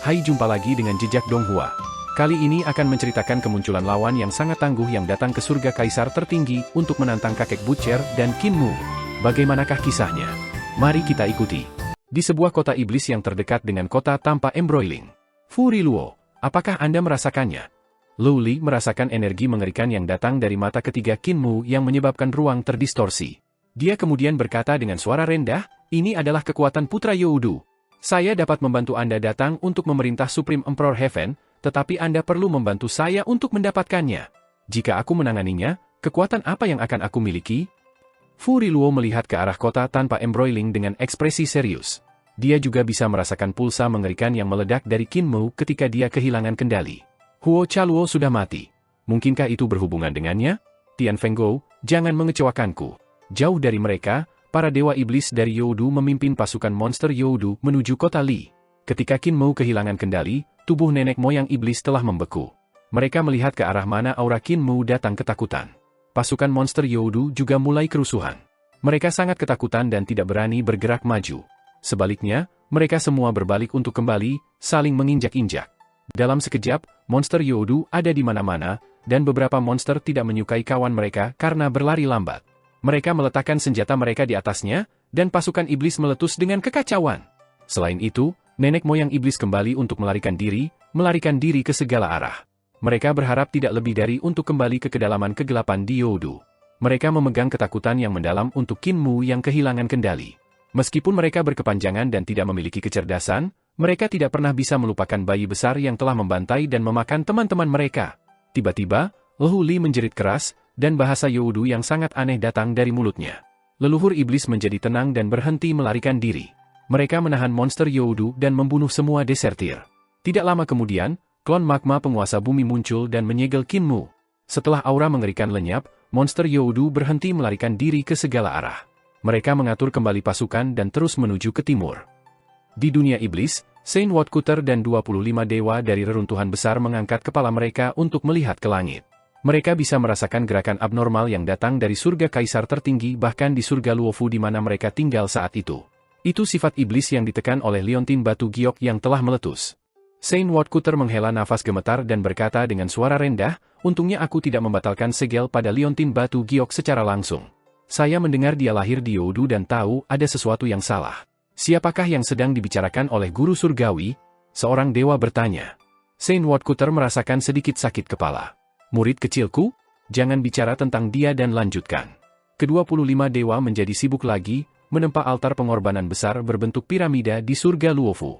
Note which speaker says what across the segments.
Speaker 1: Hai, jumpa lagi dengan Jejak Donghua. Kali ini akan menceritakan kemunculan lawan yang sangat tangguh yang datang ke surga kaisar tertinggi untuk menantang kakek Butcher dan Qin Mu. Bagaimanakah kisahnya? Mari kita ikuti. Di sebuah kota iblis yang terdekat dengan kota tanpa embroiling. Fu Riluo, apakah Anda merasakannya? Lu Li merasakan energi mengerikan yang datang dari mata ketiga Qin Mu yang menyebabkan ruang terdistorsi. Dia kemudian berkata dengan suara rendah, "Ini adalah kekuatan Putra Youdu. Saya dapat membantu Anda datang untuk memerintah Supreme Emperor Heaven, tetapi Anda perlu membantu saya untuk mendapatkannya. Jika aku menanganinya, kekuatan apa yang akan aku miliki?" Fu Riluo melihat ke arah kota tanpa embroiling dengan ekspresi serius. Dia juga bisa merasakan pulsa mengerikan yang meledak dari Qin Mu ketika dia kehilangan kendali. Huo Chaluo sudah mati. Mungkinkah itu berhubungan dengannya? Tian Fenggou, jangan mengecewakanku. Jauh dari mereka, para dewa iblis dari Youdu memimpin pasukan monster Youdu menuju kota Li. Ketika Qin Mu kehilangan kendali, tubuh nenek moyang iblis telah membeku. Mereka melihat ke arah mana aura Qin Mu datang ketakutan. Pasukan monster Youdu juga mulai kerusuhan. Mereka sangat ketakutan dan tidak berani bergerak maju. Sebaliknya, mereka semua berbalik untuk kembali, saling menginjak-injak. Dalam sekejap, monster Youdu ada di mana-mana, dan beberapa monster tidak menyukai kawan mereka karena berlari lambat. Mereka meletakkan senjata mereka di atasnya, dan pasukan iblis meletus dengan kekacauan. Selain itu, nenek moyang iblis kembali untuk melarikan diri ke segala arah. Mereka berharap tidak lebih dari untuk kembali ke kedalaman kegelapan di Youdu. Mereka memegang ketakutan yang mendalam untuk Qin Mu yang kehilangan kendali. Meskipun mereka berkepanjangan dan tidak memiliki kecerdasan, mereka tidak pernah bisa melupakan bayi besar yang telah membantai dan memakan teman-teman mereka. Tiba-tiba, Lu Li menjerit keras, dan bahasa Youdu yang sangat aneh datang dari mulutnya. Leluhur iblis menjadi tenang dan berhenti melarikan diri. Mereka menahan monster Youdu dan membunuh semua desertir. Tidak lama kemudian, klon magma penguasa bumi muncul dan menyegel Qin Mu. Setelah aura mengerikan lenyap, monster Youdu berhenti melarikan diri ke segala arah. Mereka mengatur kembali pasukan dan terus menuju ke timur. Di dunia iblis, Saint Wotkuter dan 25 dewa dari reruntuhan besar mengangkat kepala mereka untuk melihat ke langit. Mereka bisa merasakan gerakan abnormal yang datang dari surga kaisar tertinggi bahkan di surga Luofu di mana mereka tinggal saat itu. Itu sifat iblis yang ditekan oleh liontin batu giok yang telah meletus. Saint Wotkuter menghela nafas gemetar dan berkata dengan suara rendah, "Untungnya aku tidak membatalkan segel pada liontin batu giok secara langsung. Saya mendengar dia lahir di Youdu dan tahu ada sesuatu yang salah." "Siapakah yang sedang dibicarakan oleh guru surgawi?" seorang dewa bertanya. Saint Wotkuter merasakan sedikit sakit kepala. "Murid kecilku, jangan bicara tentang dia dan lanjutkan." Ke-25 dewa menjadi sibuk lagi, menempa altar pengorbanan besar berbentuk piramida di surga Luofu.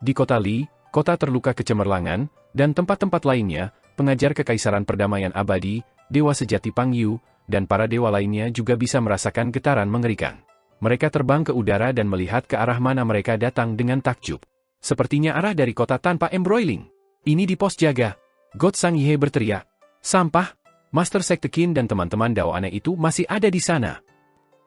Speaker 1: Di kota Li, kota terluka kecemerlangan, dan tempat-tempat lainnya, pengajar kekaisaran perdamaian abadi, dewa sejati Pang Yu, dan para dewa lainnya juga bisa merasakan getaran mengerikan. Mereka terbang ke udara dan melihat ke arah mana mereka datang dengan takjub. Sepertinya arah dari kota tanpa embroiling. "Ini di pos jaga." God Sang Ye berteriak. "Sampah! Master Sekte Qin dan teman-teman Dao aneh itu masih ada di sana."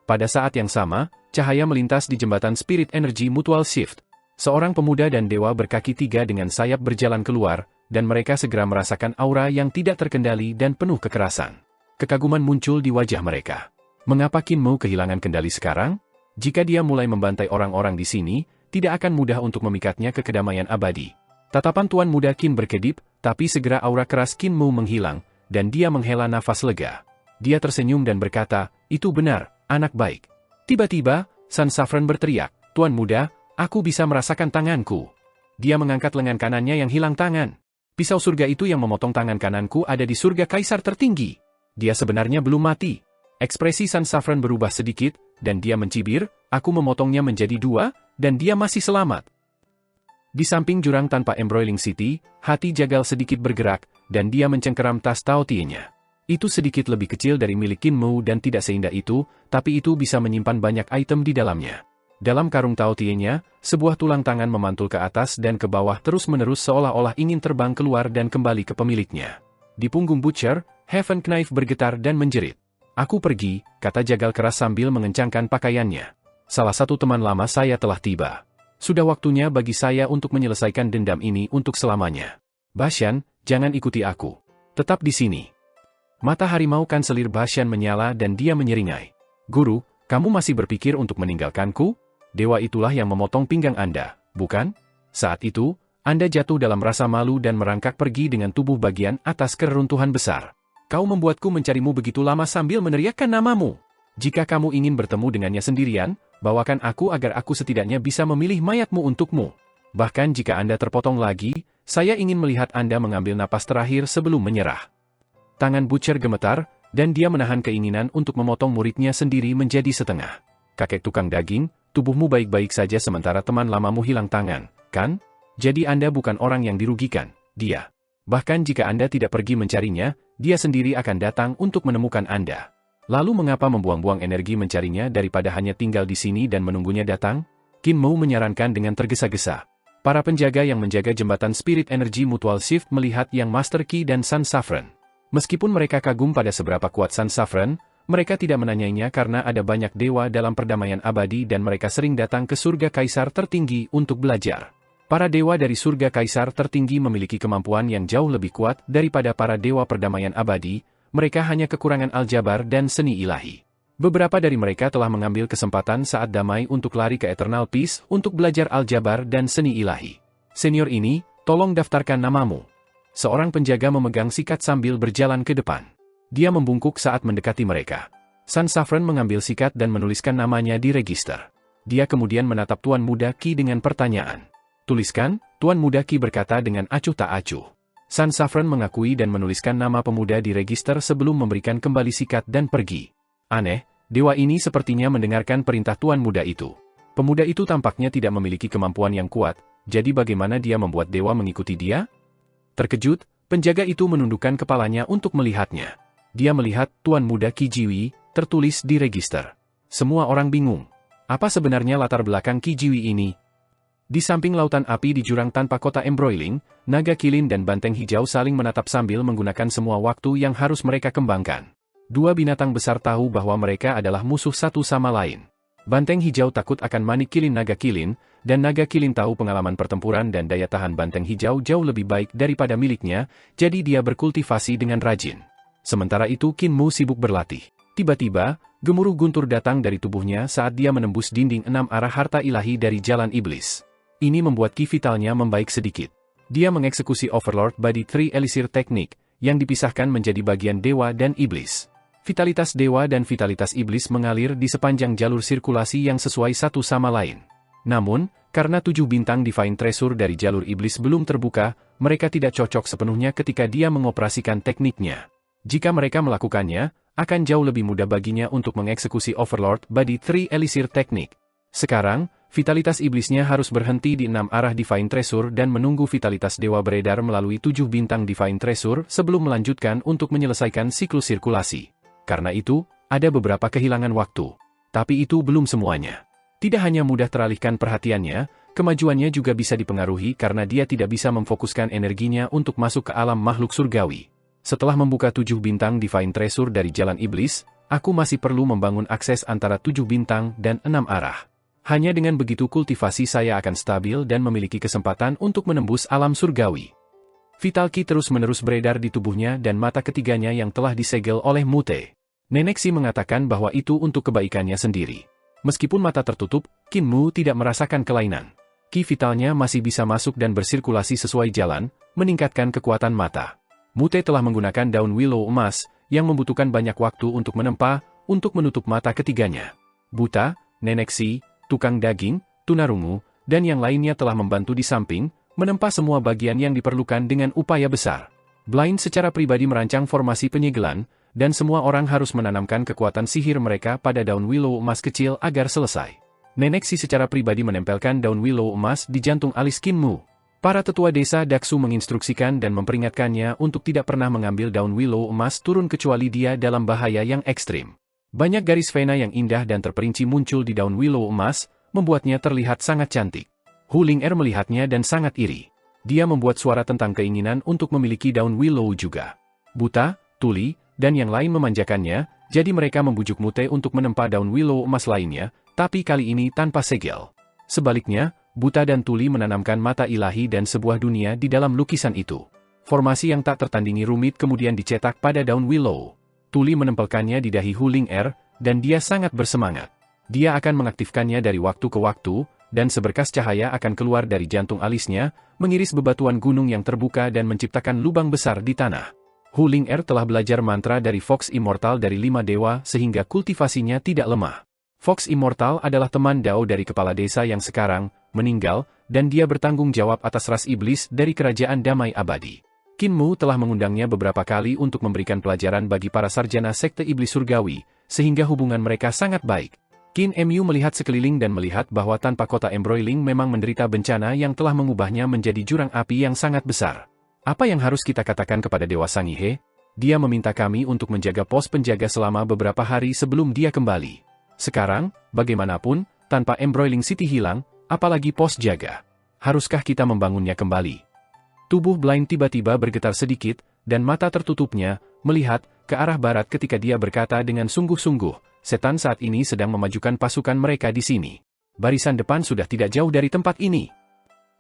Speaker 1: Pada saat yang sama, cahaya melintas di jembatan Spirit Energy Mutual Shift. Seorang pemuda dan dewa berkaki 3 dengan sayap berjalan keluar, dan mereka segera merasakan aura yang tidak terkendali dan penuh kekerasan. Kekaguman muncul di wajah mereka. Mengapa Qin Mu kehilangan kendali sekarang? Jika dia mulai membantai orang-orang di sini, tidak akan mudah untuk memikatnya ke kedamaian abadi. Tatapan Tuan Muda Qin berkedip, tapi segera aura keras Qin Mu menghilang, dan dia menghela nafas lega. Dia tersenyum dan berkata, "Itu benar, anak baik." Tiba-tiba, San Saffron berteriak, "Tuan Muda, aku bisa merasakan tanganku." Dia mengangkat lengan kanannya yang hilang tangan. Pisau surga itu yang memotong tangan kananku ada di surga kaisar tertinggi. Dia sebenarnya belum mati. Ekspresi San Saffron berubah sedikit, dan dia mencibir, "Aku memotongnya menjadi 2, dan dia masih selamat." Di samping jurang tanpa embroiling city, hati jagal sedikit bergerak, dan dia mencengkeram tas Tao Tie-nya. Itu sedikit lebih kecil dari milik Qin Mu dan tidak seindah itu, tapi itu bisa menyimpan banyak item di dalamnya. Dalam karung Tao Tie-nya, sebuah tulang tangan memantul ke atas dan ke bawah terus-menerus seolah-olah ingin terbang keluar dan kembali ke pemiliknya. Di punggung Butcher, Heaven Knife bergetar dan menjerit. "Aku pergi," kata jagal keras sambil mengencangkan pakaiannya. "Salah satu teman lama saya telah tiba. Sudah waktunya bagi saya untuk menyelesaikan dendam ini untuk selamanya. Bashan, jangan ikuti aku. Tetap di sini." Mata harimau kanselir Bashan menyala dan dia menyeringai. "Guru, kamu masih berpikir untuk meninggalkanku? Dewa itulah yang memotong pinggang Anda, bukan?" Saat itu, Anda jatuh dalam rasa malu dan merangkak pergi dengan tubuh bagian atas ke reruntuhan besar. Kau membuatku mencarimu begitu lama sambil meneriakkan namamu. Jika kamu ingin bertemu dengannya sendirian, bawakan aku agar aku setidaknya bisa memilih mayatmu untukmu. Bahkan jika Anda terpotong lagi, saya ingin melihat Anda mengambil napas terakhir sebelum menyerah. Tangan Butcher gemetar, dan dia menahan keinginan untuk memotong muridnya sendiri menjadi setengah. Kakek tukang daging, tubuhmu baik-baik saja sementara teman lamamu hilang tangan, kan? Jadi Anda bukan orang yang dirugikan, dia. Bahkan jika Anda tidak pergi mencarinya, dia sendiri akan datang untuk menemukan Anda. Lalu mengapa membuang-buang energi mencarinya daripada hanya tinggal di sini dan menunggunya datang? Qin Mu menyarankan dengan tergesa-gesa. Para penjaga yang menjaga jembatan Spirit Energy Mutual Shift melihat Yang Master Qi dan Sun Saffron. Meskipun mereka kagum pada seberapa kuat Sun Saffron, mereka tidak menanyainya karena ada banyak dewa dalam perdamaian abadi dan mereka sering datang ke surga kaisar tertinggi untuk belajar. Para dewa dari surga kaisar tertinggi memiliki kemampuan yang jauh lebih kuat daripada para dewa perdamaian abadi, mereka hanya kekurangan aljabar dan seni ilahi. Beberapa dari mereka telah mengambil kesempatan saat damai untuk lari ke Eternal Peace untuk belajar aljabar dan seni ilahi. Senior ini, tolong daftarkan namamu. Seorang penjaga memegang sikat sambil berjalan ke depan. Dia membungkuk saat mendekati mereka. Sun Saffron mengambil sikat dan menuliskan namanya di register. Dia kemudian menatap Tuan Muda Qi dengan pertanyaan. Tuliskan, Tuan Muda Qi berkata dengan acuh tak acuh. Sun Saffron mengakui dan menuliskan nama pemuda di register sebelum memberikan kembali sikat dan pergi. Aneh, dewa ini sepertinya mendengarkan perintah Tuan Muda itu. Pemuda itu tampaknya tidak memiliki kemampuan yang kuat, jadi bagaimana dia membuat dewa mengikuti dia? Terkejut, penjaga itu menundukkan kepalanya untuk melihatnya. Dia melihat Tuan Muda Qi Jiwi, tertulis di register. Semua orang bingung. Apa sebenarnya latar belakang Qi Jiwi ini? Di samping lautan api di jurang tanpa kota embroiling, naga kilin dan banteng hijau saling menatap sambil menggunakan semua waktu yang harus mereka kembangkan. Dua binatang besar tahu bahwa mereka adalah musuh satu sama lain. Banteng hijau takut akan manik kilin naga kilin, dan naga kilin tahu pengalaman pertempuran dan daya tahan banteng hijau jauh lebih baik daripada miliknya, jadi dia berkultivasi dengan rajin. Sementara itu Qin Mu sibuk berlatih. Tiba-tiba, gemuruh guntur datang dari tubuhnya saat dia menembus dinding 6 arah harta ilahi dari jalan iblis. Ini membuat ki vitalnya membaik sedikit. Dia mengeksekusi Overlord Body Tree Elixir Teknik, yang dipisahkan menjadi bagian dewa dan iblis. Vitalitas dewa dan vitalitas iblis mengalir di sepanjang jalur sirkulasi yang sesuai satu sama lain. Namun, karena 7 bintang Divine Treasure dari jalur iblis belum terbuka, mereka tidak cocok sepenuhnya ketika dia mengoperasikan tekniknya. Jika mereka melakukannya, akan jauh lebih mudah baginya untuk mengeksekusi Overlord Body Tree Elixir Teknik. Sekarang, vitalitas iblisnya harus berhenti di 6 arah Divine Treasure dan menunggu vitalitas dewa beredar melalui 7 bintang Divine Treasure sebelum melanjutkan untuk menyelesaikan siklus sirkulasi. Karena itu, ada beberapa kehilangan waktu. Tapi itu belum semuanya. Tidak hanya mudah teralihkan perhatiannya, kemajuannya juga bisa dipengaruhi karena dia tidak bisa memfokuskan energinya untuk masuk ke alam makhluk surgawi. Setelah membuka 7 bintang Divine Treasure dari jalan iblis, aku masih perlu membangun akses antara 7 bintang dan 6 arah. Hanya dengan begitu kultivasi saya akan stabil dan memiliki kesempatan untuk menembus alam surgawi. Vital Qi terus-menerus beredar di tubuhnya dan mata ketiganya yang telah disegel oleh Mute. Nenek Xi mengatakan bahwa itu untuk kebaikannya sendiri. Meskipun mata tertutup, Qin Mu tidak merasakan kelainan. Qi vitalnya masih bisa masuk dan bersirkulasi sesuai jalan, meningkatkan kekuatan mata. Mute telah menggunakan daun willow emas, yang membutuhkan banyak waktu untuk menempa, untuk menutup mata ketiganya. Buta, Nenek Xi, tukang daging, tunarungu, dan yang lainnya telah membantu di samping, menempa semua bagian yang diperlukan dengan upaya besar. Blind secara pribadi merancang formasi penyegelan, dan semua orang harus menanamkan kekuatan sihir mereka pada daun willow emas kecil agar selesai. Nenek Xi secara pribadi menempelkan daun willow emas di jantung alis Qin Mu. Para tetua desa Daksu menginstruksikan dan memperingatkannya untuk tidak pernah mengambil daun willow emas turun kecuali dia dalam bahaya yang ekstrim. Banyak garis vena yang indah dan terperinci muncul di daun willow emas, membuatnya terlihat sangat cantik. Hu Ling'er melihatnya dan sangat iri. Dia membuat suara tentang keinginan untuk memiliki daun willow juga. Buta, Tuli, dan yang lain memanjakannya, jadi mereka membujuk Mute untuk menempa daun willow emas lainnya, tapi kali ini tanpa segel. Sebaliknya, Buta dan Tuli menanamkan mata ilahi dan sebuah dunia di dalam lukisan itu. Formasi yang tak tertandingi rumit kemudian dicetak pada daun willow. Tuli menempelkannya di dahi Hu Ling'er, dan dia sangat bersemangat. Dia akan mengaktifkannya dari waktu ke waktu, dan seberkas cahaya akan keluar dari jantung alisnya, mengiris bebatuan gunung yang terbuka dan menciptakan lubang besar di tanah. Hu Ling-er telah belajar mantra dari Fox Immortal dari 5 dewa sehingga kultivasinya tidak lemah. Fox Immortal adalah teman Dao dari kepala desa yang sekarang meninggal, dan dia bertanggung jawab atas ras iblis dari kerajaan damai abadi. Qin Mu telah mengundangnya beberapa kali untuk memberikan pelajaran bagi para sarjana sekte iblis surgawi, sehingga hubungan mereka sangat baik. Qin Mu melihat sekeliling dan melihat bahwa tanpa kota Embroiling memang menderita bencana yang telah mengubahnya menjadi jurang api yang sangat besar. Apa yang harus kita katakan kepada Dewa Sangihe? Dia meminta kami untuk menjaga pos penjaga selama beberapa hari sebelum dia kembali. Sekarang, bagaimanapun, tanpa Embroiling City hilang, apalagi pos jaga. Haruskah kita membangunnya kembali? Tubuh Blind tiba-tiba bergetar sedikit, dan mata tertutupnya, melihat ke arah barat ketika dia berkata dengan sungguh-sungguh, setan saat ini sedang memajukan pasukan mereka di sini. Barisan depan sudah tidak jauh dari tempat ini.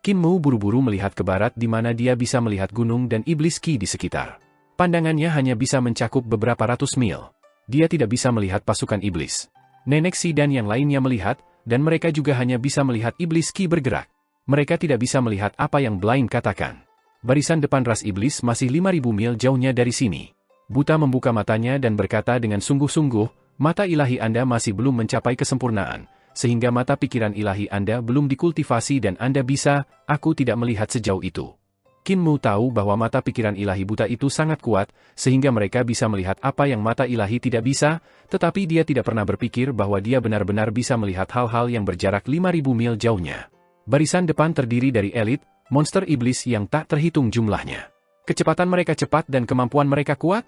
Speaker 1: Qin Mu buru-buru melihat ke barat di mana dia bisa melihat gunung dan iblis Qi di sekitar. Pandangannya hanya bisa mencakup beberapa ratus mil. Dia tidak bisa melihat pasukan iblis. Nenek Si dan yang lainnya melihat, dan mereka juga hanya bisa melihat iblis Qi bergerak. Mereka tidak bisa melihat apa yang Blind katakan. Barisan depan ras iblis masih 5.000 mil jauhnya dari sini. Buta membuka matanya dan berkata dengan sungguh-sungguh, mata ilahi Anda masih belum mencapai kesempurnaan, sehingga mata pikiran ilahi Anda belum dikultivasi dan Anda bisa, aku tidak melihat sejauh itu. Qin Mu tahu bahwa mata pikiran ilahi buta itu sangat kuat, sehingga mereka bisa melihat apa yang mata ilahi tidak bisa, tetapi dia tidak pernah berpikir bahwa dia benar-benar bisa melihat hal-hal yang berjarak 5.000 mil jauhnya. Barisan depan terdiri dari elit, monster iblis yang tak terhitung jumlahnya. Kecepatan mereka cepat dan kemampuan mereka kuat?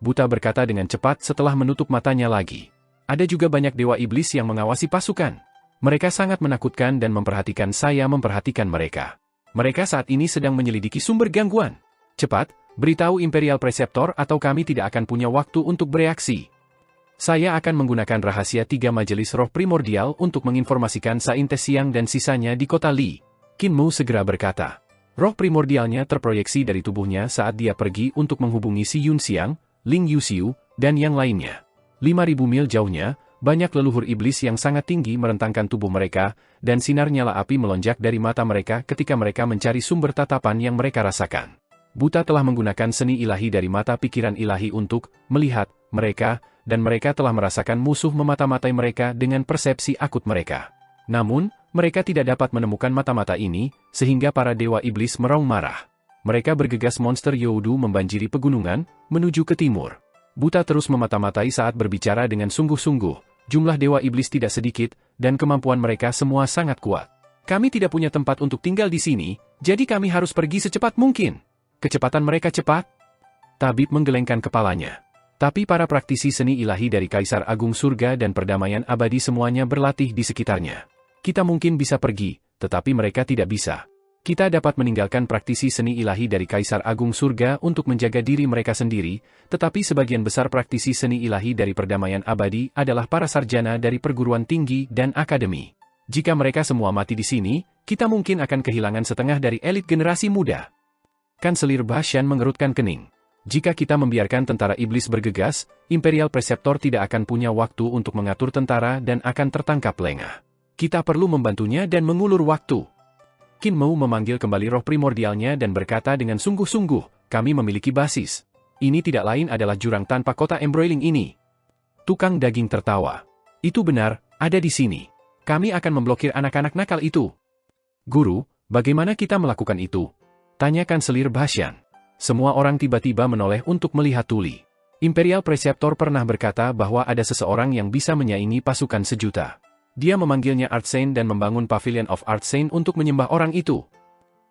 Speaker 1: Buta berkata dengan cepat setelah menutup matanya lagi. Ada juga banyak dewa iblis yang mengawasi pasukan. Mereka sangat menakutkan dan memperhatikan saya memperhatikan mereka. Mereka saat ini sedang menyelidiki sumber gangguan. Cepat, beritahu Imperial Preceptor atau kami tidak akan punya waktu untuk bereaksi. Saya akan menggunakan rahasia 3 majelis roh primordial untuk menginformasikan Saintes Siang dan sisanya di kota Li. Qin Mu segera berkata. Roh primordialnya terproyeksi dari tubuhnya saat dia pergi untuk menghubungi Si Yun Xiang, Ling Yuxiu, dan yang lainnya. 5.000 mil jauhnya, banyak leluhur iblis yang sangat tinggi merentangkan tubuh mereka, dan sinar nyala api melonjak dari mata mereka ketika mereka mencari sumber tatapan yang mereka rasakan. Buta telah menggunakan seni ilahi dari mata pikiran ilahi untuk melihat mereka, dan mereka telah merasakan musuh memata-matai mereka dengan persepsi akut mereka. Namun, mereka tidak dapat menemukan mata-mata ini, sehingga para dewa iblis meraung marah. Mereka bergegas monster Youdu membanjiri pegunungan, menuju ke timur. Buta terus memata-matai saat berbicara dengan sungguh-sungguh, jumlah dewa iblis tidak sedikit, dan kemampuan mereka semua sangat kuat. Kami tidak punya tempat untuk tinggal di sini, jadi kami harus pergi secepat mungkin. Kecepatan mereka cepat? Tabib menggelengkan kepalanya. Tapi para praktisi seni ilahi dari Kaisar Agung Surga dan Perdamaian Abadi semuanya berlatih di sekitarnya. Kita mungkin bisa pergi, tetapi mereka tidak bisa. Kita dapat meninggalkan praktisi seni ilahi dari Kaisar Agung Surga untuk menjaga diri mereka sendiri, tetapi sebagian besar praktisi seni ilahi dari Perdamaian Abadi adalah para sarjana dari perguruan tinggi dan akademi. Jika mereka semua mati di sini, kita mungkin akan kehilangan setengah dari elit generasi muda. Kanselir Bashan mengerutkan kening. Jika kita membiarkan tentara iblis bergegas, Imperial Preceptor tidak akan punya waktu untuk mengatur tentara dan akan tertangkap lengah. Kita perlu membantunya dan mengulur waktu. Qin Mu memanggil kembali roh primordialnya dan berkata dengan sungguh-sungguh, kami memiliki basis. Ini tidak lain adalah jurang tanpa kota Embroiling ini. Tukang daging tertawa. Itu benar, ada di sini. Kami akan memblokir anak-anak nakal itu. Guru, bagaimana kita melakukan itu? Tanya Kanselir Bashan. Semua orang tiba-tiba menoleh untuk melihat Tuli. Imperial Preceptor pernah berkata bahwa ada seseorang yang bisa menyaingi pasukan sejuta. Dia memanggilnya Artsane dan membangun Pavilion of Artsane untuk menyembah orang itu.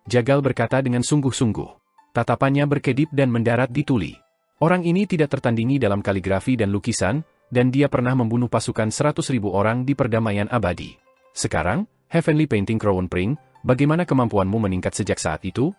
Speaker 1: Jagal berkata dengan sungguh-sungguh. Tatapannya berkedip dan mendarat di Tuli. Orang ini tidak tertandingi dalam kaligrafi dan lukisan, dan dia pernah membunuh pasukan 100.000 orang di Perdamaian Abadi. Sekarang, Heavenly Painting Crown Pring, bagaimana kemampuanmu meningkat sejak saat itu?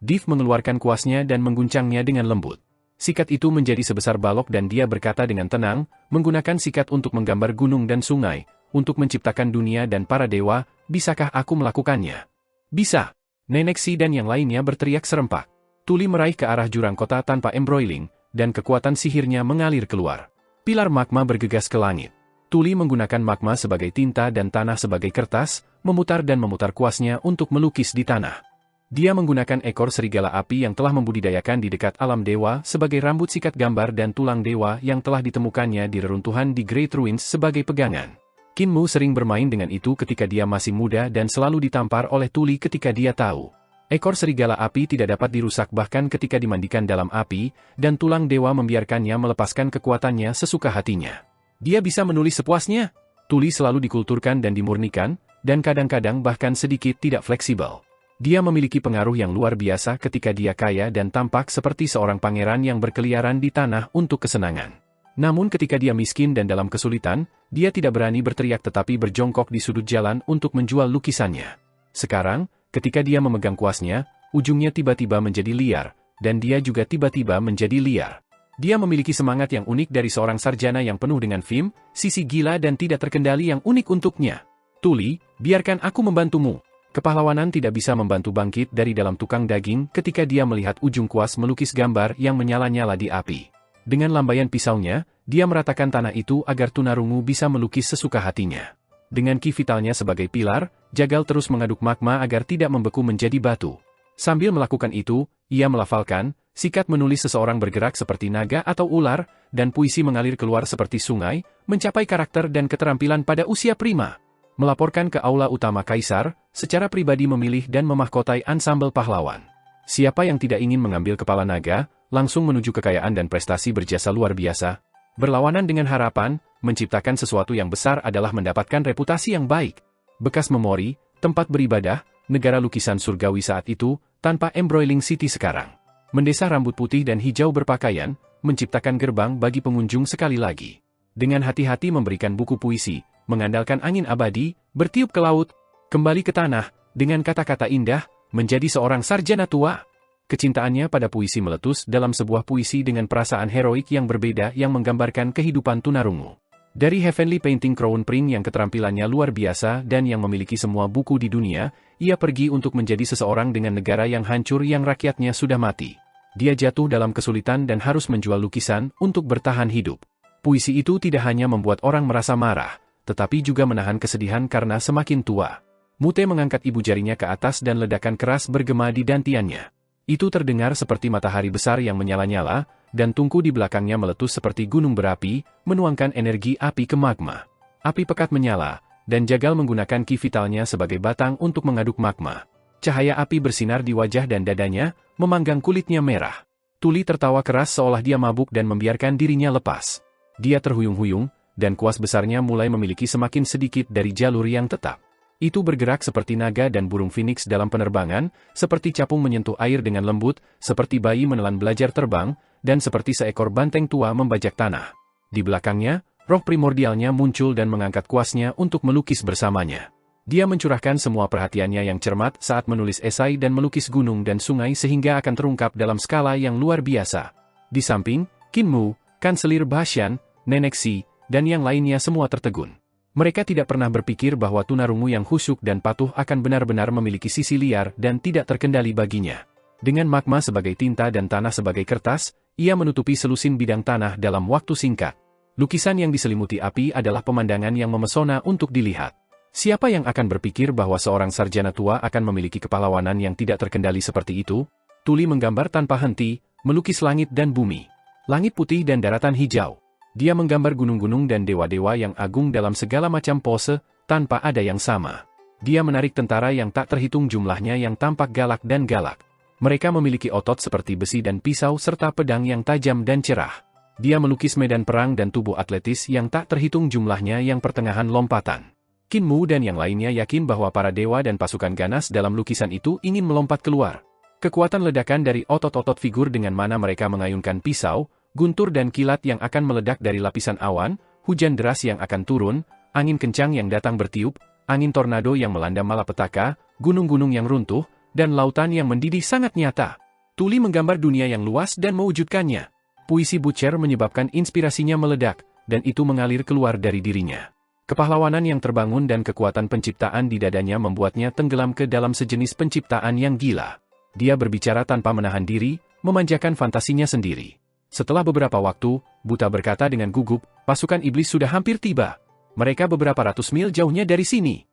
Speaker 1: Div mengeluarkan kuasnya dan mengguncangnya dengan lembut. Sikat itu menjadi sebesar balok dan dia berkata dengan tenang, menggunakan sikat untuk menggambar gunung dan sungai, untuk menciptakan dunia dan para dewa, bisakah aku melakukannya? Bisa. Nenek Si dan yang lainnya berteriak serempak. Tuli meraih ke arah jurang kota tanpa embroiling, dan kekuatan sihirnya mengalir keluar. Pilar magma bergegas ke langit. Tuli menggunakan magma sebagai tinta dan tanah sebagai kertas, memutar dan memutar kuasnya untuk melukis di tanah. Dia menggunakan ekor serigala api yang telah membudidayakan di dekat alam dewa sebagai rambut sikat gambar dan tulang dewa yang telah ditemukannya di reruntuhan di Great Ruins sebagai pegangan. Kinmu sering bermain dengan itu ketika dia masih muda dan selalu ditampar oleh Tuli ketika dia tahu ekor serigala api tidak dapat dirusak bahkan ketika dimandikan dalam api, dan tulang dewa membiarkannya melepaskan kekuatannya sesuka hatinya. Dia bisa menulis sepuasnya. Tuli selalu dikulturkan dan dimurnikan, dan kadang-kadang bahkan sedikit tidak fleksibel. Dia memiliki pengaruh yang luar biasa ketika dia kaya dan tampak seperti seorang pangeran yang berkeliaran di tanah untuk kesenangan. Namun ketika dia miskin dan dalam kesulitan, dia tidak berani berteriak tetapi berjongkok di sudut jalan untuk menjual lukisannya. Sekarang, ketika dia memegang kuasnya, ujungnya tiba-tiba menjadi liar, dan dia juga tiba-tiba menjadi liar. Dia memiliki semangat yang unik dari seorang sarjana yang penuh dengan vim, sisi gila dan tidak terkendali yang unik untuknya. Tuli, biarkan aku membantumu. Kepahlawanan tidak bisa membantu bangkit dari dalam tukang daging ketika dia melihat ujung kuas melukis gambar yang menyala-nyala di api. Dengan lambaian pisaunya, dia meratakan tanah itu agar tunarungu bisa melukis sesuka hatinya. Dengan ki vitalnya sebagai pilar, Jagal terus mengaduk magma agar tidak membeku menjadi batu. Sambil melakukan itu, ia melafalkan, sikat menulis seseorang bergerak seperti naga atau ular, dan puisi mengalir keluar seperti sungai, mencapai karakter dan keterampilan pada usia prima. Melaporkan ke aula utama Kaisar, secara pribadi memilih dan memahkotai ansambel pahlawan. Siapa yang tidak ingin mengambil kepala naga, langsung menuju kekayaan dan prestasi berjasa luar biasa. Berlawanan dengan harapan, menciptakan sesuatu yang besar adalah mendapatkan reputasi yang baik. Bekas memori, tempat beribadah, negara lukisan surgawi saat itu, tanpa embroiling city sekarang. Mendesah rambut putih dan hijau berpakaian, menciptakan gerbang bagi pengunjung sekali lagi. Dengan hati-hati memberikan buku puisi, mengandalkan angin abadi, bertiup ke laut, kembali ke tanah, dengan kata-kata indah, menjadi seorang sarjana tua. Kecintaannya pada puisi meletus dalam sebuah puisi dengan perasaan heroik yang berbeda yang menggambarkan kehidupan tunarungu. Dari Heavenly Painting Crown Prince yang keterampilannya luar biasa dan yang memiliki semua buku di dunia, ia pergi untuk menjadi seseorang dengan negara yang hancur yang rakyatnya sudah mati. Dia jatuh dalam kesulitan dan harus menjual lukisan untuk bertahan hidup. Puisi itu tidak hanya membuat orang merasa marah, tetapi juga menahan kesedihan karena semakin tua. Mute mengangkat ibu jarinya ke atas dan ledakan keras bergema di dantiannya. Itu terdengar seperti matahari besar yang menyala-nyala, dan tungku di belakangnya meletus seperti gunung berapi, menuangkan energi api ke magma. Api pekat menyala, dan Jagal menggunakan ki vitalnya sebagai batang untuk mengaduk magma. Cahaya api bersinar di wajah dan dadanya, memanggang kulitnya merah. Tuli tertawa keras seolah dia mabuk dan membiarkan dirinya lepas. Dia terhuyung-huyung, dan kuas besarnya mulai memiliki semakin sedikit dari jalur yang tetap. Itu bergerak seperti naga dan burung phoenix dalam penerbangan, seperti capung menyentuh air dengan lembut, seperti bayi menelan belajar terbang, dan seperti seekor banteng tua membajak tanah. Di belakangnya, roh primordialnya muncul dan mengangkat kuasnya untuk melukis bersamanya. Dia mencurahkan semua perhatiannya yang cermat saat menulis esai dan melukis gunung dan sungai sehingga akan terungkap dalam skala yang luar biasa. Di samping, Kinmu, Kanselir Bashan, Nenek Si, dan yang lainnya semua tertegun. Mereka tidak pernah berpikir bahwa tunarungu yang khusyuk dan patuh akan benar-benar memiliki sisi liar dan tidak terkendali baginya. Dengan magma sebagai tinta dan tanah sebagai kertas, ia menutupi selusin bidang tanah dalam waktu singkat. Lukisan yang diselimuti api adalah pemandangan yang memesona untuk dilihat. Siapa yang akan berpikir bahwa seorang sarjana tua akan memiliki kepahlawanan yang tidak terkendali seperti itu? Tuli menggambar tanpa henti, melukis langit dan bumi. Langit putih dan daratan hijau. Dia menggambar gunung-gunung dan dewa-dewa yang agung dalam segala macam pose, tanpa ada yang sama. Dia menarik tentara yang tak terhitung jumlahnya yang tampak galak dan galak. Mereka memiliki otot seperti besi dan pisau serta pedang yang tajam dan cerah. Dia melukis medan perang dan tubuh atletis yang tak terhitung jumlahnya yang pertengahan lompatan. Kinmu dan yang lainnya yakin bahwa para dewa dan pasukan ganas dalam lukisan itu ingin melompat keluar. Kekuatan ledakan dari otot-otot figur dengan mana mereka mengayunkan pisau, guntur dan kilat yang akan meledak dari lapisan awan, hujan deras yang akan turun, angin kencang yang datang bertiup, angin tornado yang melanda malapetaka, gunung-gunung yang runtuh, dan lautan yang mendidih sangat nyata. Tuli menggambar dunia yang luas dan mewujudkannya. Puisi Butcher menyebabkan inspirasinya meledak, dan itu mengalir keluar dari dirinya. Kepahlawanan yang terbangun dan kekuatan penciptaan di dadanya membuatnya tenggelam ke dalam sejenis penciptaan yang gila. Dia berbicara tanpa menahan diri, memanjakan fantasinya sendiri. Setelah beberapa waktu, Buta berkata dengan gugup, pasukan iblis sudah hampir tiba. Mereka beberapa ratus mil jauhnya dari sini.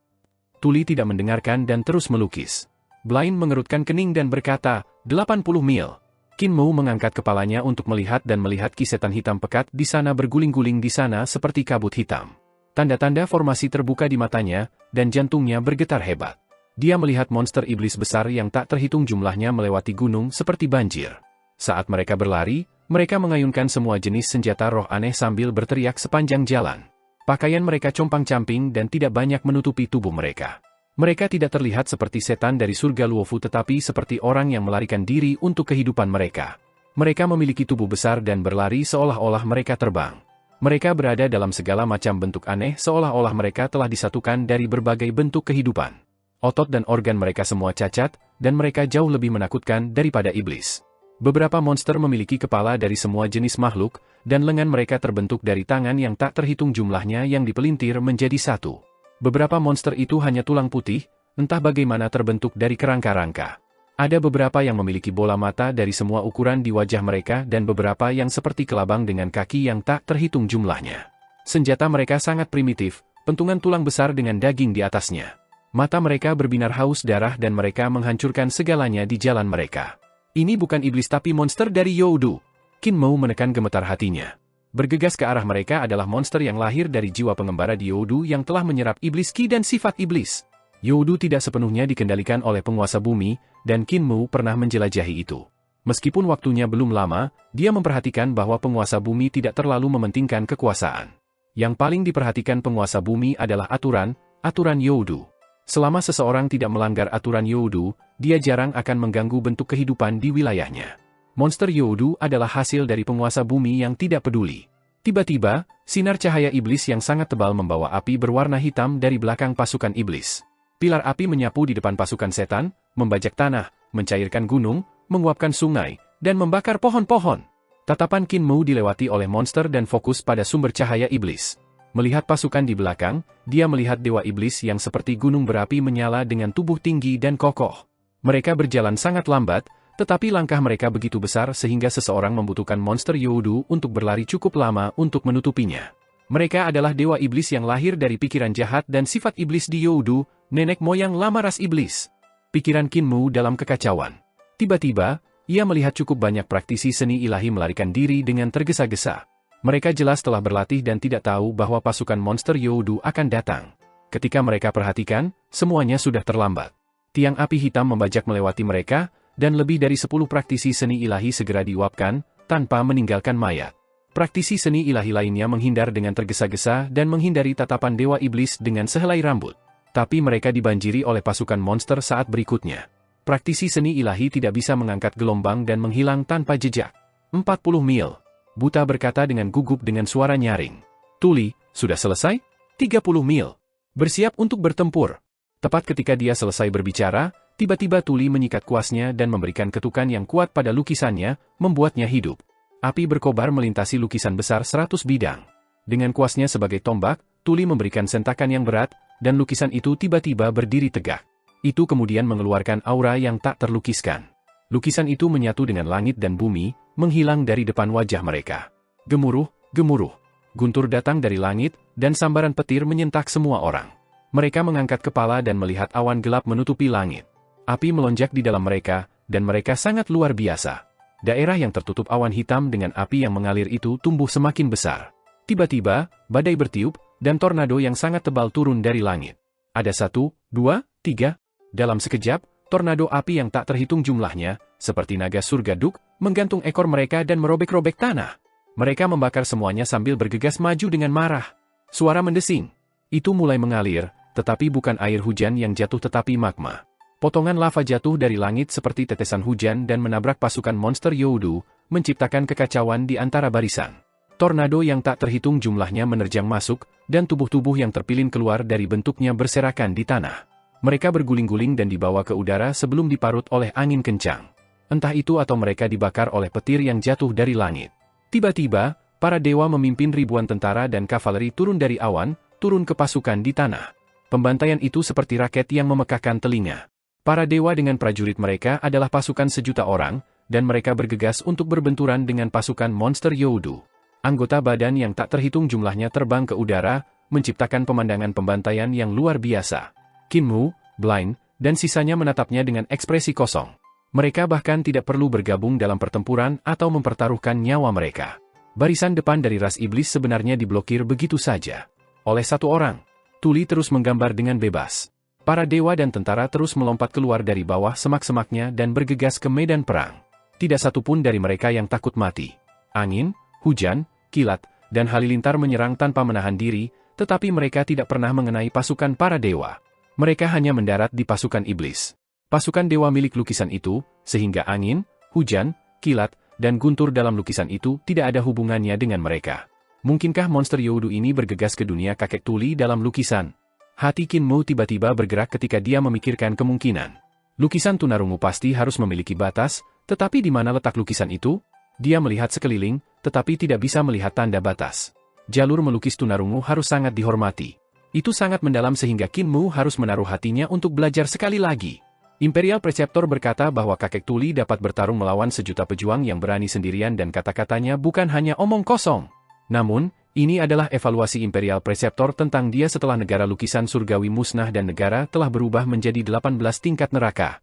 Speaker 1: Tuli tidak mendengarkan dan terus melukis. Blind mengerutkan kening dan berkata, 80 mil. Qin Mu mengangkat kepalanya untuk melihat dan melihat kisetan hitam pekat di sana berguling-guling di sana seperti kabut hitam. Tanda-tanda formasi terbuka di matanya, dan jantungnya bergetar hebat. Dia melihat monster iblis besar yang tak terhitung jumlahnya melewati gunung seperti banjir. Saat mereka berlari, mereka mengayunkan semua jenis senjata roh aneh sambil berteriak sepanjang jalan. Pakaian mereka compang-camping dan tidak banyak menutupi tubuh mereka. Mereka tidak terlihat seperti setan dari surga Luofu tetapi seperti orang yang melarikan diri untuk kehidupan mereka. Mereka memiliki tubuh besar dan berlari seolah-olah mereka terbang. Mereka berada dalam segala macam bentuk aneh seolah-olah mereka telah disatukan dari berbagai bentuk kehidupan. Otot dan organ mereka semua cacat, dan mereka jauh lebih menakutkan daripada iblis. Beberapa monster memiliki kepala dari semua jenis makhluk, dan lengan mereka terbentuk dari tangan yang tak terhitung jumlahnya yang dipelintir menjadi satu. Beberapa monster itu hanya tulang putih, entah bagaimana terbentuk dari kerangka-rangka. Ada beberapa yang memiliki bola mata dari semua ukuran di wajah mereka dan beberapa yang seperti kelabang dengan kaki yang tak terhitung jumlahnya. Senjata mereka sangat primitif, pentungan tulang besar dengan daging di atasnya. Mata mereka berbinar haus darah dan mereka menghancurkan segalanya di jalan mereka. Ini bukan iblis tapi monster dari Youdu. Qin Mu menekan gemetar hatinya. Bergegas ke arah mereka adalah monster yang lahir dari jiwa pengembara di Youdu yang telah menyerap iblis Qi dan sifat iblis. Youdu tidak sepenuhnya dikendalikan oleh penguasa bumi, dan Qin Mu pernah menjelajahi itu. Meskipun waktunya belum lama, dia memperhatikan bahwa penguasa bumi tidak terlalu mementingkan kekuasaan. Yang paling diperhatikan penguasa bumi adalah aturan Youdu. Selama seseorang tidak melanggar aturan Youdu, dia jarang akan mengganggu bentuk kehidupan di wilayahnya. Monster Youdu adalah hasil dari penguasa bumi yang tidak peduli. Tiba-tiba, sinar cahaya iblis yang sangat tebal membawa api berwarna hitam dari belakang pasukan iblis. Pilar api menyapu di depan pasukan setan, membajak tanah, mencairkan gunung, menguapkan sungai, dan membakar pohon-pohon. Tatapan Qin Mu dilewati oleh monster dan fokus pada sumber cahaya iblis. Melihat pasukan di belakang, dia melihat dewa iblis yang seperti gunung berapi menyala dengan tubuh tinggi dan kokoh. Mereka berjalan sangat lambat, tetapi langkah mereka begitu besar sehingga seseorang membutuhkan monster Youdu untuk berlari cukup lama untuk menutupinya. Mereka adalah dewa iblis yang lahir dari pikiran jahat dan sifat iblis di Youdu, nenek moyang lama ras iblis. Pikiran Qin Mu dalam kekacauan. Tiba-tiba, ia melihat cukup banyak praktisi seni ilahi melarikan diri dengan tergesa-gesa. Mereka jelas telah berlatih dan tidak tahu bahwa pasukan monster Youdu akan datang. Ketika mereka perhatikan, semuanya sudah terlambat. Tiang api hitam membajak melewati mereka, dan lebih dari 10 praktisi seni ilahi segera diuapkan, tanpa meninggalkan mayat. Praktisi seni ilahi lainnya menghindar dengan tergesa-gesa dan menghindari tatapan dewa iblis dengan sehelai rambut. Tapi mereka dibanjiri oleh pasukan monster saat berikutnya. Praktisi seni ilahi tidak bisa mengangkat gelombang dan menghilang tanpa jejak. 40 mil. Buta berkata dengan gugup dengan suara nyaring. Tuli, sudah selesai? 30 mil. Bersiap untuk bertempur. Tepat ketika dia selesai berbicara, tiba-tiba Tuli menyikat kuasnya dan memberikan ketukan yang kuat pada lukisannya, membuatnya hidup. Api berkobar melintasi lukisan besar 100 bidang. Dengan kuasnya sebagai tombak, Tuli memberikan sentakan yang berat, dan lukisan itu tiba-tiba berdiri tegak. Itu kemudian mengeluarkan aura yang tak terlukiskan. Lukisan itu menyatu dengan langit dan bumi, menghilang dari depan wajah mereka. Gemuruh, gemuruh. Guntur datang dari langit, dan sambaran petir menyentak semua orang. Mereka mengangkat kepala dan melihat awan gelap menutupi langit. Api melonjak di dalam mereka, dan mereka sangat luar biasa. Daerah yang tertutup awan hitam dengan api yang mengalir itu tumbuh semakin besar. Tiba-tiba, badai bertiup, dan tornado yang sangat tebal turun dari langit. Ada 1, 2, 3. Dalam sekejap, tornado api yang tak terhitung jumlahnya, seperti naga surga Duk, menggantung ekor mereka dan merobek-robek tanah. Mereka membakar semuanya sambil bergegas maju dengan marah. Suara mendesing. Itu mulai mengalir, tetapi bukan air hujan yang jatuh tetapi magma. Potongan lava jatuh dari langit seperti tetesan hujan dan menabrak pasukan monster Youdu, menciptakan kekacauan di antara barisan. Tornado yang tak terhitung jumlahnya menerjang masuk, dan tubuh-tubuh yang terpilin keluar dari bentuknya berserakan di tanah. Mereka berguling-guling dan dibawa ke udara sebelum diparut oleh angin kencang. Entah itu atau mereka dibakar oleh petir yang jatuh dari langit. Tiba-tiba, para dewa memimpin ribuan tentara dan kavaleri turun dari awan, turun ke pasukan di tanah. Pembantaian itu seperti raket yang memekakkan telinga. Para dewa dengan prajurit mereka adalah pasukan 1.000.000 orang, dan mereka bergegas untuk berbenturan dengan pasukan monster Youdu. Anggota badan yang tak terhitung jumlahnya terbang ke udara, menciptakan pemandangan pembantaian yang luar biasa. Qin Mu, Blind, dan sisanya menatapnya dengan ekspresi kosong. Mereka bahkan tidak perlu bergabung dalam pertempuran atau mempertaruhkan nyawa mereka. Barisan depan dari ras iblis sebenarnya diblokir begitu saja. Oleh satu orang, Tuli terus menggambar dengan bebas. Para dewa dan tentara terus melompat keluar dari bawah semak-semaknya dan bergegas ke medan perang. Tidak satu pun dari mereka yang takut mati. Angin, hujan, kilat, dan halilintar menyerang tanpa menahan diri, tetapi mereka tidak pernah mengenai pasukan para dewa. Mereka hanya mendarat di pasukan iblis. Pasukan dewa milik lukisan itu, sehingga angin, hujan, kilat, dan guntur dalam lukisan itu tidak ada hubungannya dengan mereka. Mungkinkah monster Youdu ini bergegas ke dunia kakek Tuli dalam lukisan? Hati Qin Mu tiba-tiba bergerak ketika dia memikirkan kemungkinan. Lukisan tunarungu pasti harus memiliki batas, tetapi di mana letak lukisan itu? Dia melihat sekeliling, tetapi tidak bisa melihat tanda batas. Jalur melukis tunarungu harus sangat dihormati. Itu sangat mendalam sehingga Qin Mu harus menaruh hatinya untuk belajar sekali lagi. Imperial Preceptor berkata bahwa kakek Tuli dapat bertarung melawan sejuta pejuang yang berani sendirian dan kata-katanya bukan hanya omong kosong. Namun, ini adalah evaluasi Imperial Preceptor tentang dia setelah negara lukisan surgawi musnah dan negara telah berubah menjadi 18 tingkat neraka.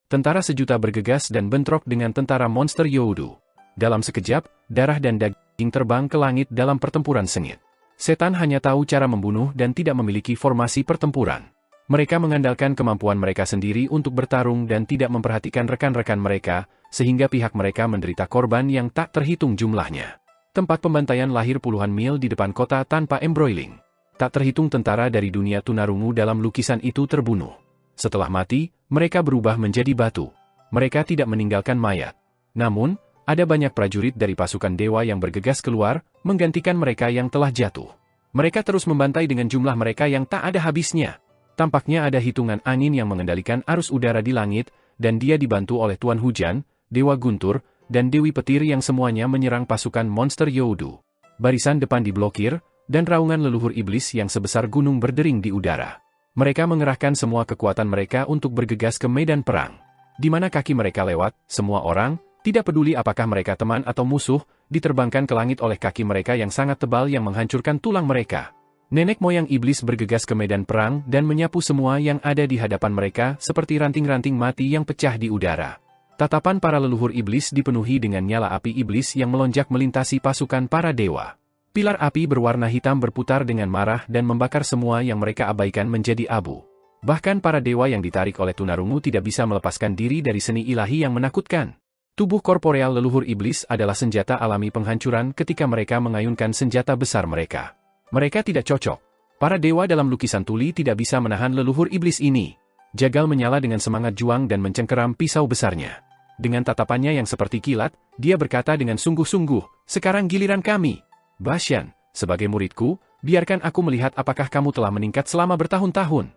Speaker 1: Tentara sejuta bergegas dan bentrok dengan tentara monster Youdu. Dalam sekejap, darah dan daging terbang ke langit dalam pertempuran sengit. Setan hanya tahu cara membunuh dan tidak memiliki formasi pertempuran. Mereka mengandalkan kemampuan mereka sendiri untuk bertarung dan tidak memperhatikan rekan-rekan mereka, sehingga pihak mereka menderita korban yang tak terhitung jumlahnya. Tempat pembantaian lahir puluhan mil di depan kota tanpa embroiling. Tak terhitung tentara dari dunia tunarungu dalam lukisan itu terbunuh. Setelah mati, mereka berubah menjadi batu. Mereka tidak meninggalkan mayat. Namun, ada banyak prajurit dari pasukan dewa yang bergegas keluar, menggantikan mereka yang telah jatuh. Mereka terus membantai dengan jumlah mereka yang tak ada habisnya. Tampaknya ada hitungan angin yang mengendalikan arus udara di langit, dan dia dibantu oleh Tuan Hujan, Dewa Guntur, dan Dewi Petir yang semuanya menyerang pasukan monster Youdu. Barisan depan diblokir, dan raungan leluhur iblis yang sebesar gunung berdering di udara. Mereka mengerahkan semua kekuatan mereka untuk bergegas ke medan perang. Di mana kaki mereka lewat, semua orang, tidak peduli apakah mereka teman atau musuh, diterbangkan ke langit oleh kaki mereka yang sangat tebal yang menghancurkan tulang mereka. Nenek moyang iblis bergegas ke medan perang dan menyapu semua yang ada di hadapan mereka seperti ranting-ranting mati yang pecah di udara. Tatapan para leluhur iblis dipenuhi dengan nyala api iblis yang melonjak melintasi pasukan para dewa. Pilar api berwarna hitam berputar dengan marah dan membakar semua yang mereka abaikan menjadi abu. Bahkan para dewa yang ditarik oleh tunarungu tidak bisa melepaskan diri dari seni ilahi yang menakutkan. Tubuh korporeal leluhur iblis adalah senjata alami penghancuran ketika mereka mengayunkan senjata besar mereka. Mereka tidak cocok. Para dewa dalam lukisan Tuli tidak bisa menahan leluhur iblis ini. Jagal menyala dengan semangat juang dan mencengkeram pisau besarnya. Dengan tatapannya yang seperti kilat, dia berkata dengan sungguh-sungguh, "Sekarang giliran kami. Bashan, sebagai muridku, biarkan aku melihat apakah kamu telah meningkat selama bertahun-tahun."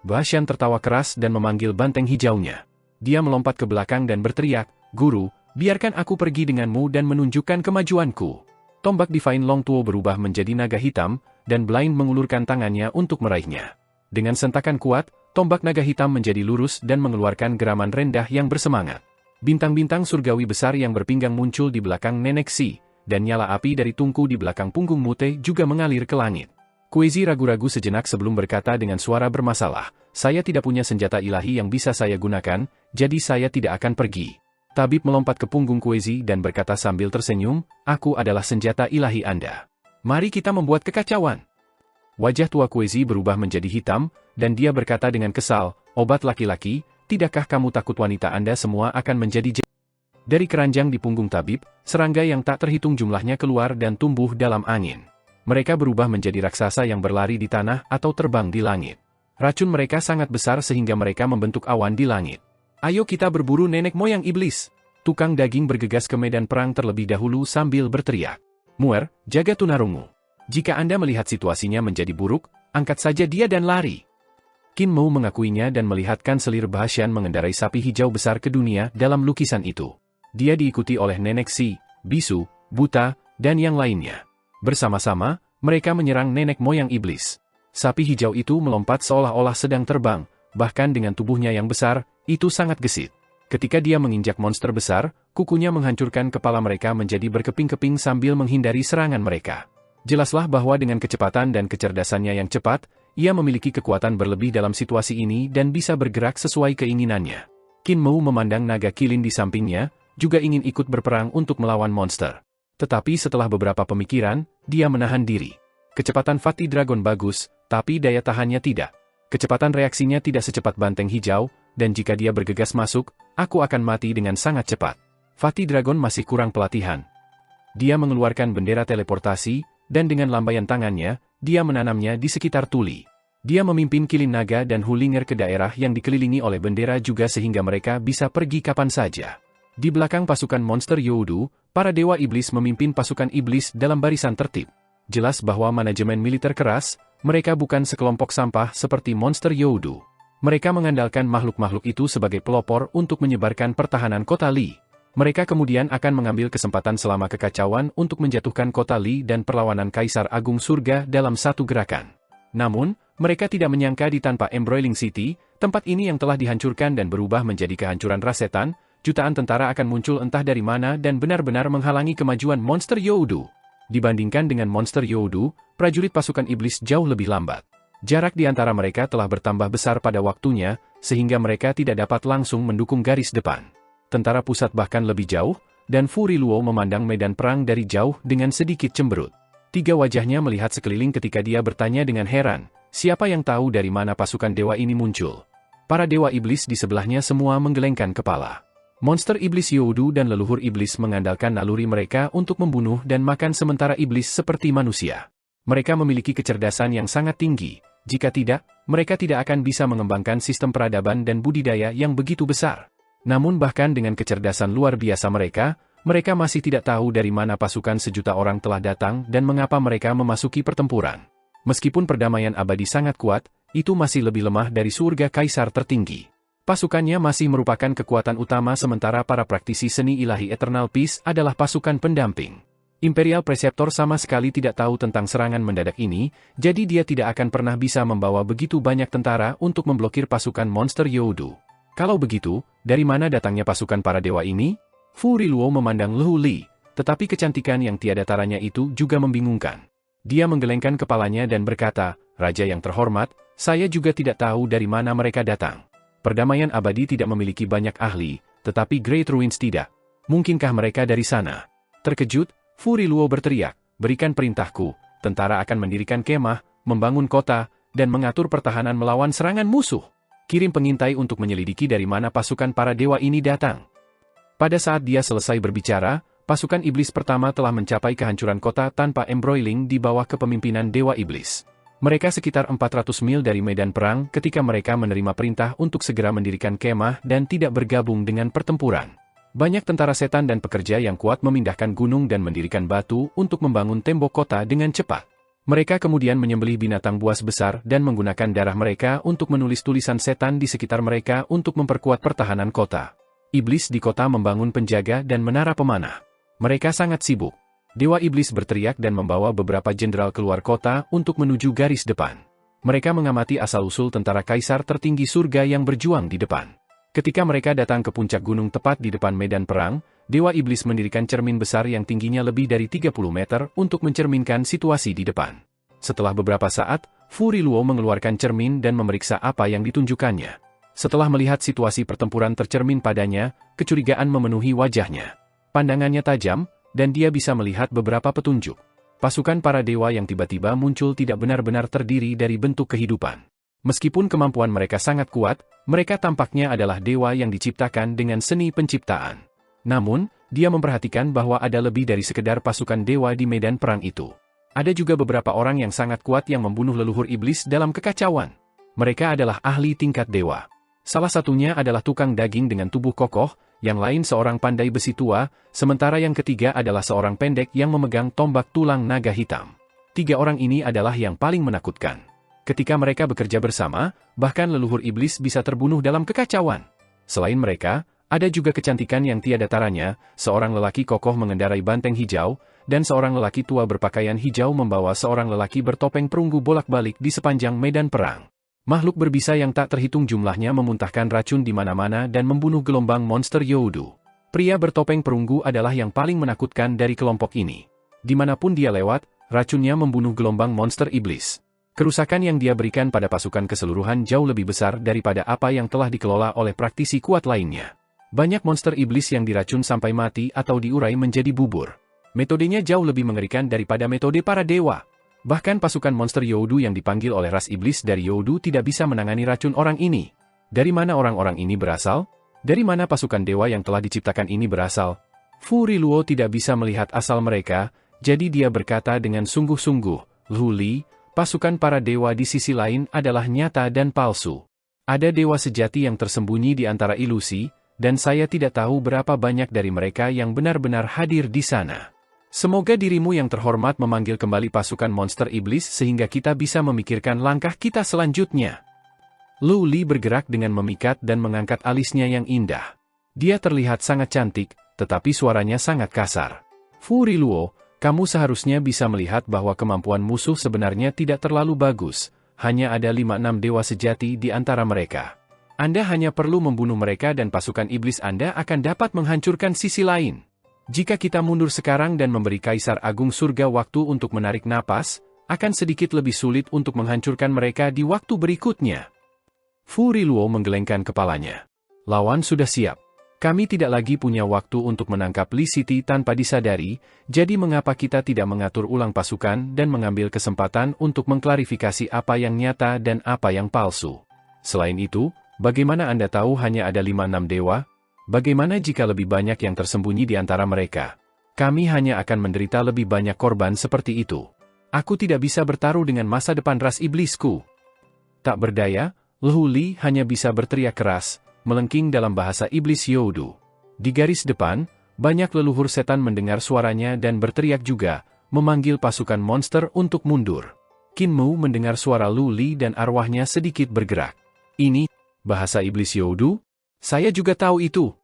Speaker 1: Bashan tertawa keras dan memanggil banteng hijaunya. Dia melompat ke belakang dan berteriak, "Guru, biarkan aku pergi denganmu dan menunjukkan kemajuanku." Tombak Divine Long Tuo berubah menjadi naga hitam, dan Blind mengulurkan tangannya untuk meraihnya. Dengan sentakan kuat, tombak naga hitam menjadi lurus dan mengeluarkan geraman rendah yang bersemangat. Bintang-bintang surgawi besar yang berpinggang muncul di belakang Nenek Si, dan nyala api dari tungku di belakang punggung Mute juga mengalir ke langit. Kuezi ragu-ragu sejenak sebelum berkata dengan suara bermasalah, "Saya tidak punya senjata ilahi yang bisa saya gunakan, jadi saya tidak akan pergi." Tabib melompat ke punggung Kuezi dan berkata sambil tersenyum, "Aku adalah senjata ilahi Anda. Mari kita membuat kekacauan." Wajah tua Kuezi berubah menjadi hitam, dan dia berkata dengan kesal, "Obat laki-laki, tidakkah kamu takut wanita Anda semua akan menjadi Dari keranjang di punggung tabib, serangga yang tak terhitung jumlahnya keluar dan tumbuh dalam angin. Mereka berubah menjadi raksasa yang berlari di tanah atau terbang di langit. Racun mereka sangat besar sehingga mereka membentuk awan di langit. "Ayo kita berburu nenek moyang iblis." Tukang daging bergegas ke medan perang terlebih dahulu sambil berteriak, "Muer, jaga tunarungu. Jika Anda melihat situasinya menjadi buruk, angkat saja dia dan lari." Qin Mu mengakuinya dan melihatkan selir Bashan mengendarai sapi hijau besar ke dunia dalam lukisan itu. Dia diikuti oleh Nenek Si, Bisu, Buta, dan yang lainnya. Bersama-sama, mereka menyerang nenek moyang iblis. Sapi hijau itu melompat seolah-olah sedang terbang, bahkan dengan tubuhnya yang besar, itu sangat gesit. Ketika dia menginjak monster besar, kukunya menghancurkan kepala mereka menjadi berkeping-keping sambil menghindari serangan mereka. Jelaslah bahwa dengan kecepatan dan kecerdasannya yang cepat, ia memiliki kekuatan berlebih dalam situasi ini dan bisa bergerak sesuai keinginannya. Qin Mu memandang naga kilin di sampingnya, juga ingin ikut berperang untuk melawan monster. Tetapi setelah beberapa pemikiran, dia menahan diri. Kecepatan Fatih Dragon bagus, tapi daya tahannya tidak. Kecepatan reaksinya tidak secepat banteng hijau, dan jika dia bergegas masuk, aku akan mati dengan sangat cepat. Fatih Dragon masih kurang pelatihan. Dia mengeluarkan bendera teleportasi, dan dengan lambaian tangannya, dia menanamnya di sekitar tuli. Dia memimpin kilin naga dan Hulinger ke daerah yang dikelilingi oleh bendera juga sehingga mereka bisa pergi kapan saja. Di belakang pasukan monster Youdu, para dewa iblis memimpin pasukan iblis dalam barisan tertib. Jelas bahwa manajemen militer keras, mereka bukan sekelompok sampah seperti monster Youdu. Mereka mengandalkan makhluk-makhluk itu sebagai pelopor untuk menyebarkan pertahanan kota Li. Mereka kemudian akan mengambil kesempatan selama kekacauan untuk menjatuhkan kota Li dan perlawanan Kaisar Agung Surga dalam satu gerakan. Namun, mereka tidak menyangka di tanpa Embroiling City, tempat ini yang telah dihancurkan dan berubah menjadi kehancuran ras setan, jutaan tentara akan muncul entah dari mana dan benar-benar menghalangi kemajuan monster Youdu. Dibandingkan dengan monster Youdu, prajurit pasukan iblis jauh lebih lambat. Jarak di antara mereka telah bertambah besar pada waktunya, sehingga mereka tidak dapat langsung mendukung garis depan. Tentara pusat bahkan lebih jauh, dan Fu Riluo memandang medan perang dari jauh dengan sedikit cemberut. Tiga wajahnya melihat sekeliling ketika dia bertanya dengan heran, siapa yang tahu dari mana pasukan dewa ini muncul? Para dewa iblis di sebelahnya semua menggelengkan kepala. Monster iblis Youdu dan leluhur iblis mengandalkan naluri mereka untuk membunuh dan makan sementara iblis seperti manusia. Mereka memiliki kecerdasan yang sangat tinggi, jika tidak, mereka tidak akan bisa mengembangkan sistem peradaban dan budidaya yang begitu besar. Namun bahkan dengan kecerdasan luar biasa mereka masih tidak tahu dari mana pasukan sejuta orang telah datang dan mengapa mereka memasuki pertempuran. Meskipun perdamaian abadi sangat kuat, itu masih lebih lemah dari surga kaisar tertinggi. Pasukannya masih merupakan kekuatan utama sementara para praktisi seni ilahi Eternal Peace adalah pasukan pendamping. Imperial Preceptor sama sekali tidak tahu tentang serangan mendadak ini, jadi dia tidak akan pernah bisa membawa begitu banyak tentara untuk memblokir pasukan monster Youdu. Kalau begitu, dari mana datangnya pasukan para dewa ini? Fu Riluo memandang Lu Li, tetapi kecantikan yang tiada taranya itu juga membingungkan. Dia menggelengkan kepalanya dan berkata, Raja yang terhormat, saya juga tidak tahu dari mana mereka datang. Perdamaian abadi tidak memiliki banyak ahli, tetapi Great Ruins tidak. Mungkinkah mereka dari sana? Terkejut, Fu Riluo berteriak, berikan perintahku, tentara akan mendirikan kemah, membangun kota, dan mengatur pertahanan melawan serangan musuh. Kirim pengintai untuk menyelidiki dari mana pasukan para dewa ini datang. Pada saat dia selesai berbicara, pasukan iblis pertama telah mencapai kehancuran kota tanpa embroiling di bawah kepemimpinan dewa iblis. Mereka sekitar 400 mil dari medan perang ketika mereka menerima perintah untuk segera mendirikan kemah dan tidak bergabung dengan pertempuran. Banyak tentara setan dan pekerja yang kuat memindahkan gunung dan mendirikan batu untuk membangun tembok kota dengan cepat. Mereka kemudian menyembelih binatang buas besar dan menggunakan darah mereka untuk menulis tulisan setan di sekitar mereka untuk memperkuat pertahanan kota. Iblis di kota membangun penjaga dan menara pemanah. Mereka sangat sibuk. Dewa Iblis berteriak dan membawa beberapa jenderal keluar kota untuk menuju garis depan. Mereka mengamati asal-usul tentara kaisar tertinggi surga yang berjuang di depan. Ketika mereka datang ke puncak gunung tepat di depan medan perang, Dewa Iblis mendirikan cermin besar yang tingginya lebih dari 30 meter untuk mencerminkan situasi di depan. Setelah beberapa saat, Fu Riluo mengeluarkan cermin dan memeriksa apa yang ditunjukkannya. Setelah melihat situasi pertempuran tercermin padanya, kecurigaan memenuhi wajahnya. Pandangannya tajam, dan dia bisa melihat beberapa petunjuk. Pasukan para dewa yang tiba-tiba muncul tidak benar-benar terdiri dari bentuk kehidupan. Meskipun kemampuan mereka sangat kuat, mereka tampaknya adalah dewa yang diciptakan dengan seni penciptaan. Namun, dia memperhatikan bahwa ada lebih dari sekedar pasukan dewa di medan perang itu. Ada juga beberapa orang yang sangat kuat yang membunuh leluhur iblis dalam kekacauan. Mereka adalah ahli tingkat dewa. Salah satunya adalah tukang daging dengan tubuh kokoh, yang lain seorang pandai besi tua, sementara yang ketiga adalah seorang pendek yang memegang tombak tulang naga hitam. Tiga orang ini adalah yang paling menakutkan. Ketika mereka bekerja bersama, bahkan leluhur iblis bisa terbunuh dalam kekacauan. Selain mereka, ada juga kecantikan yang tiada taranya, seorang lelaki kokoh mengendarai banteng hijau, dan seorang lelaki tua berpakaian hijau membawa seorang lelaki bertopeng perunggu bolak-balik di sepanjang medan perang. Makhluk berbisa yang tak terhitung jumlahnya memuntahkan racun di mana-mana dan membunuh gelombang monster Youdu. Pria bertopeng perunggu adalah yang paling menakutkan dari kelompok ini. Dimanapun dia lewat, racunnya membunuh gelombang monster iblis. Kerusakan yang dia berikan pada pasukan keseluruhan jauh lebih besar daripada apa yang telah dikelola oleh praktisi kuat lainnya. Banyak monster iblis yang diracun sampai mati atau diurai menjadi bubur. Metodenya jauh lebih mengerikan daripada metode para dewa. Bahkan pasukan monster Youdu yang dipanggil oleh ras iblis dari Youdu tidak bisa menangani racun orang ini. Dari mana orang-orang ini berasal? Dari mana pasukan dewa yang telah diciptakan ini berasal? Fu Riluo tidak bisa melihat asal mereka, jadi dia berkata dengan sungguh-sungguh, Lu Li, pasukan para dewa di sisi lain adalah nyata dan palsu. Ada dewa sejati yang tersembunyi di antara ilusi, dan saya tidak tahu berapa banyak dari mereka yang benar-benar hadir di sana. Semoga dirimu yang terhormat memanggil kembali pasukan monster iblis sehingga kita bisa memikirkan langkah kita selanjutnya. Lu Li bergerak dengan memikat dan mengangkat alisnya yang indah. Dia terlihat sangat cantik, tetapi suaranya sangat kasar. Fu Riluo, kamu seharusnya bisa melihat bahwa kemampuan musuh sebenarnya tidak terlalu bagus, hanya ada 5-6 dewa sejati di antara mereka. Anda hanya perlu membunuh mereka dan pasukan iblis Anda akan dapat menghancurkan sisi lain. Jika kita mundur sekarang dan memberi Kaisar Agung Surga waktu untuk menarik napas, akan sedikit lebih sulit untuk menghancurkan mereka di waktu berikutnya. Fu Riluo menggelengkan kepalanya. Lawan sudah siap. Kami tidak lagi punya waktu untuk menangkap Li Siti tanpa disadari, jadi mengapa kita tidak mengatur ulang pasukan dan mengambil kesempatan untuk mengklarifikasi apa yang nyata dan apa yang palsu. Selain itu, bagaimana Anda tahu hanya ada 5-6 dewa? Bagaimana jika lebih banyak yang tersembunyi di antara mereka? Kami hanya akan menderita lebih banyak korban seperti itu. Aku tidak bisa bertaruh dengan masa depan ras iblisku. Tak berdaya, Lu Li hanya bisa berteriak keras, melengking dalam bahasa iblis Youdu. Di garis depan, banyak leluhur setan mendengar suaranya dan berteriak juga, memanggil pasukan monster untuk mundur. Qin Mu mendengar suara Lu Li dan arwahnya sedikit bergerak. Ini, bahasa iblis Youdu? Saya juga tahu itu.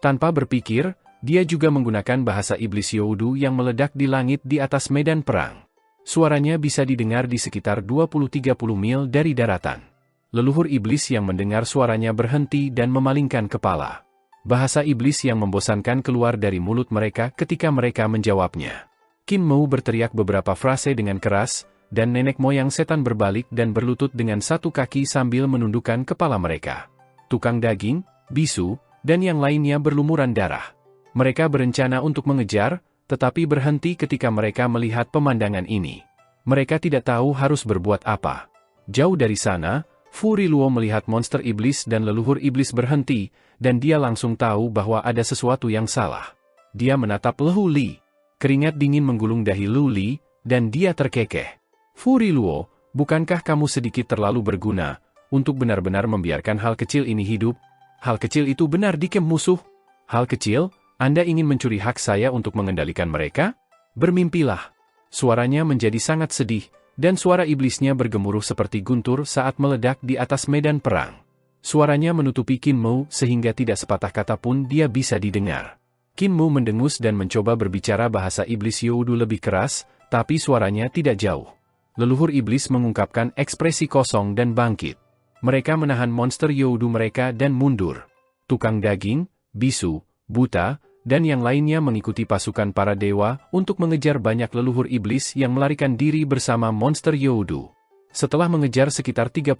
Speaker 1: Tanpa berpikir, dia juga menggunakan bahasa iblis Youdu yang meledak di langit di atas medan perang. Suaranya bisa didengar di sekitar 20-30 mil dari daratan. Leluhur iblis yang mendengar suaranya berhenti dan memalingkan kepala. Bahasa iblis yang membosankan keluar dari mulut mereka ketika mereka menjawabnya. Qin Mu berteriak beberapa frase dengan keras, dan nenek moyang setan berbalik dan berlutut dengan satu kaki sambil menundukkan kepala mereka. Tukang daging, bisu, dan yang lainnya berlumuran darah. Mereka berencana untuk mengejar, tetapi berhenti ketika mereka melihat pemandangan ini. Mereka tidak tahu harus berbuat apa. Jauh dari sana, Fu Riluo melihat monster iblis dan leluhur iblis berhenti, dan dia langsung tahu bahwa ada sesuatu yang salah. Dia menatap Lu Li. Keringat dingin menggulung dahi Lu Li, dan dia terkekeh. Fu Riluo, bukankah kamu sedikit terlalu berguna, untuk benar-benar membiarkan hal kecil ini hidup? Hal kecil itu benar di camp musuh? Hal kecil? Anda ingin mencuri hak saya untuk mengendalikan mereka? Bermimpilah. Suaranya menjadi sangat sedih, dan suara iblisnya bergemuruh seperti guntur saat meledak di atas medan perang. Suaranya menutupi Qin Mu sehingga tidak sepatah kata pun dia bisa didengar. Qin Mu mendengus dan mencoba berbicara bahasa iblis Youdu lebih keras, tapi suaranya tidak jauh. Leluhur iblis mengungkapkan ekspresi kosong dan bangkit. Mereka menahan monster Youdu mereka dan mundur. Tukang daging, bisu, buta, dan yang lainnya mengikuti pasukan para dewa untuk mengejar banyak leluhur iblis yang melarikan diri bersama monster Youdu. Setelah mengejar sekitar 30-50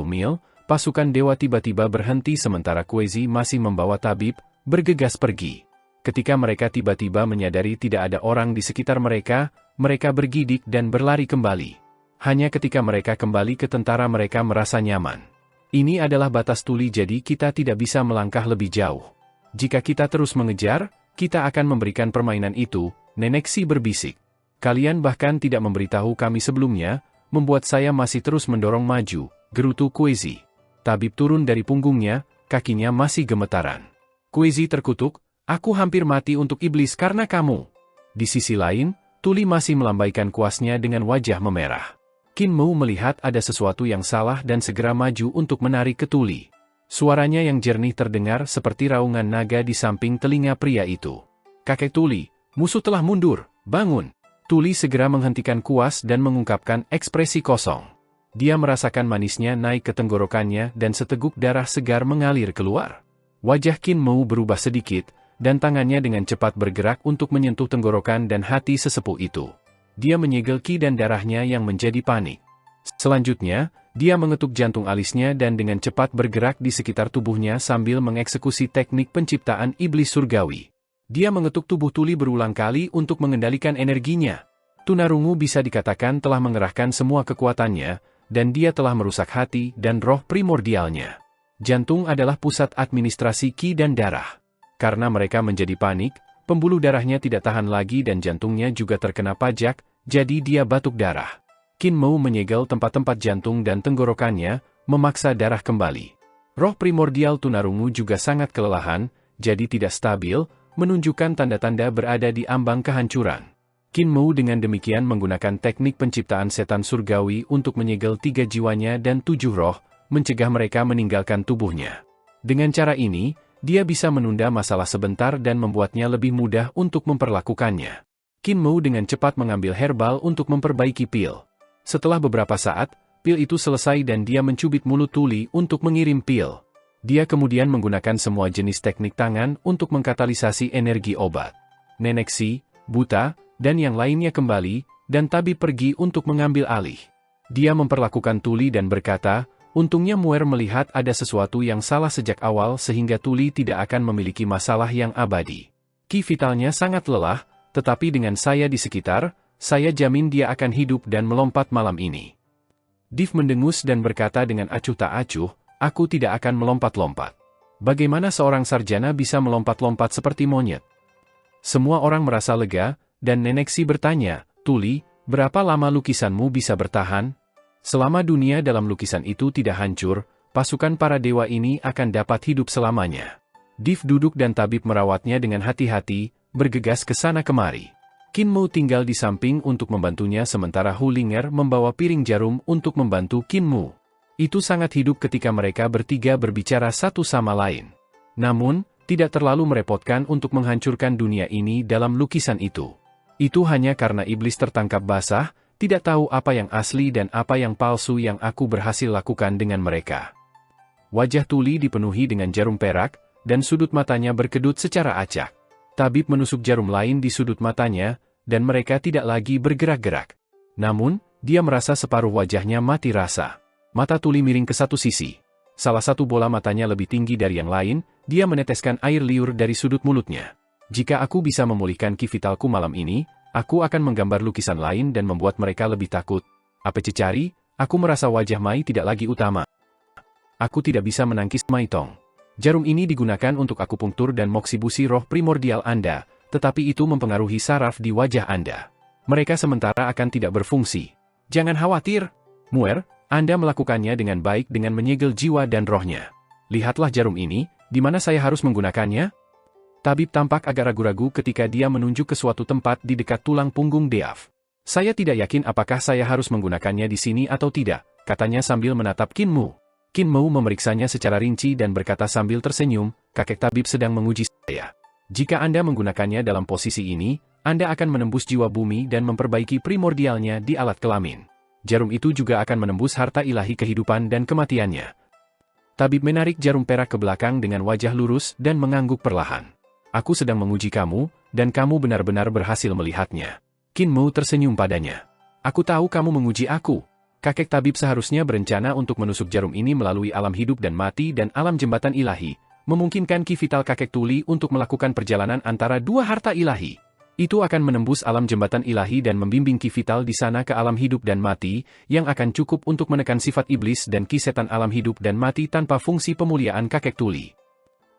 Speaker 1: mil, pasukan dewa tiba-tiba berhenti sementara Kuezi masih membawa tabib, bergegas pergi. Ketika mereka tiba-tiba menyadari tidak ada orang di sekitar mereka, mereka bergidik dan berlari kembali. Hanya ketika mereka kembali ke tentara mereka merasa nyaman. Ini adalah batas tuli jadi kita tidak bisa melangkah lebih jauh. Jika kita terus mengejar, kita akan memberikan permainan itu, Nenek Si berbisik. Kalian bahkan tidak memberitahu kami sebelumnya, membuat saya masih terus mendorong maju, gerutu Kuezi. Tabib turun dari punggungnya, kakinya masih gemetaran. Kuezi terkutuk, aku hampir mati untuk iblis karena kamu. Di sisi lain, Tuli masih melambaikan kuasnya dengan wajah memerah. Qin Mu melihat ada sesuatu yang salah dan segera maju untuk menarik ke Tuli. Suaranya yang jernih terdengar seperti raungan naga di samping telinga pria itu. Kakek Tuli, musuh telah mundur, bangun. Tuli segera menghentikan kuas dan mengungkapkan ekspresi kosong. Dia merasakan manisnya naik ke tenggorokannya dan seteguk darah segar mengalir keluar. Wajah Qin Mu berubah sedikit, dan tangannya dengan cepat bergerak untuk menyentuh tenggorokan dan hati sesepuh itu. Dia menyegel ki dan darahnya yang menjadi panik. Selanjutnya, dia mengetuk jantung alisnya dan dengan cepat bergerak di sekitar tubuhnya sambil mengeksekusi teknik penciptaan iblis surgawi. Dia mengetuk tubuh Tuli berulang kali untuk mengendalikan energinya. Tunarungu bisa dikatakan telah mengerahkan semua kekuatannya, dan dia telah merusak hati dan roh primordialnya. Jantung adalah pusat administrasi ki dan darah. Karena mereka menjadi panik, pembuluh darahnya tidak tahan lagi dan jantungnya juga terkena pajak, jadi dia batuk darah. Qin Mu menyegel tempat-tempat jantung dan tenggorokannya, memaksa darah kembali. Roh primordial tunarungu juga sangat kelelahan, jadi tidak stabil, menunjukkan tanda-tanda berada di ambang kehancuran. Qin Mu dengan demikian menggunakan teknik penciptaan setan surgawi untuk menyegel 3 jiwanya dan 7 roh, mencegah mereka meninggalkan tubuhnya. Dengan cara ini, dia bisa menunda masalah sebentar dan membuatnya lebih mudah untuk memperlakukannya. Qin Mu dengan cepat mengambil herbal untuk memperbaiki pil. Setelah beberapa saat, pil itu selesai dan dia mencubit mulut Tuli untuk mengirim pil. Dia kemudian menggunakan semua jenis teknik tangan untuk mengkatalisasi energi obat. Nenek Si, Buta, dan yang lainnya kembali, dan tabib pergi untuk mengambil alih. Dia memperlakukan Tuli dan berkata, untungnya Muer melihat ada sesuatu yang salah sejak awal sehingga Tuli tidak akan memiliki masalah yang abadi. Ki vitalnya sangat lelah, tetapi dengan saya di sekitar, saya jamin dia akan hidup dan melompat malam ini. Div mendengus dan berkata dengan acuh tak acuh, aku tidak akan melompat-lompat. Bagaimana seorang sarjana bisa melompat-lompat seperti monyet? Semua orang merasa lega, dan Nenek Si bertanya, Tuli, berapa lama lukisanmu bisa bertahan? Selama dunia dalam lukisan itu tidak hancur, pasukan para dewa ini akan dapat hidup selamanya. Div duduk dan tabib merawatnya dengan hati-hati, bergegas ke sana kemari. Qin Mu tinggal di samping untuk membantunya sementara Hu Ling'er membawa piring jarum untuk membantu Qin Mu. Itu sangat hidup ketika mereka bertiga berbicara satu sama lain. Namun, tidak terlalu merepotkan untuk menghancurkan dunia ini dalam lukisan itu. Itu hanya karena iblis tertangkap basah, tidak tahu apa yang asli dan apa yang palsu yang aku berhasil lakukan dengan mereka. Wajah Tuli dipenuhi dengan jarum perak, dan sudut matanya berkedut secara acak. Tabib menusuk jarum lain di sudut matanya, dan mereka tidak lagi bergerak-gerak. Namun, dia merasa separuh wajahnya mati rasa. Mata Tuli miring ke satu sisi. Salah satu bola matanya lebih tinggi dari yang lain, dia meneteskan air liur dari sudut mulutnya. Jika aku bisa memulihkan ki vitalku malam ini, aku akan menggambar lukisan lain dan membuat mereka lebih takut. Apa cecari, aku merasa wajah Mai tidak lagi utama. Aku tidak bisa menangkis Mai Tong. Jarum ini digunakan untuk akupunktur dan moksibusi roh primordial Anda, tetapi itu mempengaruhi saraf di wajah Anda. Mereka sementara akan tidak berfungsi. Jangan khawatir, Muer, Anda melakukannya dengan baik dengan menyegel jiwa dan rohnya. Lihatlah jarum ini, di mana saya harus menggunakannya? Tabib tampak agak ragu-ragu ketika dia menunjuk ke suatu tempat di dekat tulang punggung Deaf. Saya tidak yakin apakah saya harus menggunakannya di sini atau tidak, katanya sambil menatap Qin Mu. Qin Mu memeriksanya secara rinci dan berkata sambil tersenyum, kakek tabib sedang menguji saya. Jika Anda menggunakannya dalam posisi ini, Anda akan menembus jiwa bumi dan memperbaiki primordialnya di alat kelamin. Jarum itu juga akan menembus harta ilahi kehidupan dan kematiannya. Tabib menarik jarum perak ke belakang dengan wajah lurus dan mengangguk perlahan. Aku sedang menguji kamu, dan kamu benar-benar berhasil melihatnya. Qin Mu tersenyum padanya. Aku tahu kamu menguji aku. Kakek tabib seharusnya berencana untuk menusuk jarum ini melalui alam hidup dan mati dan alam jembatan ilahi, memungkinkan ki vital kakek Tuli untuk melakukan perjalanan antara dua harta ilahi. Itu akan menembus alam jembatan ilahi dan membimbing ki vital di sana ke alam hidup dan mati, yang akan cukup untuk menekan sifat iblis dan ki setan alam hidup dan mati tanpa fungsi pemuliaan kakek Tuli.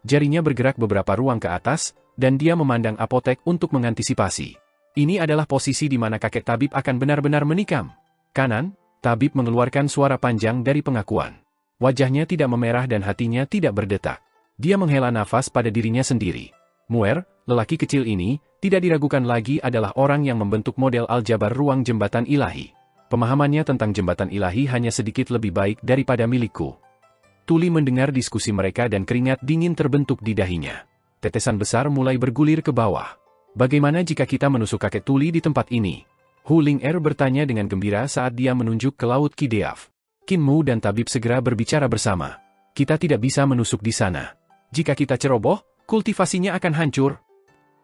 Speaker 1: Jarinya bergerak beberapa ruang ke atas, dan dia memandang apotek untuk mengantisipasi. Ini adalah posisi di mana kakek tabib akan benar-benar menikam. Kanan, tabib mengeluarkan suara panjang dari pengakuan. Wajahnya tidak memerah dan hatinya tidak berdetak. Dia menghela nafas pada dirinya sendiri. Muer, lelaki kecil ini, tidak diragukan lagi adalah orang yang membentuk model aljabar ruang jembatan ilahi. Pemahamannya tentang jembatan ilahi hanya sedikit lebih baik daripada milikku. Tuli mendengar diskusi mereka dan keringat dingin terbentuk di dahinya. Tetesan besar mulai bergulir ke bawah. Bagaimana jika kita menusuk kakek Tuli di tempat ini? Hu Ling'er bertanya dengan gembira saat dia menunjuk ke Laut Ki Deaf. Qin Mu dan tabib segera berbicara bersama. Kita tidak bisa menusuk di sana. Jika kita ceroboh, kultivasinya akan hancur.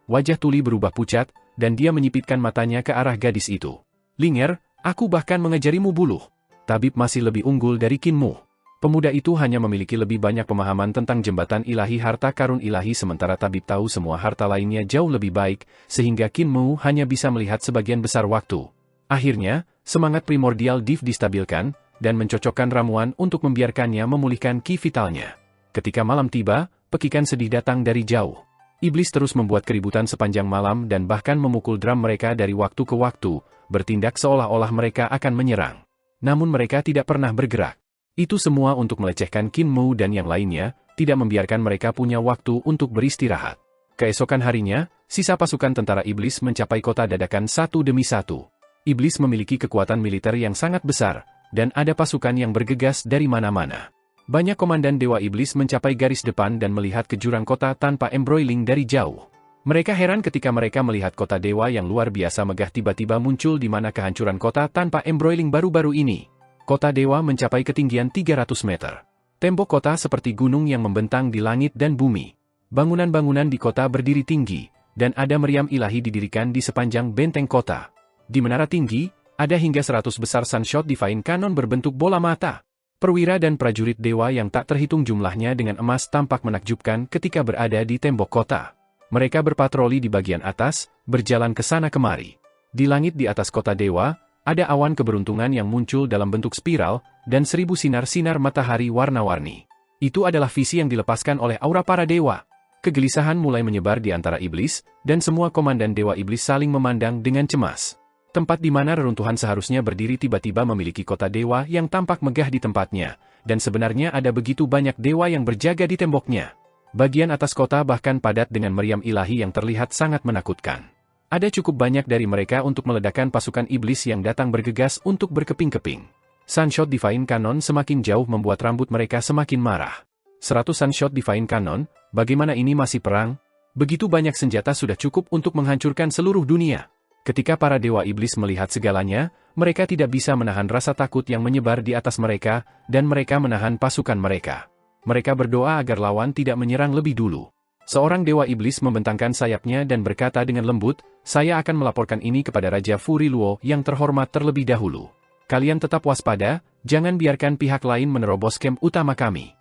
Speaker 1: Wajah Tuli berubah pucat, dan dia menyipitkan matanya ke arah gadis itu. Ling'er, aku bahkan mengajarimu buluh. tabib masih lebih unggul dari Qin Mu. Pemuda itu hanya memiliki lebih banyak pemahaman tentang jembatan ilahi harta karun ilahi sementara tabib tahu semua harta lainnya jauh lebih baik, sehingga Qin Mu hanya bisa melihat sebagian besar waktu. Akhirnya, semangat primordial Div distabilkan, dan mencocokkan ramuan untuk membiarkannya memulihkan ki vitalnya. Ketika malam tiba, pekikan sedih datang dari jauh. Iblis terus membuat keributan sepanjang malam dan bahkan memukul drum mereka dari waktu ke waktu, bertindak seolah-olah mereka akan menyerang. Namun mereka tidak pernah bergerak. Itu semua untuk melecehkan Qin Mu dan yang lainnya, tidak membiarkan mereka punya waktu untuk beristirahat. Keesokan harinya, sisa pasukan tentara iblis mencapai kota dadakan satu demi satu. Iblis memiliki kekuatan militer yang sangat besar, dan ada pasukan yang bergegas dari mana-mana. Banyak komandan Dewa Iblis mencapai garis depan dan melihat ke jurang kota tanpa embroiling dari jauh. Mereka heran ketika mereka melihat kota dewa yang luar biasa megah tiba-tiba muncul di mana kehancuran kota tanpa embroiling baru-baru ini. Kota dewa mencapai ketinggian 300 meter. Tembok kota seperti gunung yang membentang di langit dan bumi. Bangunan-bangunan di kota berdiri tinggi, dan ada meriam ilahi didirikan di sepanjang benteng kota. Di menara tinggi, ada hingga 100 besar Sunshot Divine Cannon berbentuk bola mata. Perwira dan prajurit dewa yang tak terhitung jumlahnya dengan emas tampak menakjubkan ketika berada di tembok kota. Mereka berpatroli di bagian atas, berjalan ke sana kemari. Di langit di atas kota dewa, ada awan keberuntungan yang muncul dalam bentuk spiral, dan 1000 sinar-sinar matahari warna-warni. Itu adalah visi yang dilepaskan oleh aura para dewa. Kegelisahan mulai menyebar di antara iblis, dan semua komandan dewa iblis saling memandang dengan cemas. Tempat di mana reruntuhan seharusnya berdiri tiba-tiba memiliki kota dewa yang tampak megah di tempatnya, dan sebenarnya ada begitu banyak dewa yang berjaga di temboknya. Bagian atas kota bahkan padat dengan meriam ilahi yang terlihat sangat menakutkan. Ada cukup banyak dari mereka untuk meledakkan pasukan iblis yang datang bergegas untuk berkeping-keping. Sunshot Divine Cannon semakin jauh membuat rambut mereka semakin marah. 100 Sunshot Divine Cannon, bagaimana ini masih perang? Begitu banyak senjata sudah cukup untuk menghancurkan seluruh dunia. Ketika para dewa iblis melihat segalanya, mereka tidak bisa menahan rasa takut yang menyebar di atas mereka, dan mereka menahan pasukan mereka. Mereka berdoa agar lawan tidak menyerang lebih dulu. Seorang dewa iblis membentangkan sayapnya dan berkata dengan lembut, "Saya akan melaporkan ini kepada Raja Furi Luo yang terhormat terlebih dahulu. Kalian tetap waspada, jangan biarkan pihak lain menerobos camp utama kami."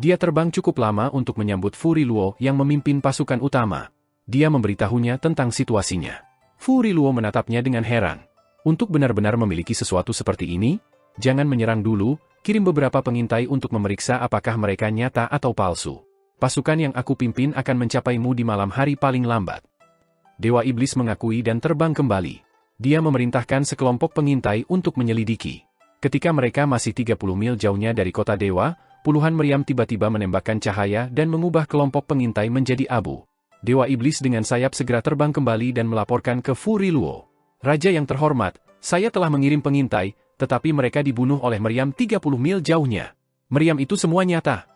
Speaker 1: Dia terbang cukup lama untuk menyambut Furi Luo yang memimpin pasukan utama. Dia memberitahunya tentang situasinya. Furi Luo menatapnya dengan heran. Untuk benar-benar memiliki sesuatu seperti ini, jangan menyerang dulu, kirim beberapa pengintai untuk memeriksa apakah mereka nyata atau palsu. Pasukan yang aku pimpin akan mencapaimu di malam hari paling lambat. Dewa Iblis mengakui dan terbang kembali. Dia memerintahkan sekelompok pengintai untuk menyelidiki. Ketika mereka masih 30 mil jauhnya dari kota dewa, puluhan meriam tiba-tiba menembakkan cahaya dan mengubah kelompok pengintai menjadi abu. Dewa Iblis dengan sayap segera terbang kembali dan melaporkan ke Furi Luo. "Raja yang terhormat, saya telah mengirim pengintai, tetapi mereka dibunuh oleh meriam 30 mil jauhnya. Meriam itu semua nyata."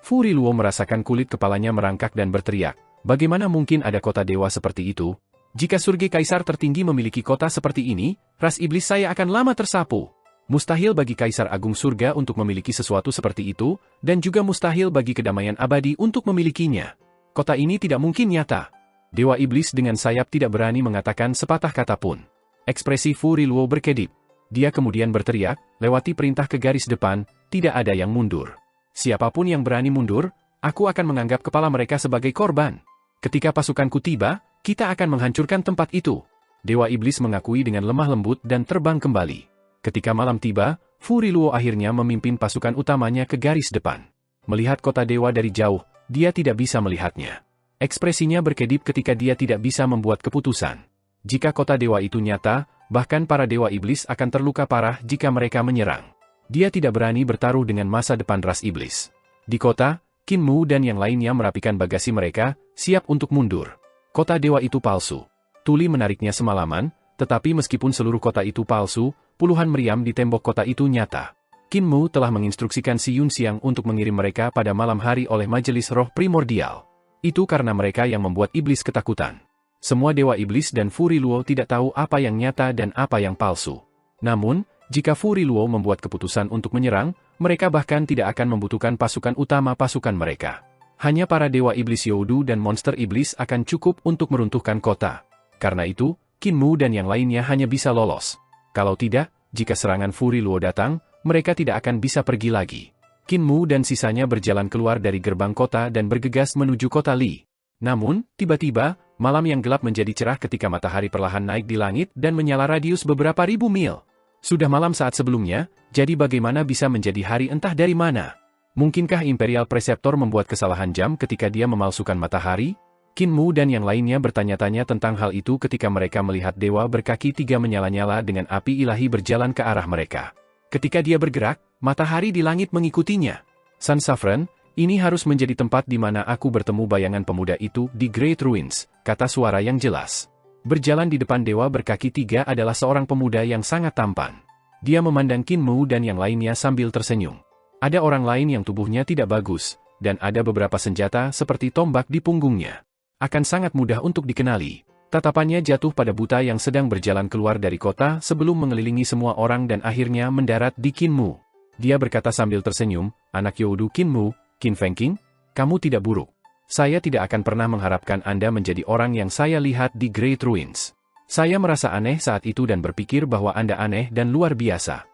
Speaker 1: Furi Luo merasakan kulit kepalanya merangkak dan berteriak, "Bagaimana mungkin ada kota dewa seperti itu? Jika surga kaisar tertinggi memiliki kota seperti ini, ras iblis saya akan lama tersapu. Mustahil bagi kaisar agung surga untuk memiliki sesuatu seperti itu, dan juga mustahil bagi kedamaian abadi untuk memilikinya. Kota ini tidak mungkin nyata." Dewa Iblis dengan sayap tidak berani mengatakan sepatah kata pun. Ekspresi Furi Luo berkedip. Dia kemudian berteriak, "Lewati perintah ke garis depan, tidak ada yang mundur. Siapapun yang berani mundur, aku akan menganggap kepala mereka sebagai korban. Ketika pasukanku tiba, kita akan menghancurkan tempat itu." Dewa Iblis mengakui dengan lemah lembut dan terbang kembali. Ketika malam tiba, Furi Luo akhirnya memimpin pasukan utamanya ke garis depan. Melihat kota dewa dari jauh, dia tidak bisa melihatnya. Ekspresinya berkedip ketika dia tidak bisa membuat keputusan. Jika kota dewa itu nyata, bahkan para dewa iblis akan terluka parah jika mereka menyerang. Dia tidak berani bertaruh dengan masa depan ras iblis. Di kota, Qin Mu dan yang lainnya merapikan bagasi mereka, siap untuk mundur. Kota dewa itu palsu. Tuli menariknya semalaman, tetapi meskipun seluruh kota itu palsu, puluhan meriam di tembok kota itu nyata. Qin Mu telah menginstruksikan Si Yun Xiang untuk mengirim mereka pada malam hari oleh Majelis Roh Primordial. Itu karena mereka yang membuat iblis ketakutan. Semua dewa iblis dan Furi Luo tidak tahu apa yang nyata dan apa yang palsu. Namun, jika Furi Luo membuat keputusan untuk menyerang, mereka bahkan tidak akan membutuhkan pasukan utama pasukan mereka. Hanya para dewa iblis Youdu dan monster iblis akan cukup untuk meruntuhkan kota. Karena itu, Qin Mu dan yang lainnya hanya bisa lolos. Kalau tidak, jika serangan Furi Luo datang, mereka tidak akan bisa pergi lagi. Qin Mu dan sisanya berjalan keluar dari gerbang kota dan bergegas menuju kota Li. Namun, tiba-tiba, malam yang gelap menjadi cerah ketika matahari perlahan naik di langit dan menyala radius beberapa ribu mil. Sudah malam saat sebelumnya, jadi bagaimana bisa menjadi hari entah dari mana? Mungkinkah Imperial Preceptor membuat kesalahan jam ketika dia memalsukan matahari? Qin Mu dan yang lainnya bertanya-tanya tentang hal itu ketika mereka melihat dewa berkaki 3 menyala-nyala dengan api ilahi berjalan ke arah mereka. Ketika dia bergerak, matahari di langit mengikutinya. Sun Saffron, ini harus menjadi tempat di mana aku bertemu bayangan pemuda itu di Great Ruins, kata suara yang jelas. Berjalan di depan dewa berkaki 3 adalah seorang pemuda yang sangat tampan. Dia memandang Qin Mu dan yang lainnya sambil tersenyum. Ada orang lain yang tubuhnya tidak bagus, dan ada beberapa senjata seperti tombak di punggungnya. Akan sangat mudah untuk dikenali. Tatapannya jatuh pada buta yang sedang berjalan keluar dari kota sebelum mengelilingi semua orang dan akhirnya mendarat di Qin Mu. Dia berkata sambil tersenyum, anak Youdu Qin Mu, Qin Fengqing, kamu tidak buruk. Saya tidak akan pernah mengharapkan Anda menjadi orang yang saya lihat di Great Ruins. Saya merasa aneh saat itu dan berpikir bahwa Anda aneh dan luar biasa.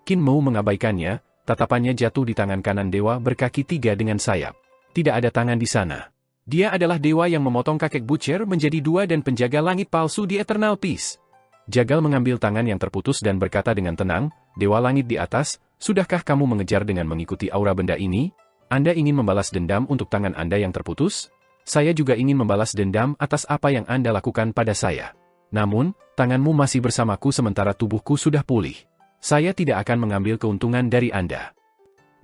Speaker 1: Qin Mu mengabaikannya, tatapannya jatuh di tangan kanan dewa berkaki 3 dengan sayap. Tidak ada tangan di sana. Dia adalah dewa yang memotong kakek Butcher menjadi 2 dan penjaga langit palsu di Eternal Peace. Jagal mengambil tangan yang terputus dan berkata dengan tenang, Dewa Langit di atas, sudahkah kamu mengejar dengan mengikuti aura benda ini? Anda ingin membalas dendam untuk tangan Anda yang terputus? Saya juga ingin membalas dendam atas apa yang Anda lakukan pada saya. Namun, tanganmu masih bersamaku sementara tubuhku sudah pulih. Saya tidak akan mengambil keuntungan dari Anda.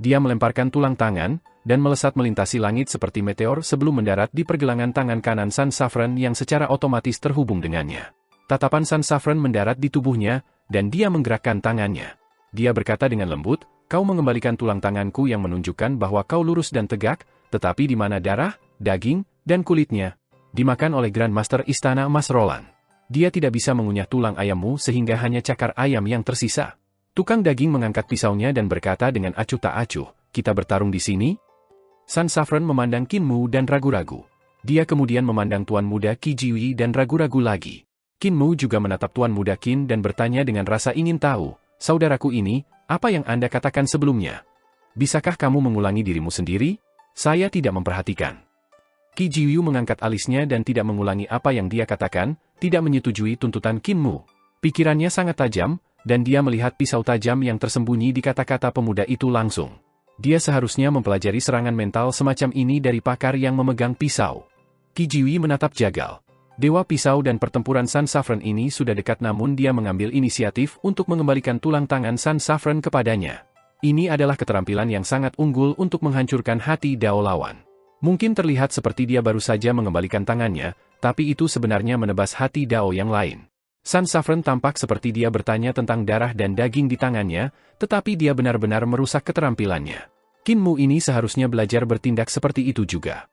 Speaker 1: Dia melemparkan tulang tangan, dan melesat melintasi langit seperti meteor sebelum mendarat di pergelangan tangan kanan Sun Saffron yang secara otomatis terhubung dengannya. Tatapan Sun Saffron mendarat di tubuhnya, dan dia menggerakkan tangannya. Dia berkata dengan lembut, kau mengembalikan tulang tanganku yang menunjukkan bahwa kau lurus dan tegak, tetapi di mana darah, daging, dan kulitnya? Dimakan oleh Grand Master Istana Emas Roland. Dia tidak bisa mengunyah tulang ayammu sehingga hanya cakar ayam yang tersisa. Tukang daging mengangkat pisaunya dan berkata dengan acuh tak acuh, kita bertarung di sini? Sun Saffron memandang Qin Mu dan ragu-ragu. Dia kemudian memandang Tuan Muda Qi Jiwi dan ragu-ragu lagi. Qin Mu juga menatap Tuan Muda Qin dan bertanya dengan rasa ingin tahu, saudaraku ini, apa yang Anda katakan sebelumnya? Bisakah kamu mengulangi dirimu sendiri? Saya tidak memperhatikan. Qi Jiwi mengangkat alisnya dan tidak mengulangi apa yang dia katakan, tidak menyetujui tuntutan Qin Mu. Pikirannya sangat tajam, dan dia melihat pisau tajam yang tersembunyi di kata-kata pemuda itu langsung. Dia seharusnya mempelajari serangan mental semacam ini dari pakar yang memegang pisau. Qi Jiwi menatap Jagal. Dewa pisau dan pertempuran Sun Saffron ini sudah dekat namun dia mengambil inisiatif untuk mengembalikan tulang tangan Sun Saffron kepadanya. Ini adalah keterampilan yang sangat unggul untuk menghancurkan hati Dao lawan. Mungkin terlihat seperti dia baru saja mengembalikan tangannya, tapi itu sebenarnya menebas hati Dao yang lain. Sun Saffron tampak seperti dia bertanya tentang darah dan daging di tangannya, tetapi dia benar-benar merusak keterampilannya. Qin Mu ini seharusnya belajar bertindak seperti itu juga.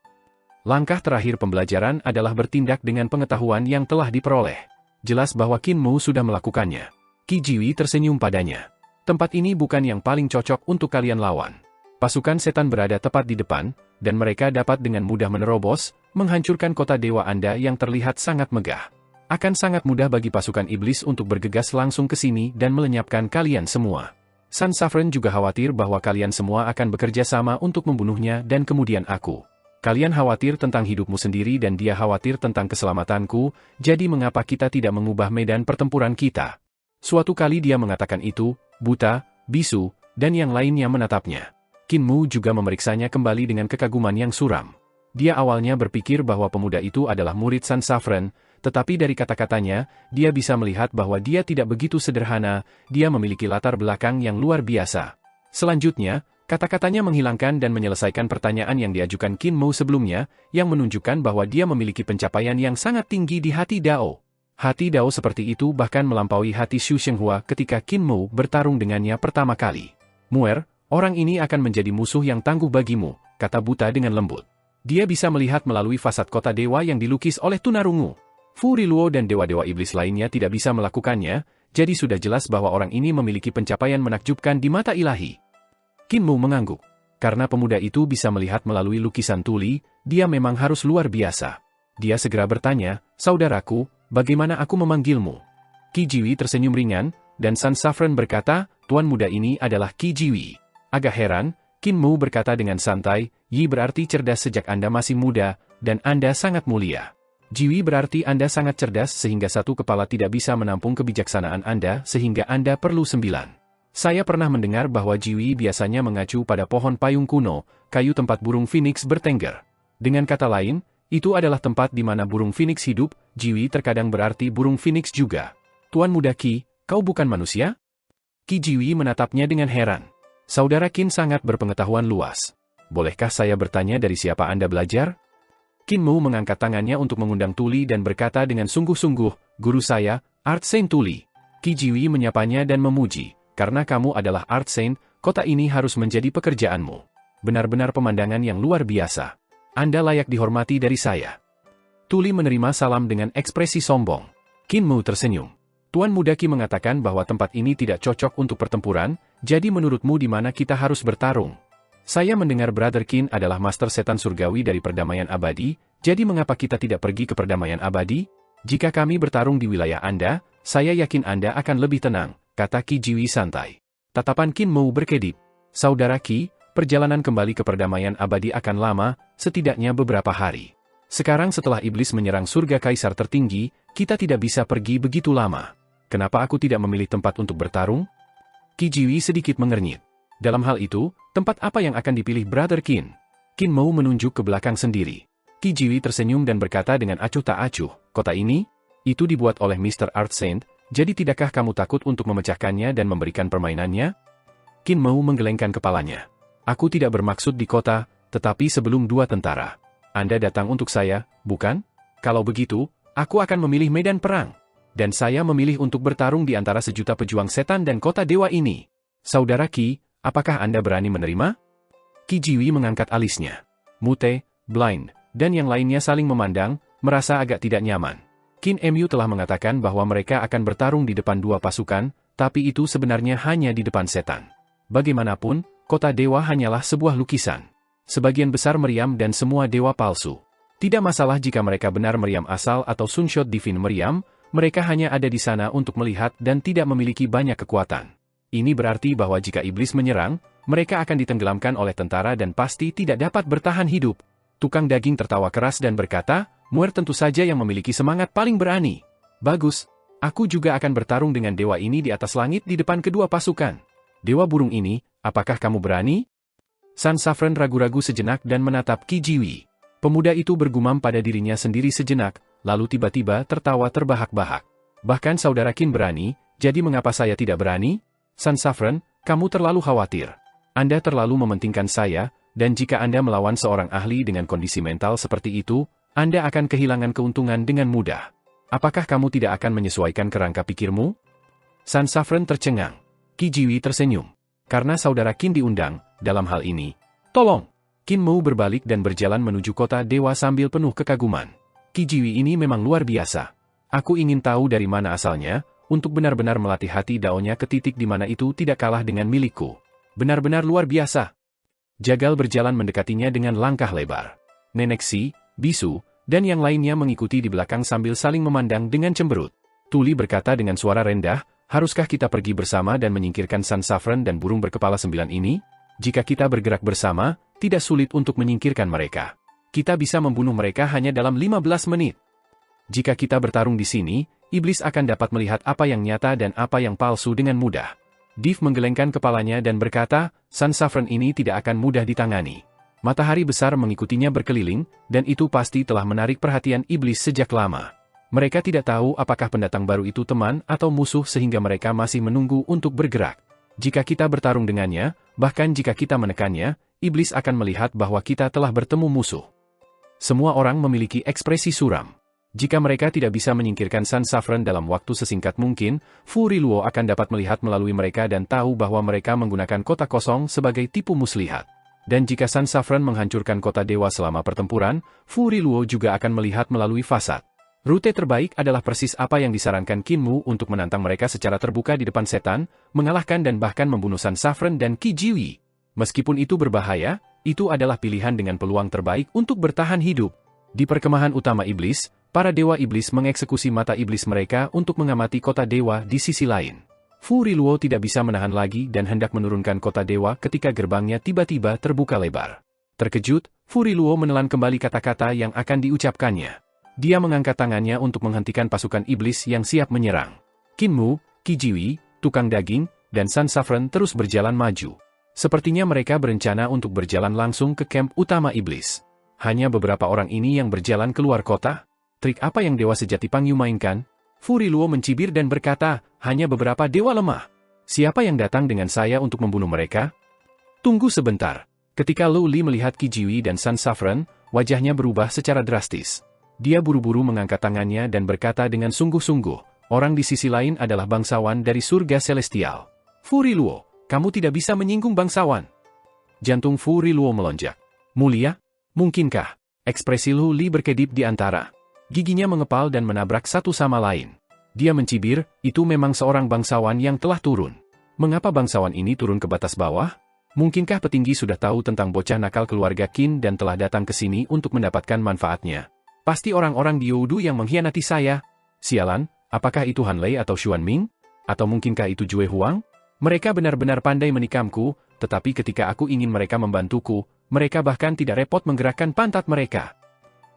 Speaker 1: Langkah terakhir pembelajaran adalah bertindak dengan pengetahuan yang telah diperoleh. Jelas bahwa Qin Mu sudah melakukannya. Qi Jiwi tersenyum padanya. Tempat ini bukan yang paling cocok untuk kalian lawan. Pasukan setan berada tepat di depan, dan mereka dapat dengan mudah menerobos, menghancurkan kota dewa Anda yang terlihat sangat megah. Akan sangat mudah bagi pasukan iblis untuk bergegas langsung ke sini dan melenyapkan kalian semua. Sun Saffron juga khawatir bahwa kalian semua akan bekerja sama untuk membunuhnya dan kemudian aku. Kalian khawatir tentang hidupmu sendiri dan dia khawatir tentang keselamatanku, jadi mengapa kita tidak mengubah medan pertempuran kita? Suatu kali dia mengatakan itu, buta, bisu, dan yang lainnya menatapnya. Qin Mu juga memeriksanya kembali dengan kekaguman yang suram. Dia awalnya berpikir bahwa pemuda itu adalah murid Sun Saffron, tetapi dari kata-katanya, dia bisa melihat bahwa dia tidak begitu sederhana, dia memiliki latar belakang yang luar biasa. Selanjutnya, kata-katanya menghilangkan dan menyelesaikan pertanyaan yang diajukan Qin Mu sebelumnya, yang menunjukkan bahwa dia memiliki pencapaian yang sangat tinggi di hati Dao. Hati Dao seperti itu bahkan melampaui hati Xu Shenghua ketika Qin Mu bertarung dengannya pertama kali. Muer, orang ini akan menjadi musuh yang tangguh bagimu, kata buta dengan lembut. Dia bisa melihat melalui fasad kota dewa yang dilukis oleh tunarungu. Furi Luo dan dewa-dewa iblis lainnya tidak bisa melakukannya, jadi sudah jelas bahwa orang ini memiliki pencapaian menakjubkan di mata ilahi. Qin Mu mengangguk. Karena pemuda itu bisa melihat melalui lukisan tuli, dia memang harus luar biasa. Dia segera bertanya, saudaraku, bagaimana aku memanggilmu? Qi Jiwi tersenyum ringan, dan Sun Saffron berkata, tuan muda ini adalah Qi Jiwi. Agak heran, Qin Mu berkata dengan santai, Yi berarti cerdas sejak Anda masih muda, dan Anda sangat mulia. Jiwi berarti Anda sangat cerdas sehingga satu kepala tidak bisa menampung kebijaksanaan Anda sehingga Anda perlu 9. Saya pernah mendengar bahwa Jiwi biasanya mengacu pada pohon payung kuno, kayu tempat burung phoenix bertengger. Dengan kata lain, itu adalah tempat di mana burung phoenix hidup. Jiwi terkadang berarti burung phoenix juga. Tuan muda Qi, kau bukan manusia? Qi Jiwi menatapnya dengan heran. Saudara Qin sangat berpengetahuan luas. Bolehkah saya bertanya dari siapa Anda belajar? Qin Mu mengangkat tangannya untuk mengundang Tuli dan berkata dengan sungguh-sungguh, guru saya, Art Saint Tuli. Qi Jiwi menyapanya dan memuji, karena kamu adalah Art Saint, kota ini harus menjadi pekerjaanmu. Benar-benar pemandangan yang luar biasa. Anda layak dihormati dari saya. Tuli menerima salam dengan ekspresi sombong. Qin Mu tersenyum. Tuan muda Qi mengatakan bahwa tempat ini tidak cocok untuk pertempuran, jadi menurutmu di mana kita harus bertarung? Saya mendengar Brother Qin adalah master setan surgawi dari perdamaian abadi, jadi mengapa kita tidak pergi ke perdamaian abadi? Jika kami bertarung di wilayah Anda, saya yakin Anda akan lebih tenang, kata Qi Jiwi santai. Tatapan Qin Mu berkedip. Saudara Qi, perjalanan kembali ke perdamaian abadi akan lama, setidaknya beberapa hari. Sekarang setelah iblis menyerang surga kaisar tertinggi, kita tidak bisa pergi begitu lama. Kenapa aku tidak memilih tempat untuk bertarung? Qi Jiwi sedikit mengernyit. Dalam hal itu, tempat apa yang akan dipilih Brother Qin? Qin Mu menunjuk ke belakang sendiri. Qi Jiwi tersenyum dan berkata dengan acuh tak acuh, kota ini? Itu dibuat oleh Mr. Art Saint, jadi tidakkah kamu takut untuk memecahkannya dan memberikan permainannya? Qin Mu menggelengkan kepalanya. Aku tidak bermaksud di kota, tetapi sebelum 2 tentara. Anda datang untuk saya, bukan? Kalau begitu, aku akan memilih medan perang. Dan saya memilih untuk bertarung di antara sejuta pejuang setan dan kota dewa ini. Saudara Qi, apakah Anda berani menerima? Qi Jiwi mengangkat alisnya. Mute, Blind, dan yang lainnya saling memandang, merasa agak tidak nyaman. Qin Mu telah mengatakan bahwa mereka akan bertarung di depan 2 pasukan, tapi itu sebenarnya hanya di depan setan. Bagaimanapun, kota dewa hanyalah sebuah lukisan. Sebagian besar meriam dan semua dewa palsu. Tidak masalah jika mereka benar meriam asal atau Sunshot Divine meriam, mereka hanya ada di sana untuk melihat dan tidak memiliki banyak kekuatan. Ini berarti bahwa jika iblis menyerang, mereka akan ditenggelamkan oleh tentara dan pasti tidak dapat bertahan hidup. Tukang daging tertawa keras dan berkata, Muer tentu saja yang memiliki semangat paling berani. Bagus, aku juga akan bertarung dengan dewa ini di atas langit di depan kedua pasukan. Dewa burung ini, apakah kamu berani? Sun Saffron ragu-ragu sejenak dan menatap Qi Jiwi. Pemuda itu bergumam pada dirinya sendiri sejenak, lalu tiba-tiba tertawa terbahak-bahak. Bahkan saudara Qin berani, jadi mengapa saya tidak berani? Sun Saffron, kamu terlalu khawatir. Anda terlalu mementingkan saya, dan jika Anda melawan seorang ahli dengan kondisi mental seperti itu, Anda akan kehilangan keuntungan dengan mudah. Apakah kamu tidak akan menyesuaikan kerangka pikirmu? Sun Saffron tercengang. Qi Jiwi tersenyum. Karena saudara Qin diundang, dalam hal ini. Tolong! Qin Mu berbalik dan berjalan menuju kota dewa sambil penuh kekaguman. Qi Jiwi ini memang luar biasa. Aku ingin tahu dari mana asalnya, untuk benar-benar melatih hati daonya ke titik di mana itu tidak kalah dengan milikku. Benar-benar luar biasa. Jagal berjalan mendekatinya dengan langkah lebar. Nenek Si, Bisu, dan yang lainnya mengikuti di belakang sambil saling memandang dengan cemberut. Tuli berkata dengan suara rendah, haruskah kita pergi bersama dan menyingkirkan Sun Saffron dan burung berkepala 9 ini? Jika kita bergerak bersama, tidak sulit untuk menyingkirkan mereka. Kita bisa membunuh mereka hanya dalam 15 menit. Jika kita bertarung di sini, iblis akan dapat melihat apa yang nyata dan apa yang palsu dengan mudah. Div menggelengkan kepalanya dan berkata, Sun Saffron ini tidak akan mudah ditangani. Matahari besar mengikutinya berkeliling, dan itu pasti telah menarik perhatian iblis sejak lama. Mereka tidak tahu apakah pendatang baru itu teman atau musuh sehingga mereka masih menunggu untuk bergerak. Jika kita bertarung dengannya, bahkan jika kita menekannya, iblis akan melihat bahwa kita telah bertemu musuh. Semua orang memiliki ekspresi suram. Jika mereka tidak bisa menyingkirkan Sun Saffron dalam waktu sesingkat mungkin, Fu Riluo akan dapat melihat melalui mereka dan tahu bahwa mereka menggunakan kota kosong sebagai tipu muslihat. Dan jika Sun Saffron menghancurkan kota dewa selama pertempuran, Fu Riluo juga akan melihat melalui fasad. Rute terbaik adalah persis apa yang disarankan Qin Mu untuk menantang mereka secara terbuka di depan setan, mengalahkan dan bahkan membunuh Sun Saffron dan Qi Jiwi. Meskipun itu berbahaya, itu adalah pilihan dengan peluang terbaik untuk bertahan hidup. Di perkemahan utama iblis, para dewa iblis mengeksekusi mata iblis mereka untuk mengamati kota dewa di sisi lain. Fu Riluo tidak bisa menahan lagi dan hendak menurunkan kota dewa ketika gerbangnya tiba-tiba terbuka lebar. Terkejut, Fu Riluo menelan kembali kata-kata yang akan diucapkannya. Dia mengangkat tangannya untuk menghentikan pasukan iblis yang siap menyerang. Qin Mu, Qi Jiwi, tukang daging, dan Sun Saffron terus berjalan maju. Sepertinya mereka berencana untuk berjalan langsung ke kamp utama iblis. Hanya beberapa orang ini yang berjalan keluar kota? Trik apa yang dewa sejati Pangyu mainkan? Fu Riluo mencibir dan berkata, hanya beberapa dewa lemah. Siapa yang datang dengan saya untuk membunuh mereka? Tunggu sebentar. Ketika Lu Li melihat Qi Jiwi dan Sun Saffron, wajahnya berubah secara drastis. Dia buru-buru mengangkat tangannya dan berkata dengan sungguh-sungguh, orang di sisi lain adalah bangsawan dari surga celestial. Fu Riluo, kamu tidak bisa menyinggung bangsawan. Jantung Fu Riluo melonjak. Mulia? Mungkinkah? Ekspresi Lu Li berkedip di antara giginya mengepal dan menabrak satu sama lain. Dia mencibir, itu memang seorang bangsawan yang telah turun. Mengapa bangsawan ini turun ke batas bawah? Mungkinkah petinggi sudah tahu tentang bocah nakal keluarga Qin dan telah datang ke sini untuk mendapatkan manfaatnya? Pasti orang-orang di Youdu yang mengkhianati saya. Sialan, apakah itu Han Lei atau Xuan Ming? Atau mungkinkah itu Jue Huang? Mereka benar-benar pandai menikamku, tetapi ketika aku ingin mereka membantuku, mereka bahkan tidak repot menggerakkan pantat mereka.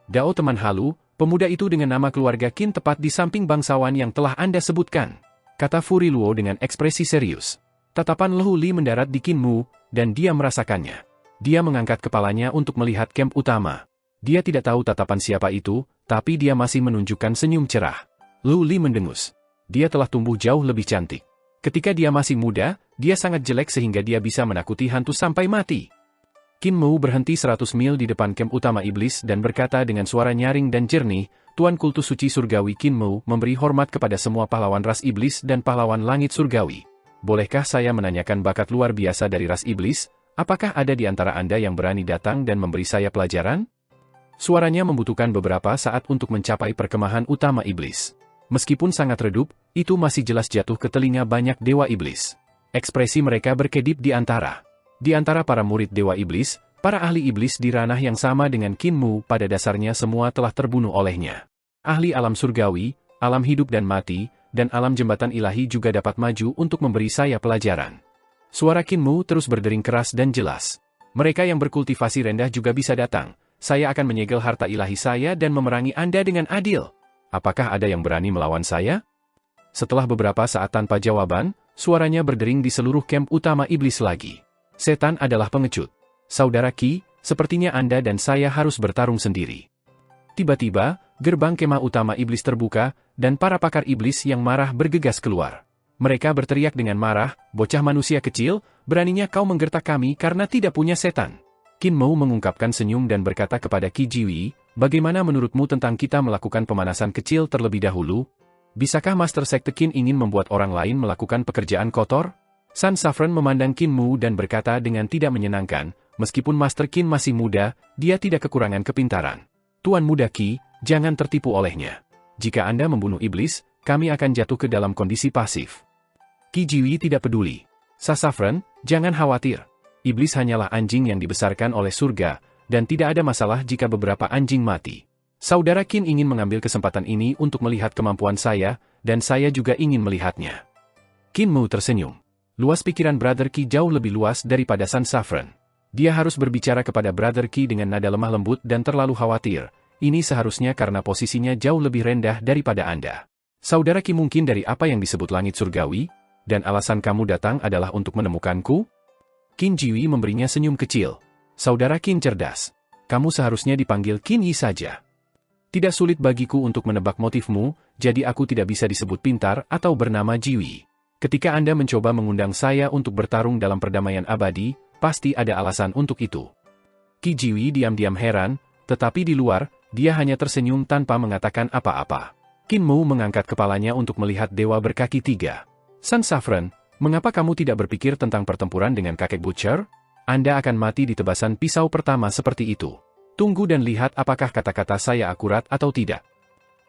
Speaker 1: Dao teman halu, pemuda itu dengan nama keluarga Qin tepat di samping bangsawan yang telah Anda sebutkan, kata Fu Riluo dengan ekspresi serius. Tatapan Lu Li mendarat di Qin Mu, dan dia merasakannya. Dia mengangkat kepalanya untuk melihat kamp utama. Dia tidak tahu tatapan siapa itu, tapi dia masih menunjukkan senyum cerah. Lu Li mendengus. Dia telah tumbuh jauh lebih cantik. Ketika dia masih muda, dia sangat jelek sehingga dia bisa menakuti hantu sampai mati. Qin Mu berhenti 100 mil di depan kamp utama iblis dan berkata dengan suara nyaring dan jernih, Tuan Kultus Suci Surgawi Qin Mu memberi hormat kepada semua pahlawan ras iblis dan pahlawan langit surgawi. Bolehkah saya menanyakan bakat luar biasa dari ras iblis? Apakah ada di antara Anda yang berani datang dan memberi saya pelajaran? Suaranya membutuhkan beberapa saat untuk mencapai perkemahan utama iblis. Meskipun sangat redup, itu masih jelas jatuh ke telinga banyak dewa iblis. Ekspresi mereka berkedip di antara para murid dewa iblis, para ahli iblis di ranah yang sama dengan Qin Mu pada dasarnya semua telah terbunuh olehnya. Ahli alam surgawi, alam hidup dan mati, dan alam jembatan ilahi juga dapat maju untuk memberi saya pelajaran. Suara Qin Mu terus berdering keras dan jelas. Mereka yang berkultivasi rendah juga bisa datang. Saya akan menyegel harta ilahi saya dan memerangi Anda dengan adil. Apakah ada yang berani melawan saya? Setelah beberapa saat tanpa jawaban, suaranya berdering di seluruh kamp utama iblis lagi. Setan adalah pengecut. Saudara Qi, sepertinya Anda dan saya harus bertarung sendiri. Tiba-tiba, gerbang kemah utama iblis terbuka, dan para pakar iblis yang marah bergegas keluar. Mereka berteriak dengan marah, bocah manusia kecil, beraninya kau menggertak kami karena tidak punya setan. Qin Mu mengungkapkan senyum dan berkata kepada Qi Jiwi, bagaimana menurutmu tentang kita melakukan pemanasan kecil terlebih dahulu? Bisakah Master Sekte Qin ingin membuat orang lain melakukan pekerjaan kotor? Sun Saffron memandang Qin Mu dan berkata dengan tidak menyenangkan, meskipun Master Qin masih muda, dia tidak kekurangan kepintaran. Tuan muda Qi, jangan tertipu olehnya. Jika Anda membunuh iblis, kami akan jatuh ke dalam kondisi pasif. Qi Jiwi tidak peduli. Sun Saffron, jangan khawatir. Iblis hanyalah anjing yang dibesarkan oleh surga, dan tidak ada masalah jika beberapa anjing mati. Saudara Qin ingin mengambil kesempatan ini untuk melihat kemampuan saya, dan saya juga ingin melihatnya. Qin Mu tersenyum. Luas pikiran Brother Qi jauh lebih luas daripada Sun Saffron. Dia harus berbicara kepada Brother Qi dengan nada lemah lembut dan terlalu khawatir. Ini seharusnya karena posisinya jauh lebih rendah daripada Anda. Saudara Qi mungkin dari apa yang disebut langit surgawi? Dan alasan kamu datang adalah untuk menemukanku? Qin Jiwi memberinya senyum kecil. Saudara Qin cerdas. Kamu seharusnya dipanggil Qin Yi saja. Tidak sulit bagiku untuk menebak motifmu, jadi aku tidak bisa disebut pintar atau bernama Jiwi. Ketika Anda mencoba mengundang saya untuk bertarung dalam perdamaian abadi, pasti ada alasan untuk itu. Qi Jiwi diam-diam heran, tetapi di luar, dia hanya tersenyum tanpa mengatakan apa-apa. Qin Mu mengangkat kepalanya untuk melihat dewa berkaki 3. Sun Saffron, mengapa kamu tidak berpikir tentang pertempuran dengan kakek Butcher? Anda akan mati di tebasan pisau pertama seperti itu. Tunggu dan lihat apakah kata-kata saya akurat atau tidak.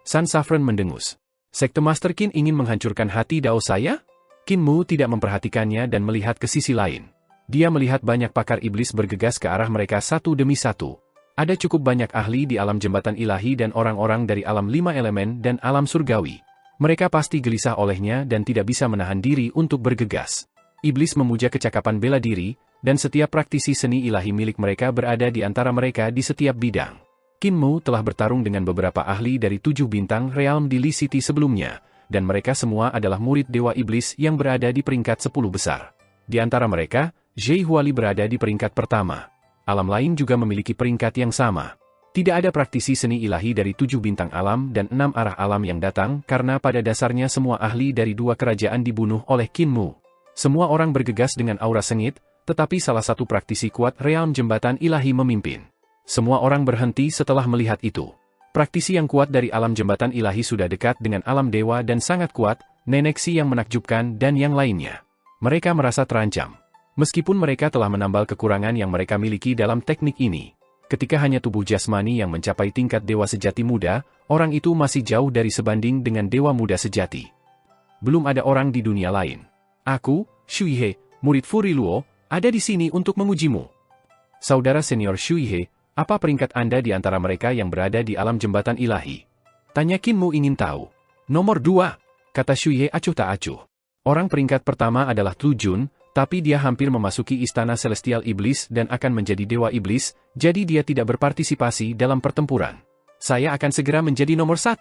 Speaker 1: Sun Saffron mendengus. Sekte Master Qin ingin menghancurkan hati Dao saya? Qin Mu tidak memperhatikannya dan melihat ke sisi lain. Dia melihat banyak pakar iblis bergegas ke arah mereka satu demi satu. Ada cukup banyak ahli di alam jembatan ilahi dan orang-orang dari alam 5 elemen dan alam surgawi. Mereka pasti gelisah olehnya dan tidak bisa menahan diri untuk bergegas. Iblis memuja kecakapan bela diri, dan setiap praktisi seni ilahi milik mereka berada di antara mereka di setiap bidang. Qin Mu telah bertarung dengan beberapa ahli dari 7 bintang realm di Lee City sebelumnya, dan mereka semua adalah murid Dewa Iblis yang berada di peringkat 10 besar. Di antara mereka, Zhe Huali berada di peringkat pertama. Alam lain juga memiliki peringkat yang sama. Tidak ada praktisi seni ilahi dari 7 bintang alam dan 6 arah alam yang datang karena pada dasarnya semua ahli dari 2 kerajaan dibunuh oleh Qin Mu. Semua orang bergegas dengan aura sengit, tetapi salah satu praktisi kuat realm jembatan ilahi memimpin. Semua orang berhenti setelah melihat itu. Praktisi yang kuat dari alam jembatan ilahi sudah dekat dengan alam dewa dan sangat kuat, Nenek Si yang menakjubkan dan yang lainnya. Mereka merasa terancam. Meskipun mereka telah menambal kekurangan yang mereka miliki dalam teknik ini. Ketika hanya tubuh jasmani yang mencapai tingkat dewa sejati muda, orang itu masih jauh dari sebanding dengan dewa muda sejati. Belum ada orang di dunia lain. Aku, Shuihe, murid Furi Luo, ada di sini untuk mengujimu. Saudara senior Shuihe, apa peringkat Anda di antara mereka yang berada di alam jembatan ilahi? Tanya Qin Mu ingin tahu. Nomor 2, kata Shuihe acuh tak acuh. Orang peringkat pertama adalah Tu Jun, tapi dia hampir memasuki istana Celestial Iblis dan akan menjadi Dewa Iblis, jadi dia tidak berpartisipasi dalam pertempuran. Saya akan segera menjadi nomor 1.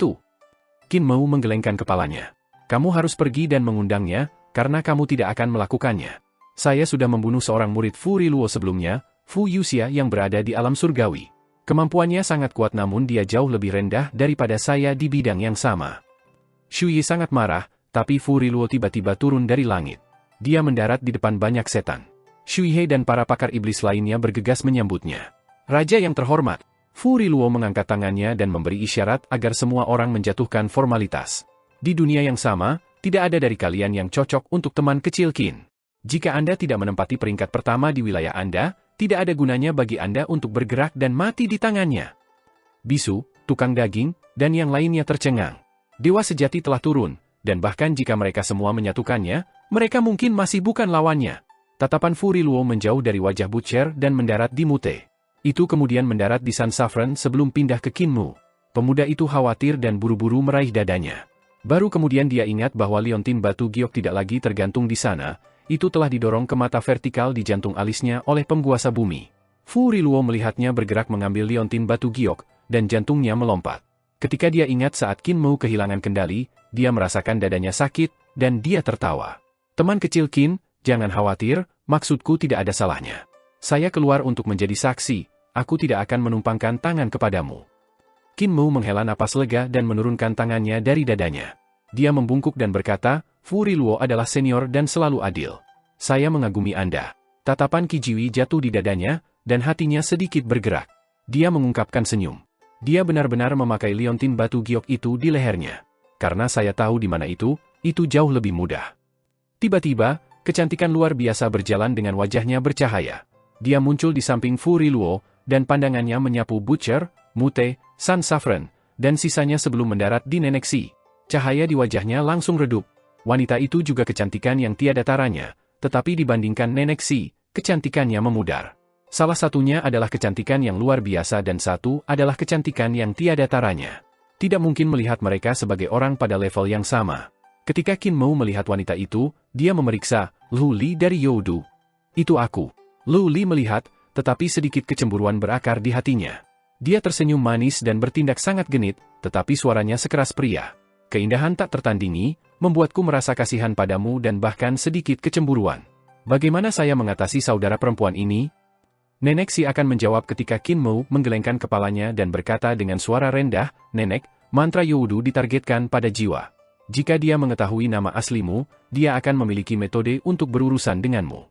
Speaker 1: Qin Mu menggelengkan kepalanya. Kamu harus pergi dan mengundangnya, karena kamu tidak akan melakukannya. Saya sudah membunuh seorang murid Furi Luo sebelumnya, Fu Yuxia yang berada di alam surgawi. Kemampuannya sangat kuat namun dia jauh lebih rendah daripada saya di bidang yang sama. Shuyi sangat marah, tapi Furi Luo tiba-tiba turun dari langit. Dia mendarat di depan banyak setan. Shuihe dan para pakar iblis lainnya bergegas menyambutnya. Raja yang terhormat, Furi Luo mengangkat tangannya dan memberi isyarat agar semua orang menjatuhkan formalitas. Di dunia yang sama, tidak ada dari kalian yang cocok untuk teman kecil Qin. Jika Anda tidak menempati peringkat pertama di wilayah Anda, tidak ada gunanya bagi Anda untuk bergerak dan mati di tangannya. Bisu, tukang daging, dan yang lainnya tercengang. Dewa sejati telah turun, dan bahkan jika mereka semua menyatukannya, mereka mungkin masih bukan lawannya. Tatapan Furi Luo menjauh dari wajah Butcher dan mendarat di Mute. Itu kemudian mendarat di Sun Saffron sebelum pindah ke Qin Mu. Pemuda itu khawatir dan buru-buru meraih dadanya. Baru kemudian dia ingat bahwa liontin batu giok tidak lagi tergantung di sana, itu telah didorong ke mata vertikal di jantung alisnya oleh penguasa bumi. Furi Luo melihatnya bergerak mengambil liontin batu giok, dan jantungnya melompat. Ketika dia ingat saat Qin Mu kehilangan kendali, dia merasakan dadanya sakit, dan dia tertawa. Teman kecil Qin, jangan khawatir, maksudku tidak ada salahnya. Saya keluar untuk menjadi saksi, aku tidak akan menumpangkan tangan kepadamu. Qin Mu menghela napas lega dan menurunkan tangannya dari dadanya. Dia membungkuk dan berkata, Furi Luo adalah senior dan selalu adil. Saya mengagumi Anda. Tatapan Qi Jiwi jatuh di dadanya, dan hatinya sedikit bergerak. Dia mengungkapkan senyum. Dia benar-benar memakai liontin batu giok itu di lehernya. Karena saya tahu di mana itu jauh lebih mudah. Tiba-tiba, kecantikan luar biasa berjalan dengan wajahnya bercahaya. Dia muncul di samping Furi Luo, dan pandangannya menyapu Butcher, Mute, Sun Saffron, dan sisanya sebelum mendarat di Nenek Si. Cahaya di wajahnya langsung redup. Wanita itu juga kecantikan yang tiada taranya, tetapi dibandingkan Nenek Si, kecantikannya memudar. Salah satunya adalah kecantikan yang luar biasa dan satu adalah kecantikan yang tiada taranya. Tidak mungkin melihat mereka sebagai orang pada level yang sama. Ketika Qin Mu melihat wanita itu, dia memeriksa, Lu Li dari Youdu. Itu aku. Lu Li melihat, tetapi sedikit kecemburuan berakar di hatinya. Dia tersenyum manis dan bertindak sangat genit, tetapi suaranya sekeras pria. Keindahan tak tertandingi, membuatku merasa kasihan padamu dan bahkan sedikit kecemburuan. Bagaimana saya mengatasi saudara perempuan ini? Nenek Si akan menjawab ketika Qin Mu menggelengkan kepalanya dan berkata dengan suara rendah, Nenek, mantra Youdu ditargetkan pada jiwa. Jika dia mengetahui nama aslimu, dia akan memiliki metode untuk berurusan denganmu.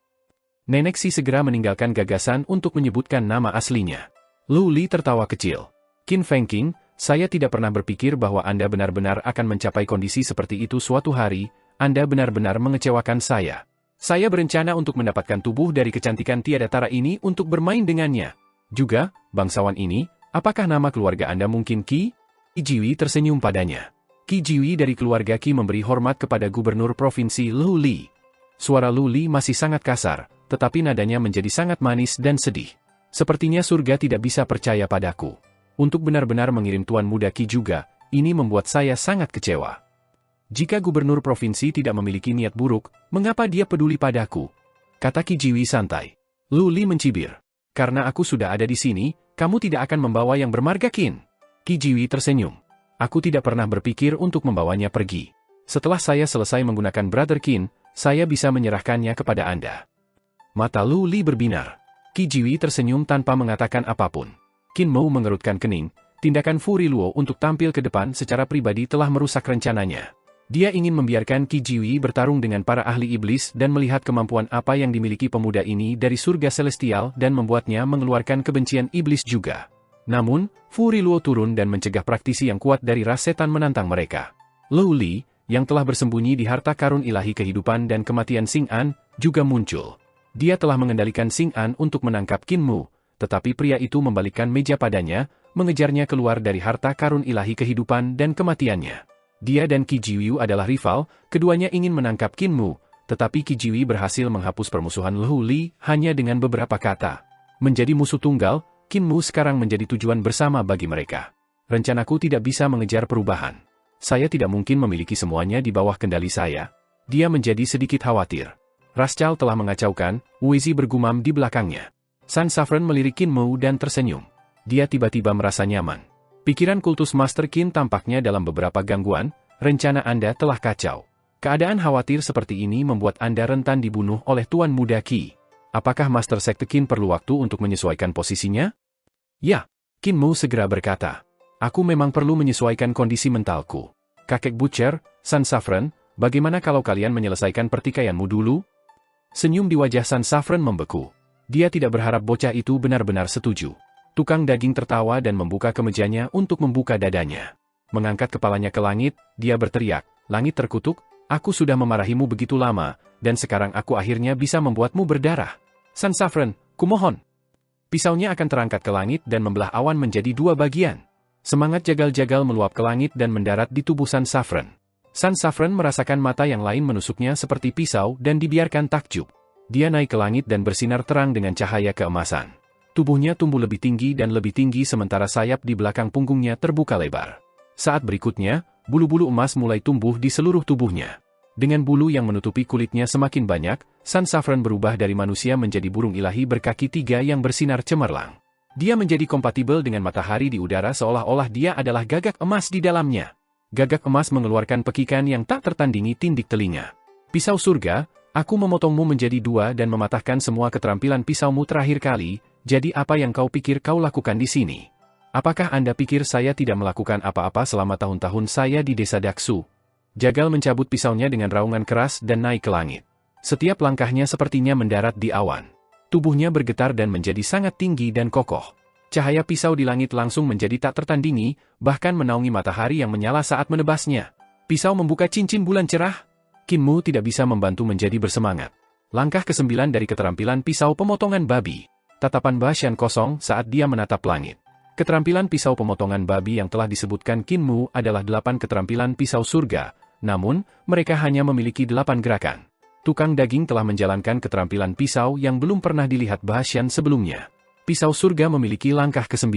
Speaker 1: Nenek Si segera meninggalkan gagasan untuk menyebutkan nama aslinya. Lu Li tertawa kecil. Qin Fengqing, saya tidak pernah berpikir bahwa Anda benar-benar akan mencapai kondisi seperti itu suatu hari, Anda benar-benar mengecewakan saya. Saya berencana untuk mendapatkan tubuh dari kecantikan tiada tara ini untuk bermain dengannya. Juga, bangsawan ini, apakah nama keluarga Anda mungkin Qi? Qi Jiwi tersenyum padanya. Qi Jiwi dari keluarga Qi memberi hormat kepada gubernur provinsi Lu Li. Suara Lu Li masih sangat kasar, tetapi nadanya menjadi sangat manis dan sedih. Sepertinya surga tidak bisa percaya padaku. Untuk benar-benar mengirim tuan muda Qi juga, ini membuat saya sangat kecewa. Jika gubernur provinsi tidak memiliki niat buruk, mengapa dia peduli padaku? Kata Qi Jiwi santai. Lu Li mencibir. Karena aku sudah ada di sini, kamu tidak akan membawa yang bermarga Qin. Qi Jiwi tersenyum. Aku tidak pernah berpikir untuk membawanya pergi. Setelah saya selesai menggunakan Brother Qin, saya bisa menyerahkannya kepada Anda. Mata Lu Li berbinar. Qi Jiwi tersenyum tanpa mengatakan apapun. Qin Mou mengerutkan kening. Tindakan Fu Riluo untuk tampil ke depan secara pribadi telah merusak rencananya. Dia ingin membiarkan Qi Jiwi bertarung dengan para ahli iblis dan melihat kemampuan apa yang dimiliki pemuda ini dari surga celestial dan membuatnya mengeluarkan kebencian iblis juga. Namun, Fu Riluo turun dan mencegah praktisi yang kuat dari ras setan menantang mereka. Lu Li, yang telah bersembunyi di harta karun ilahi kehidupan dan kematian Xing An, juga muncul. Dia telah mengendalikan Xing An untuk menangkap Qin Mu, tetapi pria itu membalikkan meja padanya, mengejarnya keluar dari harta karun ilahi kehidupan dan kematiannya. Dia dan Qi Jiwi adalah rival, keduanya ingin menangkap Qin Mu, tetapi Qi Jiwi berhasil menghapus permusuhan Lu Li hanya dengan beberapa kata. Menjadi musuh tunggal, Qin Mu sekarang menjadi tujuan bersama bagi mereka. Rencanaku tidak bisa mengejar perubahan. Saya tidak mungkin memiliki semuanya di bawah kendali saya. Dia menjadi sedikit khawatir. Raschal telah mengacaukan, Wuizi bergumam di belakangnya. San Saffron melirik Qin Mu dan tersenyum. Dia tiba-tiba merasa nyaman. Pikiran kultus Master Qin tampaknya dalam beberapa gangguan, rencana Anda telah kacau. Keadaan khawatir seperti ini membuat Anda rentan dibunuh oleh Tuan Muda Qi. Apakah Master Sekte Qin perlu waktu untuk menyesuaikan posisinya? Ya, Qin Mu segera berkata. Aku memang perlu menyesuaikan kondisi mentalku. Kakek Butcher, San Saffron, bagaimana kalau kalian menyelesaikan pertikaianmu dulu? Senyum di wajah San Saffron membeku. Dia tidak berharap bocah itu benar-benar setuju. Tukang daging tertawa dan membuka kemejanya untuk membuka dadanya. Mengangkat kepalanya ke langit, dia berteriak, "Langit terkutuk, aku sudah memarahimu begitu lama, dan sekarang aku akhirnya bisa membuatmu berdarah. San Saffron, kumohon." Pisaunya akan terangkat ke langit dan membelah awan menjadi dua bagian. Semangat jagal-jagal meluap ke langit dan mendarat di tubuh San Saffron. San Saffron merasakan mata yang lain menusuknya seperti pisau dan dibiarkan takjub. Dia naik ke langit dan bersinar terang dengan cahaya keemasan. Tubuhnya tumbuh lebih tinggi dan lebih tinggi sementara sayap di belakang punggungnya terbuka lebar. Saat berikutnya, bulu-bulu emas mulai tumbuh di seluruh tubuhnya. Dengan bulu yang menutupi kulitnya semakin banyak, San Saffron berubah dari manusia menjadi burung ilahi berkaki tiga yang bersinar cemerlang. Dia menjadi kompatibel dengan matahari di udara seolah-olah dia adalah gagak emas di dalamnya. Gagak emas mengeluarkan pekikan yang tak tertandingi tindik telinga. Pisau surga, aku memotongmu menjadi dua dan mematahkan semua keterampilan pisaumu terakhir kali. Jadi apa yang kau pikir kau lakukan di sini? Apakah Anda pikir saya tidak melakukan apa-apa selama tahun-tahun saya di desa Daksu? Jagal mencabut pisaunya dengan raungan keras dan naik ke langit. Setiap langkahnya sepertinya mendarat di awan. Tubuhnya bergetar dan menjadi sangat tinggi dan kokoh. Cahaya pisau di langit langsung menjadi tak tertandingi, bahkan menaungi matahari yang menyala saat menebasnya. Pisau membuka cincin bulan cerah. Qin Mu tidak bisa membantu menjadi bersemangat. Langkah ke-9 dari keterampilan pisau pemotongan babi. Tatapan Bashan kosong saat dia menatap langit. Keterampilan pisau pemotongan babi yang telah disebutkan Qin Mu adalah 8 keterampilan pisau surga, namun, mereka hanya memiliki 8 gerakan. Tukang daging telah menjalankan keterampilan pisau yang belum pernah dilihat Bashan sebelumnya. Pisau surga memiliki langkah ke-9.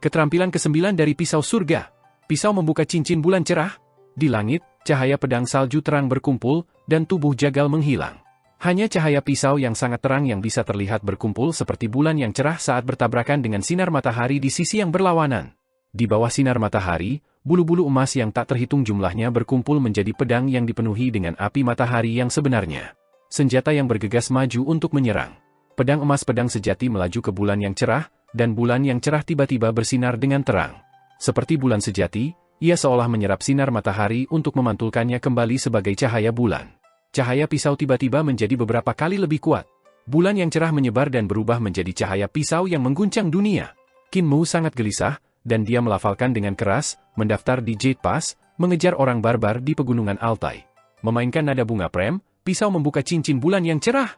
Speaker 1: Keterampilan ke-9 dari pisau surga. Pisau membuka cincin bulan cerah. Di langit, cahaya pedang salju terang berkumpul, dan tubuh jagal menghilang. Hanya cahaya pisau yang sangat terang yang bisa terlihat berkumpul seperti bulan yang cerah saat bertabrakan dengan sinar matahari di sisi yang berlawanan. Di bawah sinar matahari, bulu-bulu emas yang tak terhitung jumlahnya berkumpul menjadi pedang yang dipenuhi dengan api matahari yang sebenarnya. Senjata yang bergegas maju untuk menyerang. Pedang emas pedang sejati melaju ke bulan yang cerah, dan bulan yang cerah tiba-tiba bersinar dengan terang. Seperti bulan sejati, ia seolah menyerap sinar matahari untuk memantulkannya kembali sebagai cahaya bulan. Cahaya pisau tiba-tiba menjadi beberapa kali lebih kuat. Bulan yang cerah menyebar dan berubah menjadi cahaya pisau yang mengguncang dunia. Qin Mu sangat gelisah, dan dia melafalkan dengan keras, mendaftar di Jade Pass, mengejar orang barbar di pegunungan Altai. Memainkan nada bunga prem, pisau membuka cincin bulan yang cerah.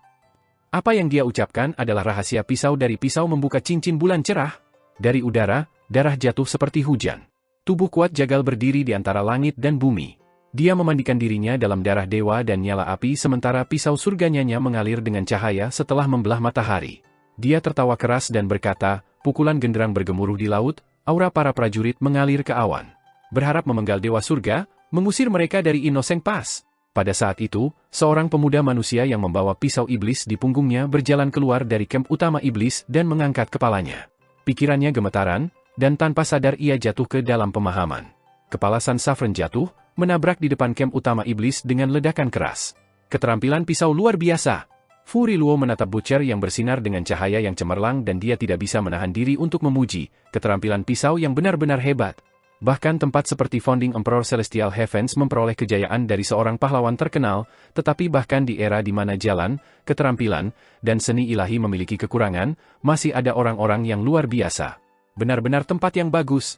Speaker 1: Apa yang dia ucapkan adalah rahasia pisau dari pisau membuka cincin bulan cerah. Dari udara, darah jatuh seperti hujan. Tubuh kuat jagal berdiri di antara langit dan bumi. Dia memandikan dirinya dalam darah dewa dan nyala api sementara pisau surganya mengalir dengan cahaya setelah membelah matahari. Dia tertawa keras dan berkata, pukulan genderang bergemuruh di laut, aura para prajurit mengalir ke awan. berharap memenggal Dewa Surga, mengusir mereka dari Innocent Pass. Pada saat itu, seorang pemuda manusia yang membawa pisau iblis di punggungnya berjalan keluar dari kamp utama iblis dan mengangkat kepalanya. Pikirannya gemetaran, dan tanpa sadar ia jatuh ke dalam pemahaman. Kepala Sun Sovereign jatuh, menabrak di depan kamp utama iblis dengan ledakan keras. Keterampilan pisau luar biasa. Fu Riluo menatap Butcher yang bersinar dengan cahaya yang cemerlang dan dia tidak bisa menahan diri untuk memuji keterampilan pisau yang benar-benar hebat. Bahkan tempat seperti Founding Emperor Celestial Heavens memperoleh kejayaan dari seorang pahlawan terkenal, tetapi bahkan di era di mana jalan, keterampilan, dan seni ilahi memiliki kekurangan, masih ada orang-orang yang luar biasa. Benar-benar tempat yang bagus.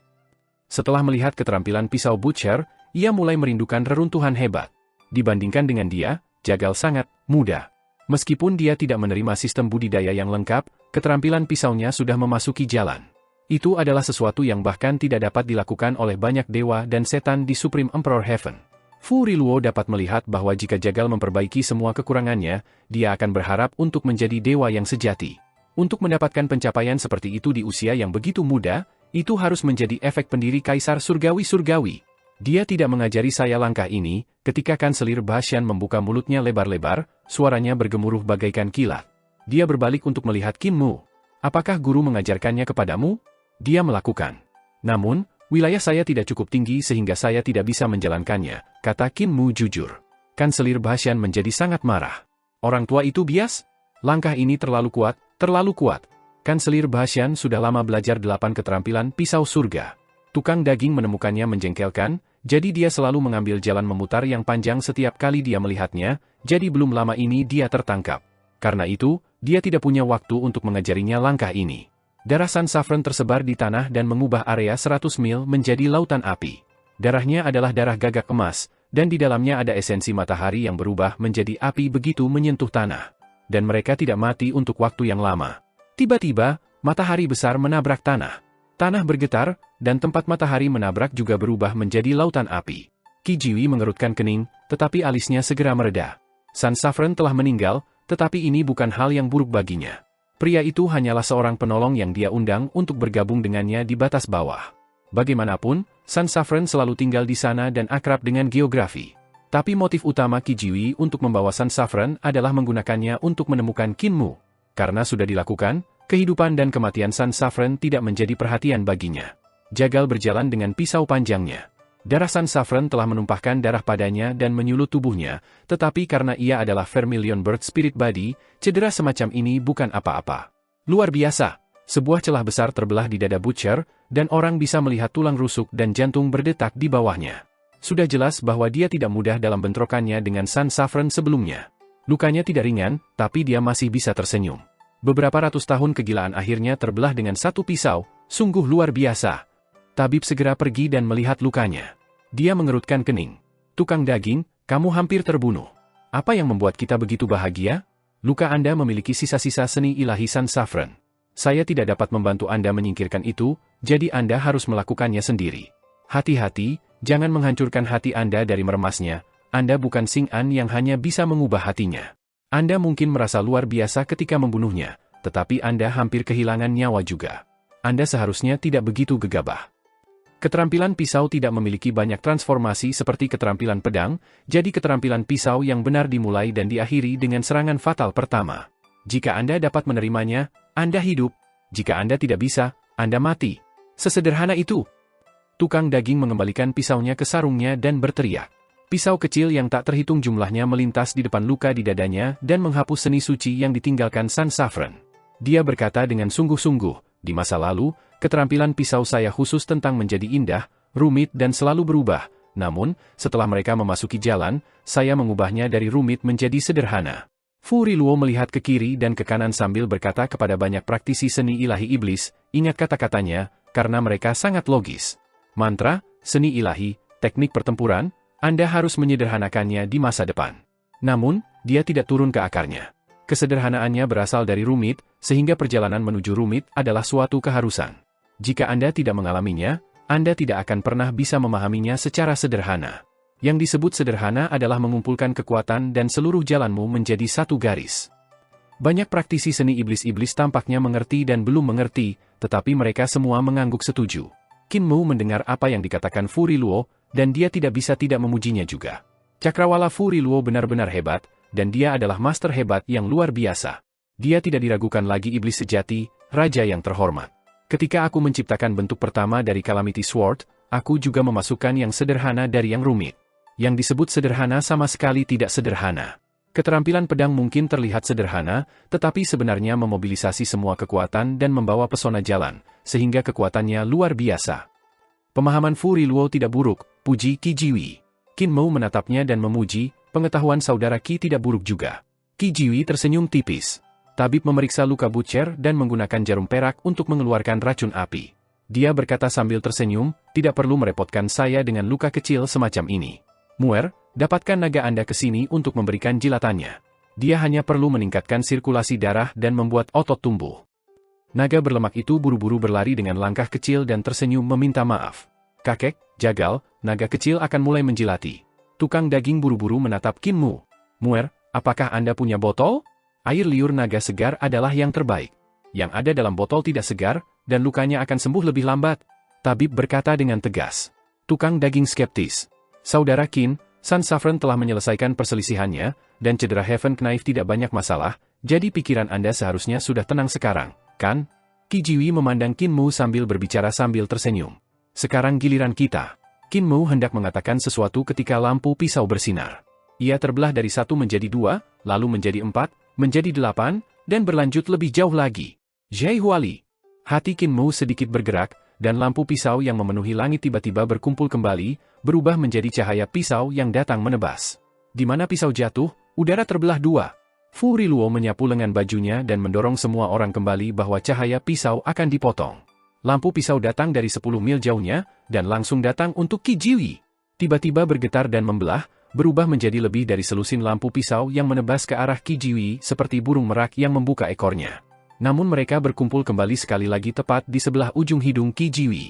Speaker 1: Setelah melihat keterampilan pisau Butcher, ia mulai merindukan reruntuhan hebat. Dibandingkan dengan dia, Jagal sangat muda. Meskipun dia tidak menerima sistem budidaya yang lengkap, keterampilan pisaunya sudah memasuki jalan. Itu adalah sesuatu yang bahkan tidak dapat dilakukan oleh banyak dewa dan setan di Supreme Emperor Heaven. Fu Riluo dapat melihat bahwa jika Jagal memperbaiki semua kekurangannya, dia akan berharap untuk menjadi dewa yang sejati. Untuk mendapatkan pencapaian seperti itu di usia yang begitu muda, itu harus menjadi efek pendiri Kaisar Surgawi-Surgawi. Dia tidak mengajari saya langkah ini, ketika Kanselir Bashan membuka mulutnya lebar-lebar, suaranya bergemuruh bagaikan kilat. Dia berbalik untuk melihat Qin Mu. Apakah guru mengajarkannya kepadamu? Dia melakukan. Namun, wilayah saya tidak cukup tinggi sehingga saya tidak bisa menjalankannya, kata Qin Mu jujur. Kanselir Bashan menjadi sangat marah. Orang tua itu bias? Langkah ini terlalu kuat, terlalu kuat. Kanselir Bashan sudah lama belajar 8 keterampilan pisau surga. Tukang daging menemukannya menjengkelkan, jadi dia selalu mengambil jalan memutar yang panjang setiap kali dia melihatnya, jadi belum lama ini dia tertangkap. Karena itu, dia tidak punya waktu untuk mengajarinya langkah ini. Darah Sun Sovereign tersebar di tanah dan mengubah area 100 mil menjadi lautan api. Darahnya adalah darah gagak emas, dan di dalamnya ada esensi matahari yang berubah menjadi api begitu menyentuh tanah. Dan mereka tidak mati untuk waktu yang lama. Tiba-tiba, matahari besar menabrak tanah. Tanah bergetar, dan tempat matahari menabrak juga berubah menjadi lautan api. Qi Jiwi mengerutkan kening, tetapi alisnya segera mereda. Sun Sovereign telah meninggal, tetapi ini bukan hal yang buruk baginya. Pria itu hanyalah seorang penolong yang dia undang untuk bergabung dengannya di batas bawah. Bagaimanapun, Sun Sovereign selalu tinggal di sana dan akrab dengan geografi. Tapi motif utama Qi Jiwi untuk membawa Sun Sovereign adalah menggunakannya untuk menemukan Qin Mu. Karena sudah dilakukan, kehidupan dan kematian Sun Sovereign tidak menjadi perhatian baginya. Jagal berjalan dengan pisau panjangnya. Darah Sun Sovereign telah menumpahkan darah padanya dan menyulut tubuhnya, tetapi karena ia adalah Vermilion Bird Spirit Body, cedera semacam ini bukan apa-apa. Luar biasa, sebuah celah besar terbelah di dada Butcher, dan orang bisa melihat tulang rusuk dan jantung berdetak di bawahnya. Sudah jelas bahwa dia tidak mudah dalam bentrokannya dengan Sun Sovereign sebelumnya. Lukanya tidak ringan, tapi dia masih bisa tersenyum. Beberapa ratus tahun kegilaan akhirnya terbelah dengan satu pisau, sungguh luar biasa. Tabib segera pergi dan melihat lukanya. Dia mengerutkan kening. Tukang daging, kamu hampir terbunuh. Apa yang membuat kita begitu bahagia? Luka Anda memiliki sisa-sisa seni ilahi Sun Sovereign. Saya tidak dapat membantu Anda menyingkirkan itu, jadi Anda harus melakukannya sendiri. Hati-hati, jangan menghancurkan hati Anda dari meremasnya. Anda bukan Xing An yang hanya bisa mengubah hatinya. Anda mungkin merasa luar biasa ketika membunuhnya, tetapi Anda hampir kehilangan nyawa juga. Anda seharusnya tidak begitu gegabah. Keterampilan pisau tidak memiliki banyak transformasi seperti keterampilan pedang, jadi keterampilan pisau yang benar dimulai dan diakhiri dengan serangan fatal pertama. Jika Anda dapat menerimanya, Anda hidup. Jika Anda tidak bisa, Anda mati. Sesederhana itu. Tukang daging mengembalikan pisaunya ke sarungnya dan berteriak. Pisau kecil yang tak terhitung jumlahnya melintas di depan luka di dadanya dan menghapus seni suci yang ditinggalkan Sun Sovereign. Dia berkata dengan sungguh-sungguh, di masa lalu, keterampilan pisau saya khusus tentang menjadi indah, rumit dan selalu berubah. Namun, setelah mereka memasuki jalan, saya mengubahnya dari rumit menjadi sederhana. Fu Riluo melihat ke kiri dan ke kanan sambil berkata kepada banyak praktisi seni ilahi iblis, ingat kata-katanya, karena mereka sangat logis. Mantra, seni ilahi, teknik pertempuran, Anda harus menyederhanakannya di masa depan. Namun, dia tidak turun ke akarnya. Kesederhanaannya berasal dari rumit, sehingga perjalanan menuju rumit adalah suatu keharusan. Jika Anda tidak mengalaminya, Anda tidak akan pernah bisa memahaminya secara sederhana. Yang disebut sederhana adalah mengumpulkan kekuatan dan seluruh jalanmu menjadi satu garis. Banyak praktisi seni iblis-iblis tampaknya mengerti dan belum mengerti, tetapi mereka semua mengangguk setuju. Qin Mu mendengar apa yang dikatakan Fu Riluo, dan dia tidak bisa tidak memujinya juga. Cakrawala Fu Riluo benar-benar hebat, dan dia adalah master hebat yang luar biasa. Dia tidak diragukan lagi iblis sejati, raja yang terhormat. Ketika aku menciptakan bentuk pertama dari Calamity Sword, aku juga memasukkan yang sederhana dari yang rumit. Yang disebut sederhana sama sekali tidak sederhana. Keterampilan pedang mungkin terlihat sederhana, tetapi sebenarnya memobilisasi semua kekuatan dan membawa pesona jalan, sehingga kekuatannya luar biasa. Pemahaman Fu Riluo tidak buruk, puji Qi Jiwi. Qin Mu menatapnya dan memuji, pengetahuan saudara Qi tidak buruk juga. Qi Jiwi tersenyum tipis. Tabib memeriksa luka Butcher dan menggunakan jarum perak untuk mengeluarkan racun api. Dia berkata sambil tersenyum, tidak perlu merepotkan saya dengan luka kecil semacam ini. Muer, dapatkan naga Anda ke sini untuk memberikan jilatannya. Dia hanya perlu meningkatkan sirkulasi darah dan membuat otot tumbuh. Naga berlemak itu buru-buru berlari dengan langkah kecil dan tersenyum meminta maaf. Kakek, jagal, naga kecil akan mulai menjilati. Tukang daging buru-buru menatap Qin Mu. Muer, apakah Anda punya botol? Air liur naga segar adalah yang terbaik. Yang ada dalam botol tidak segar, dan lukanya akan sembuh lebih lambat. Tabib berkata dengan tegas. Tukang daging skeptis. Saudara Qin, Sun Saffron telah menyelesaikan perselisihannya, dan cedera Heaven Knife tidak banyak masalah, jadi pikiran Anda seharusnya sudah tenang sekarang, kan? Qi Jiwi memandang Qin Mu sambil berbicara sambil tersenyum. Sekarang giliran kita. Qin Mu hendak mengatakan sesuatu ketika lampu pisau bersinar. Ia terbelah dari 1 menjadi 2, lalu menjadi 4, menjadi 8, dan berlanjut lebih jauh lagi. Zhai Huali. Hati Qin Mu sedikit bergerak, dan lampu pisau yang memenuhi langit tiba-tiba berkumpul kembali, berubah menjadi cahaya pisau yang datang menebas. Di mana pisau jatuh, udara terbelah 2. Fu Riluo menyapu lengan bajunya dan mendorong semua orang kembali bahwa cahaya pisau akan dipotong. Lampu pisau datang dari 10 mil jauhnya, dan langsung datang untuk Qi Jiwi. Tiba-tiba bergetar dan membelah, berubah menjadi lebih dari selusin lampu pisau yang menebas ke arah Qi Jiwi seperti burung merak yang membuka ekornya. Namun mereka berkumpul kembali sekali lagi tepat di sebelah ujung hidung Qi Jiwi.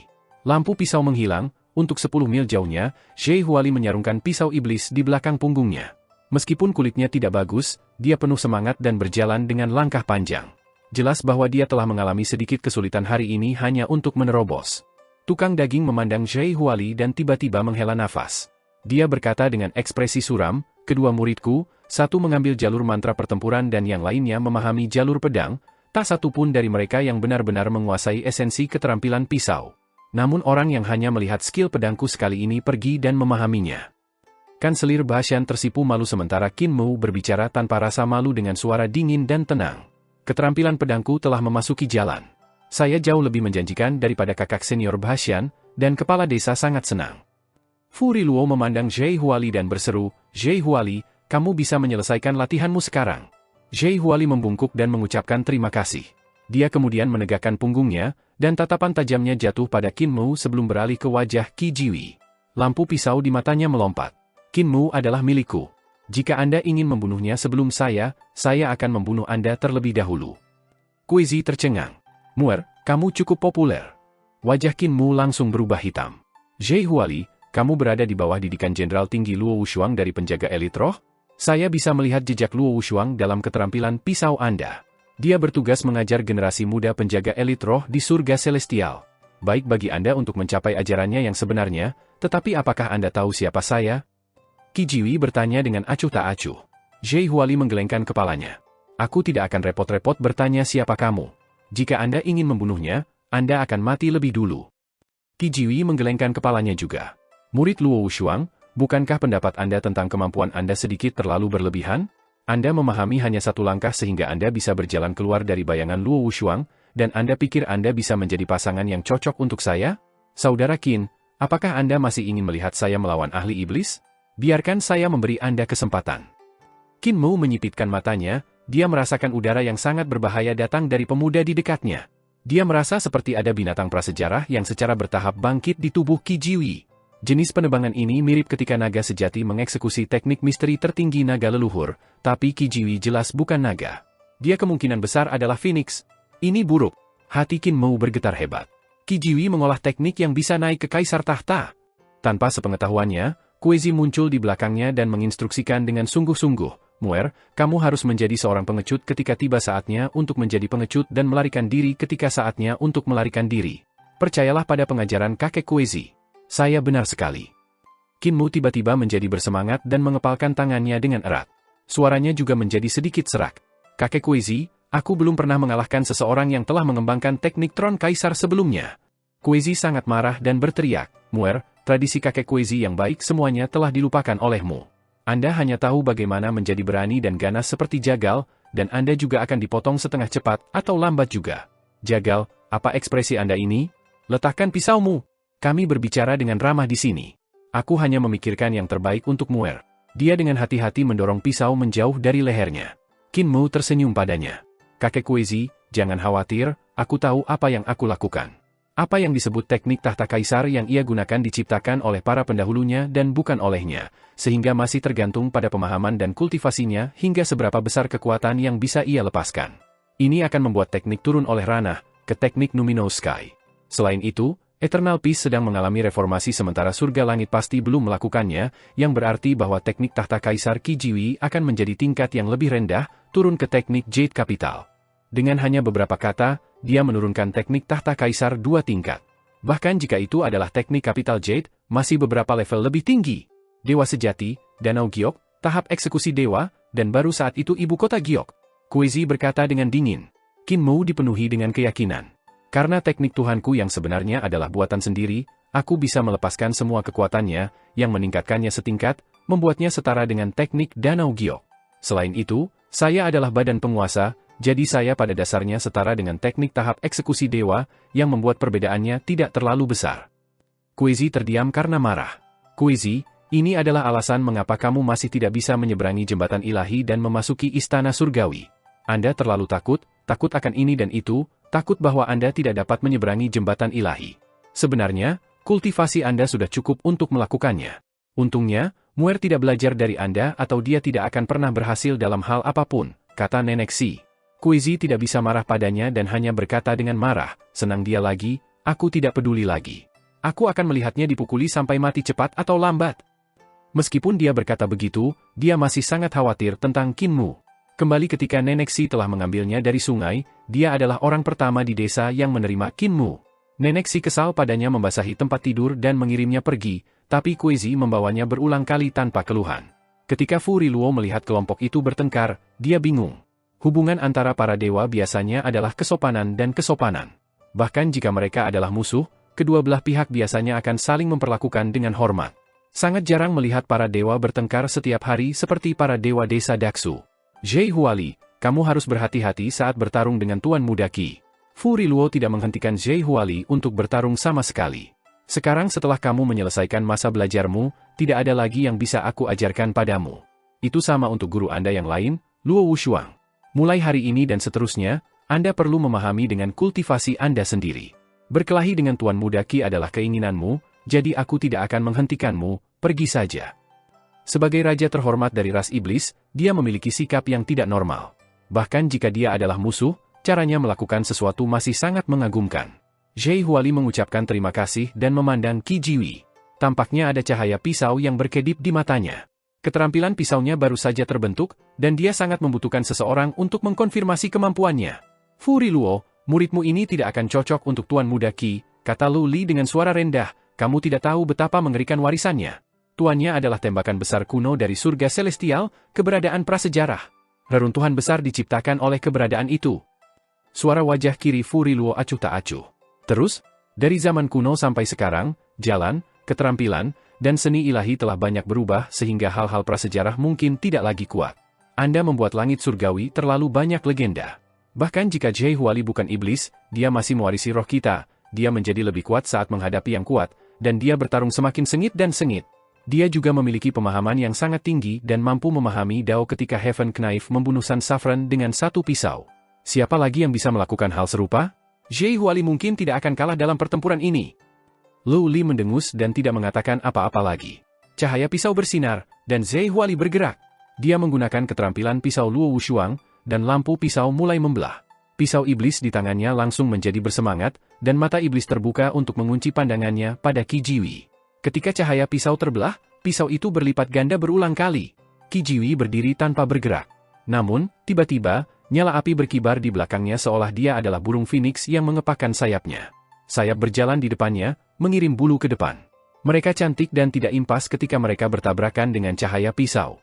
Speaker 1: Lampu pisau menghilang, untuk 10 mil jauhnya, Zhai Huali menyarungkan pisau iblis di belakang punggungnya. Meskipun kulitnya tidak bagus, dia penuh semangat dan berjalan dengan langkah panjang. Jelas bahwa dia telah mengalami sedikit kesulitan hari ini hanya untuk menerobos. Tukang daging memandang Zhai Huali dan tiba-tiba menghela nafas. Dia berkata dengan ekspresi suram, kedua muridku, satu mengambil jalur mantra pertempuran dan yang lainnya memahami jalur pedang, tak satu pun dari mereka yang benar-benar menguasai esensi keterampilan pisau. Namun orang yang hanya melihat skill pedangku sekali ini pergi dan memahaminya. Kanselir Bashan tersipu malu sementara Qin Mu berbicara tanpa rasa malu dengan suara dingin dan tenang. Keterampilan pedangku telah memasuki jalan. Saya jauh lebih menjanjikan daripada kakak senior Bashan, dan kepala desa sangat senang. Fu Riluo memandang Zhai Huali dan berseru, Zhai Huali, kamu bisa menyelesaikan latihanmu sekarang. Zhai Huali membungkuk dan mengucapkan terima kasih. Dia kemudian menegakkan punggungnya, dan tatapan tajamnya jatuh pada Qin Mu sebelum beralih ke wajah Qi Jiwi. Lampu pisau di matanya melompat. Qin Mu adalah milikku. Jika Anda ingin membunuhnya sebelum saya akan membunuh Anda terlebih dahulu. Kuizi tercengang. Muer, kamu cukup populer. Wajah Qin Mu langsung berubah hitam. Zhai Huali, kamu berada di bawah didikan Jenderal Tinggi Luo Wushuang dari penjaga elit roh? Saya bisa melihat jejak Luo Wushuang dalam keterampilan pisau Anda. Dia bertugas mengajar generasi muda penjaga elit roh di surga celestial. Baik bagi Anda untuk mencapai ajarannya yang sebenarnya, tetapi apakah Anda tahu siapa saya? Qi Jiwi bertanya dengan acuh tak acuh. Zhai Huali menggelengkan kepalanya. Aku tidak akan repot-repot bertanya siapa kamu. Jika Anda ingin membunuhnya, Anda akan mati lebih dulu. Qi Jiwi menggelengkan kepalanya juga. Murid Luo Wushuang, bukankah pendapat Anda tentang kemampuan Anda sedikit terlalu berlebihan? Anda memahami hanya satu langkah sehingga Anda bisa berjalan keluar dari bayangan Luo Wushuang, dan Anda pikir Anda bisa menjadi pasangan yang cocok untuk saya? Saudara Qin, apakah Anda masih ingin melihat saya melawan ahli iblis? Biarkan saya memberi Anda kesempatan. Qin Mu menyipitkan matanya, dia merasakan udara yang sangat berbahaya datang dari pemuda di dekatnya. Dia merasa seperti ada binatang prasejarah yang secara bertahap bangkit di tubuh Qi Jiwi. Jenis penebangan ini mirip ketika naga sejati mengeksekusi teknik misteri tertinggi naga leluhur, tapi Qi Jiwi jelas bukan naga. Dia kemungkinan besar adalah Phoenix. Ini buruk. Hati Qin Mu bergetar hebat. Qi Jiwi mengolah teknik yang bisa naik ke kaisar tahta. Tanpa sepengetahuannya, Kuezi muncul di belakangnya dan menginstruksikan dengan sungguh-sungguh, Muer, kamu harus menjadi seorang pengecut ketika tiba saatnya untuk menjadi pengecut dan melarikan diri ketika saatnya untuk melarikan diri. Percayalah pada pengajaran kakek Kuezi. Saya benar sekali. Qin Mu tiba-tiba menjadi bersemangat dan mengepalkan tangannya dengan erat. Suaranya juga menjadi sedikit serak. Kakek Kuezi, aku belum pernah mengalahkan seseorang yang telah mengembangkan teknik Tron Kaisar sebelumnya. Kuezi sangat marah dan berteriak, Muer, tradisi kakek Kuezi yang baik semuanya telah dilupakan olehmu. Anda hanya tahu bagaimana menjadi berani dan ganas seperti Jagal, dan Anda juga akan dipotong setengah cepat atau lambat juga. Jagal, apa ekspresi Anda ini? Letakkan pisaumu. Kami berbicara dengan ramah di sini. Aku hanya memikirkan yang terbaik untuk Muer. Dia dengan hati-hati mendorong pisau menjauh dari lehernya. Qin Mu tersenyum padanya. Kakek Kuezi, jangan khawatir, aku tahu apa yang aku lakukan. Apa yang disebut teknik tahta kaisar yang ia gunakan diciptakan oleh para pendahulunya dan bukan olehnya, sehingga masih tergantung pada pemahaman dan kultivasinya hingga seberapa besar kekuatan yang bisa ia lepaskan. Ini akan membuat teknik turun oleh ranah ke teknik Numinous Sky. Selain itu, Eternal Peace sedang mengalami reformasi sementara surga langit pasti belum melakukannya, yang berarti bahwa teknik tahta kaisar Qi Jiwi akan menjadi tingkat yang lebih rendah, turun ke teknik Jade Capital. Dengan hanya beberapa kata, dia menurunkan teknik tahta kaisar 2 tingkat. Bahkan jika itu adalah teknik Capital Jade, masih beberapa level lebih tinggi. Dewa Sejati, Danau Giok, tahap eksekusi dewa, dan baru saat itu ibu kota Giok. Kuezi berkata dengan dingin. Qin Mu dipenuhi dengan keyakinan. Karena teknik Tuhanku yang sebenarnya adalah buatan sendiri, aku bisa melepaskan semua kekuatannya, yang meningkatkannya setingkat, membuatnya setara dengan teknik Danau Giok. Selain itu, saya adalah badan penguasa, jadi saya pada dasarnya setara dengan teknik tahap eksekusi dewa, yang membuat perbedaannya tidak terlalu besar. Kuezi terdiam karena marah. Kuezi, ini adalah alasan mengapa kamu masih tidak bisa menyeberangi jembatan ilahi dan memasuki istana surgawi. Anda terlalu takut akan ini dan itu, takut bahwa Anda tidak dapat menyeberangi jembatan ilahi. Sebenarnya, kultivasi Anda sudah cukup untuk melakukannya. Untungnya, Muer tidak belajar dari Anda atau dia tidak akan pernah berhasil dalam hal apapun, kata Nenek Si. Kuezi tidak bisa marah padanya dan hanya berkata dengan marah, senang dia lagi, aku tidak peduli lagi. Aku akan melihatnya dipukuli sampai mati cepat atau lambat. Meskipun dia berkata begitu, dia masih sangat khawatir tentang Qin Mu. Kembali ketika Nenek Si telah mengambilnya dari sungai, dia adalah orang pertama di desa yang menerima Qin Mu. Nenek Si kesal padanya membasahi tempat tidur dan mengirimnya pergi, tapi Kuezi membawanya berulang kali tanpa keluhan. Ketika Fu Riluo melihat kelompok itu bertengkar, dia bingung. Hubungan antara para dewa biasanya adalah kesopanan dan kesopanan. Bahkan jika mereka adalah musuh, kedua belah pihak biasanya akan saling memperlakukan dengan hormat. Sangat jarang melihat para dewa bertengkar setiap hari seperti para dewa desa Daksu. Zhe Huali, kamu harus berhati-hati saat bertarung dengan Tuan Muda Qi. Fu Riluo tidak menghentikan Zhe Huali untuk bertarung sama sekali. Sekarang setelah kamu menyelesaikan masa belajarmu, tidak ada lagi yang bisa aku ajarkan padamu. Itu sama untuk guru Anda yang lain, Luo Wushuang. Mulai hari ini dan seterusnya, Anda perlu memahami dengan kultivasi Anda sendiri. Berkelahi dengan Tuan Muda Qi adalah keinginanmu, jadi aku tidak akan menghentikanmu, pergi saja. Sebagai raja terhormat dari ras iblis, dia memiliki sikap yang tidak normal. Bahkan jika dia adalah musuh, caranya melakukan sesuatu masih sangat mengagumkan. Zhe Huali mengucapkan terima kasih dan memandang Qi Jiwi. Tampaknya ada cahaya pisau yang berkedip di matanya. Keterampilan pisaunya baru saja terbentuk, dan dia sangat membutuhkan seseorang untuk mengkonfirmasi kemampuannya. Fu Riluo, muridmu ini tidak akan cocok untuk Tuan Muda Qi, kata Lu Li dengan suara rendah, kamu tidak tahu betapa mengerikan warisannya. Tuannya adalah tembakan besar kuno dari surga celestial, keberadaan prasejarah. Reruntuhan besar diciptakan oleh keberadaan itu. Suara wajah kiri Fu Riluo acuh tak acuh. Terus, dari zaman kuno sampai sekarang, jalan, keterampilan, dan seni ilahi telah banyak berubah sehingga hal-hal prasejarah mungkin tidak lagi kuat. Anda membuat langit surgawi terlalu banyak legenda. Bahkan jika Zhe Huali bukan iblis, dia masih mewarisi roh kita, dia menjadi lebih kuat saat menghadapi yang kuat, dan dia bertarung semakin sengit dan sengit. Dia juga memiliki pemahaman yang sangat tinggi dan mampu memahami Dao ketika Heaven Knife membunuh Sun Saffron dengan satu pisau. Siapa lagi yang bisa melakukan hal serupa? Zhe Huali mungkin tidak akan kalah dalam pertempuran ini. Lu Li mendengus dan tidak mengatakan apa-apa lagi. Cahaya pisau bersinar, dan Zhe Huali bergerak. Dia menggunakan keterampilan pisau Luo Wushuang, dan lampu pisau mulai membelah. Pisau iblis di tangannya langsung menjadi bersemangat, dan mata iblis terbuka untuk mengunci pandangannya pada Qi Jiwi. Ketika cahaya pisau terbelah, pisau itu berlipat ganda berulang kali. Qi Jiwi berdiri tanpa bergerak. Namun, tiba-tiba, nyala api berkibar di belakangnya seolah dia adalah burung phoenix yang mengepakkan sayapnya. sayap berjalan di depannya, mengirim bulu ke depan. Mereka cantik dan tidak impas ketika mereka bertabrakan dengan cahaya pisau.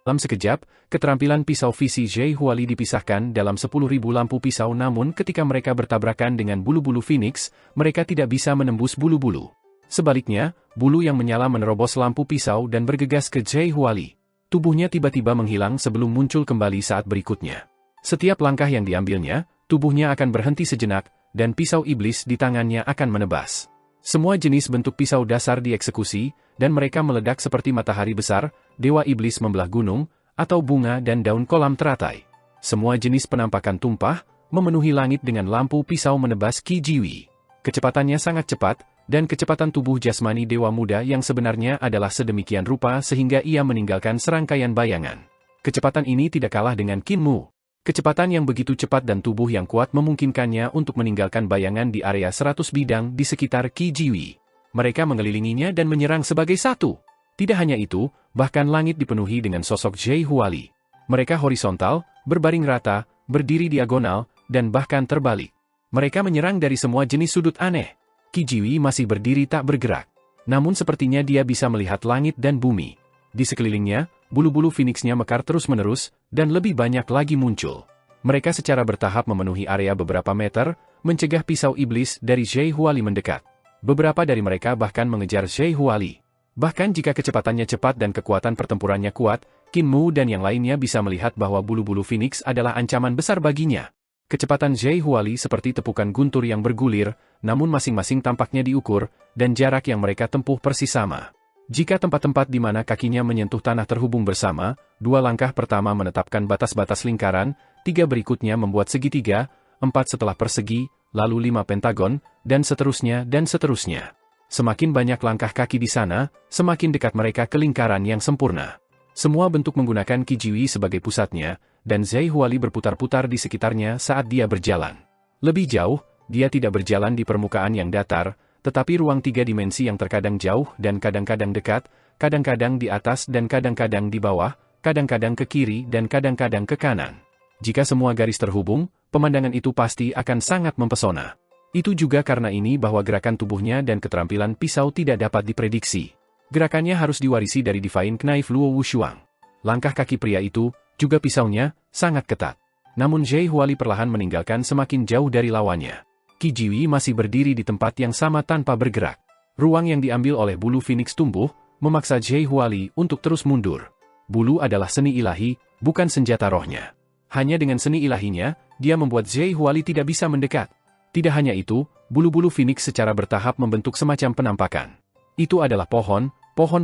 Speaker 1: Dalam sekejap, keterampilan pisau visi Zhe Huali dipisahkan dalam 10.000 lampu pisau, namun ketika mereka bertabrakan dengan bulu-bulu Phoenix, mereka tidak bisa menembus bulu-bulu. Sebaliknya, bulu yang menyala menerobos lampu pisau dan bergegas ke Zhe Huali. Tubuhnya tiba-tiba menghilang sebelum muncul kembali saat berikutnya. Setiap langkah yang diambilnya, tubuhnya akan berhenti sejenak, dan pisau iblis di tangannya akan menebas. Semua jenis bentuk pisau dasar dieksekusi, dan mereka meledak seperti matahari besar, dewa iblis membelah gunung, atau bunga dan daun kolam teratai. Semua jenis penampakan tumpah, memenuhi langit dengan lampu pisau menebas Qi Jiwi. Kecepatannya sangat cepat, dan kecepatan tubuh jasmani dewa muda yang sebenarnya adalah sedemikian rupa sehingga ia meninggalkan serangkaian bayangan. Kecepatan ini tidak kalah dengan Qin Mu. Kecepatan yang begitu cepat dan tubuh yang kuat memungkinkannya untuk meninggalkan bayangan di area 100 bidang di sekitar Qi Jiwi. Mereka mengelilinginya dan menyerang sebagai satu. Tidak hanya itu, bahkan langit dipenuhi dengan sosok Zhe Huali. Mereka horizontal, berbaring rata, berdiri diagonal, dan bahkan terbalik. Mereka menyerang dari semua jenis sudut aneh. Qi Jiwi masih berdiri tak bergerak. Namun sepertinya dia bisa melihat langit dan bumi. Di sekelilingnya, bulu-bulu Phoenix-nya mekar terus-menerus, dan lebih banyak lagi muncul. Mereka secara bertahap memenuhi area beberapa meter, mencegah pisau iblis dari Zhe Huali mendekat. Beberapa dari mereka bahkan mengejar Zhe Huali. Bahkan jika kecepatannya cepat dan kekuatan pertempurannya kuat, Qin Mu dan yang lainnya bisa melihat bahwa bulu-bulu Phoenix adalah ancaman besar baginya. Kecepatan Zhe Huali seperti tepukan guntur yang bergulir, namun masing-masing tampaknya diukur, dan jarak yang mereka tempuh persis sama. Jika tempat-tempat di mana kakinya menyentuh tanah terhubung bersama, 2 langkah pertama menetapkan batas-batas lingkaran, 3 berikutnya membuat segitiga, 4 setelah persegi, lalu 5 pentagon, dan seterusnya dan seterusnya. Semakin banyak langkah kaki di sana, semakin dekat mereka ke lingkaran yang sempurna. Semua bentuk menggunakan Qi Jiwi sebagai pusatnya, dan Zhe Huali berputar-putar di sekitarnya saat dia berjalan. Lebih jauh, dia tidak berjalan di permukaan yang datar, tetapi ruang 3 dimensi yang terkadang jauh dan kadang-kadang dekat, kadang-kadang di atas dan kadang-kadang di bawah, kadang-kadang ke kiri dan kadang-kadang ke kanan. Jika semua garis terhubung, pemandangan itu pasti akan sangat mempesona. Itu juga karena ini bahwa gerakan tubuhnya dan keterampilan pisau tidak dapat diprediksi. Gerakannya harus diwarisi dari Divine Knife Luo Wushuang. Langkah kaki pria itu, juga pisaunya, sangat ketat. Namun Zhe Huali perlahan meninggalkan semakin jauh dari lawannya. Qi Jiwi masih berdiri di tempat yang sama tanpa bergerak. Ruang yang diambil oleh bulu Phoenix tumbuh, memaksa Zhe Huali untuk terus mundur. Bulu adalah seni ilahi, bukan senjata rohnya. Hanya dengan seni ilahinya, dia membuat Zhe Huali tidak bisa mendekat. Tidak hanya itu, bulu-bulu Phoenix secara bertahap membentuk semacam penampakan. Itu adalah pohon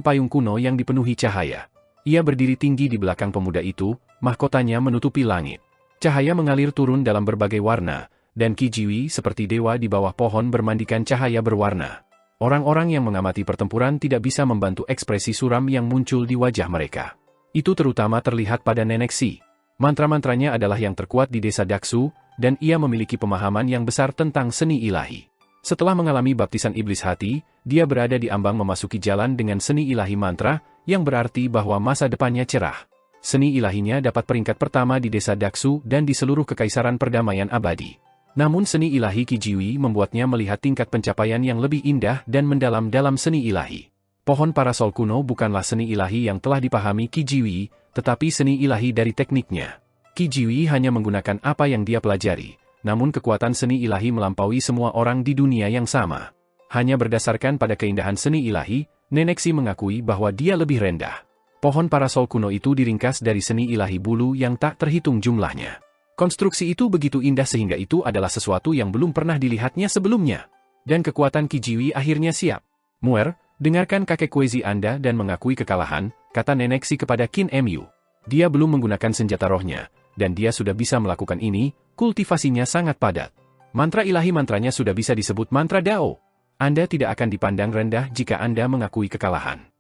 Speaker 1: payung kuno yang dipenuhi cahaya. Ia berdiri tinggi di belakang pemuda itu, mahkotanya menutupi langit. Cahaya mengalir turun dalam berbagai warna, dan Qi Jiwi seperti dewa di bawah pohon bermandikan cahaya berwarna. Orang-orang yang mengamati pertempuran tidak bisa membantu ekspresi suram yang muncul di wajah mereka. Itu terutama terlihat pada Nenek Xi. Mantra-mantranya adalah yang terkuat di desa Daksu, dan ia memiliki pemahaman yang besar tentang seni ilahi. Setelah mengalami baptisan iblis hati, dia berada di ambang memasuki jalan dengan seni ilahi mantra, yang berarti bahwa masa depannya cerah. Seni ilahinya dapat peringkat pertama di desa Daksu dan di seluruh kekaisaran perdamaian abadi. Namun seni ilahi Qi Jiwi membuatnya melihat tingkat pencapaian yang lebih indah dan mendalam dalam seni ilahi. Pohon parasol kuno bukanlah seni ilahi yang telah dipahami Qi Jiwi, tetapi seni ilahi dari tekniknya. Qi Jiwi hanya menggunakan apa yang dia pelajari, namun kekuatan seni ilahi melampaui semua orang di dunia yang sama. Hanya berdasarkan pada keindahan seni ilahi, Nenek Xi mengakui bahwa dia lebih rendah. Pohon parasol kuno itu diringkas dari seni ilahi bulu yang tak terhitung jumlahnya. Konstruksi itu begitu indah sehingga itu adalah sesuatu yang belum pernah dilihatnya sebelumnya. Dan kekuatan Qi Jiwi akhirnya siap. Muer, dengarkan kakek Kuezi Anda dan mengakui kekalahan, kata Nenek Xi kepada Qin Mu. Dia belum menggunakan senjata rohnya, dan dia sudah bisa melakukan ini, kultivasinya sangat padat. Mantra ilahi mantranya sudah bisa disebut mantra Dao. Anda tidak akan dipandang rendah jika Anda mengakui kekalahan.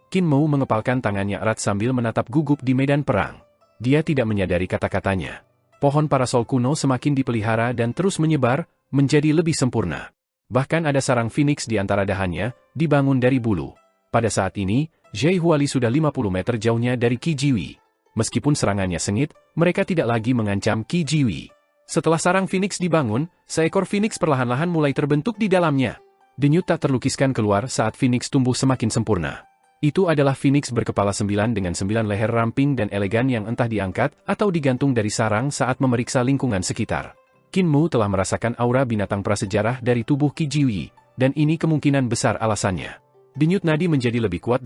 Speaker 1: Qin Mu mengepalkan tangannya erat sambil menatap gugup di medan perang. Dia tidak menyadari kata-katanya. Pohon parasol kuno semakin dipelihara dan terus menyebar, menjadi lebih sempurna. Bahkan ada sarang Phoenix di antara dahannya, dibangun dari bulu. Pada saat ini, Zhe Huali sudah 50 meter jauhnya dari Qi Jiwi. Meskipun serangannya sengit, mereka tidak lagi mengancam Qi Jiwi. Setelah sarang Phoenix dibangun, seekor Phoenix perlahan-lahan mulai terbentuk di dalamnya. Denyut tak terlukiskan keluar saat Phoenix tumbuh semakin sempurna. Itu adalah Phoenix berkepala 9 dengan 9 leher ramping dan elegan yang entah diangkat atau digantung dari sarang saat memeriksa lingkungan sekitar. Qin Mu telah merasakan aura binatang prasejarah dari tubuh Qi Jiwi, dan ini kemungkinan besar alasannya. Denyut nadi menjadi lebih kuat,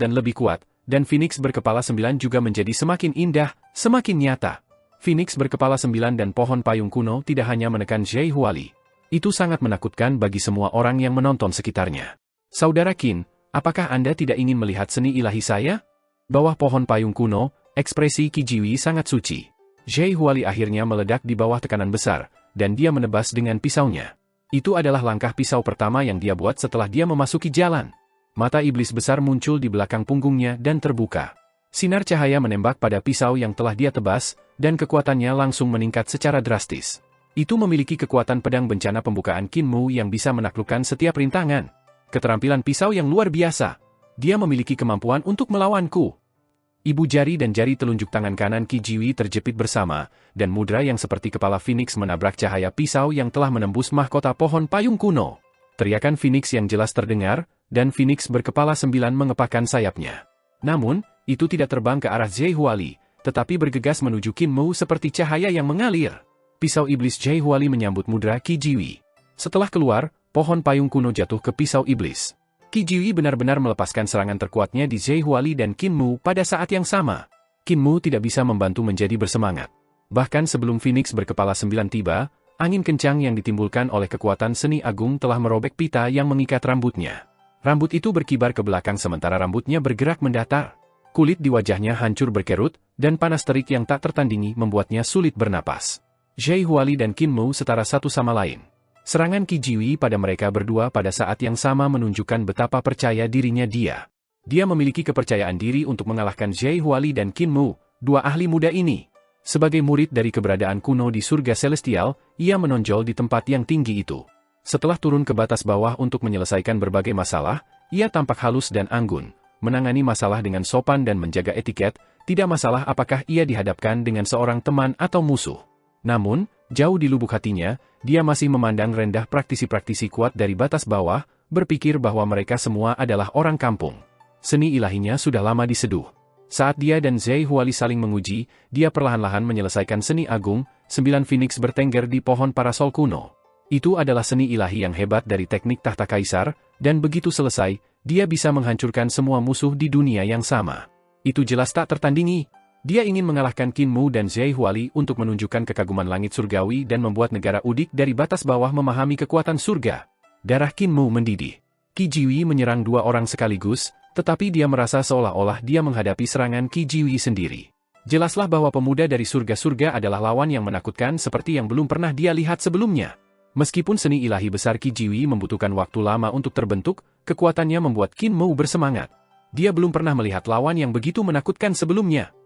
Speaker 1: dan Phoenix berkepala 9 juga menjadi semakin indah, semakin nyata. Phoenix berkepala 9 dan pohon payung kuno tidak hanya menekan Zhai Huali. Itu sangat menakutkan bagi semua orang yang menonton sekitarnya. Saudara Qin, apakah Anda tidak ingin melihat seni ilahi saya? Bawah pohon payung kuno, ekspresi Qi Jiwi sangat suci. Zhai Huali akhirnya meledak di bawah tekanan besar, dan dia menebas dengan pisaunya. Itu adalah langkah pisau pertama yang dia buat setelah dia memasuki jalan. Mata iblis besar muncul di belakang punggungnya dan terbuka. Sinar cahaya menembak pada pisau yang telah dia tebas, dan kekuatannya langsung meningkat secara drastis. Itu memiliki kekuatan pedang bencana pembukaan Qin Mu yang bisa menaklukkan setiap rintangan. Keterampilan pisau yang luar biasa. Dia memiliki kemampuan untuk melawanku. Ibu jari dan jari telunjuk tangan kanan Qi Jiwi terjepit bersama, dan mudra yang seperti kepala Phoenix menabrak cahaya pisau yang telah menembus mahkota pohon payung kuno. Teriakan Phoenix yang jelas terdengar, dan Phoenix berkepala 9 mengepakkan sayapnya. Namun, itu tidak terbang ke arah Zhai Huali, tetapi bergegas menuju Qin Mu seperti cahaya yang mengalir. Pisau iblis Zhai Huali menyambut mudra Qi Jiwi. Setelah keluar, pohon payung kuno jatuh ke pisau iblis. Qi Jiwi benar-benar melepaskan serangan terkuatnya di Zhai Huali dan Qin Mu pada saat yang sama. Qin Mu tidak bisa membantu menjadi bersemangat. Bahkan sebelum Phoenix berkepala 9 tiba, angin kencang yang ditimbulkan oleh kekuatan seni agung telah merobek pita yang mengikat rambutnya. Rambut itu berkibar ke belakang sementara rambutnya bergerak mendatar. Kulit di wajahnya hancur berkerut, dan panas terik yang tak tertandingi membuatnya sulit bernapas. Zhai Huali dan Qin Mu setara satu sama lain. Serangan Qi Jiwi pada mereka berdua pada saat yang sama menunjukkan betapa percaya dirinya dia. Dia memiliki kepercayaan diri untuk mengalahkan Zhai Huali dan Qin Mu, dua ahli muda ini. Sebagai murid dari keberadaan kuno di surga celestial, ia menonjol di tempat yang tinggi itu. Setelah turun ke batas bawah untuk menyelesaikan berbagai masalah, ia tampak halus dan anggun, menangani masalah dengan sopan dan menjaga etiket, tidak masalah apakah ia dihadapkan dengan seorang teman atau musuh. Namun, jauh di lubuk hatinya, dia masih memandang rendah praktisi-praktisi kuat dari batas bawah, berpikir bahwa mereka semua adalah orang kampung. Seni ilahinya sudah lama diseduh. Saat dia dan Zhai Huali saling menguji, dia perlahan-lahan menyelesaikan seni agung, 9 Phoenix bertengger di pohon parasol kuno. Itu adalah seni ilahi yang hebat dari teknik tahta kaisar, dan begitu selesai, dia bisa menghancurkan semua musuh di dunia yang sama. Itu jelas tak tertandingi. Dia ingin mengalahkan Qin Mu dan Zhai Huali untuk menunjukkan kekaguman langit surgawi dan membuat negara udik dari batas bawah memahami kekuatan surga. Darah Qin Mu mendidih. Qi Jiwi menyerang dua orang sekaligus, tetapi dia merasa seolah-olah dia menghadapi serangan Qi Jiwi sendiri. Jelaslah bahwa pemuda dari surga-surga adalah lawan yang menakutkan seperti yang belum pernah dia lihat sebelumnya. Meskipun seni ilahi besar Qi Jiwi membutuhkan waktu lama untuk terbentuk, kekuatannya membuat Qin Mu bersemangat. Dia belum pernah melihat lawan yang begitu menakutkan sebelumnya.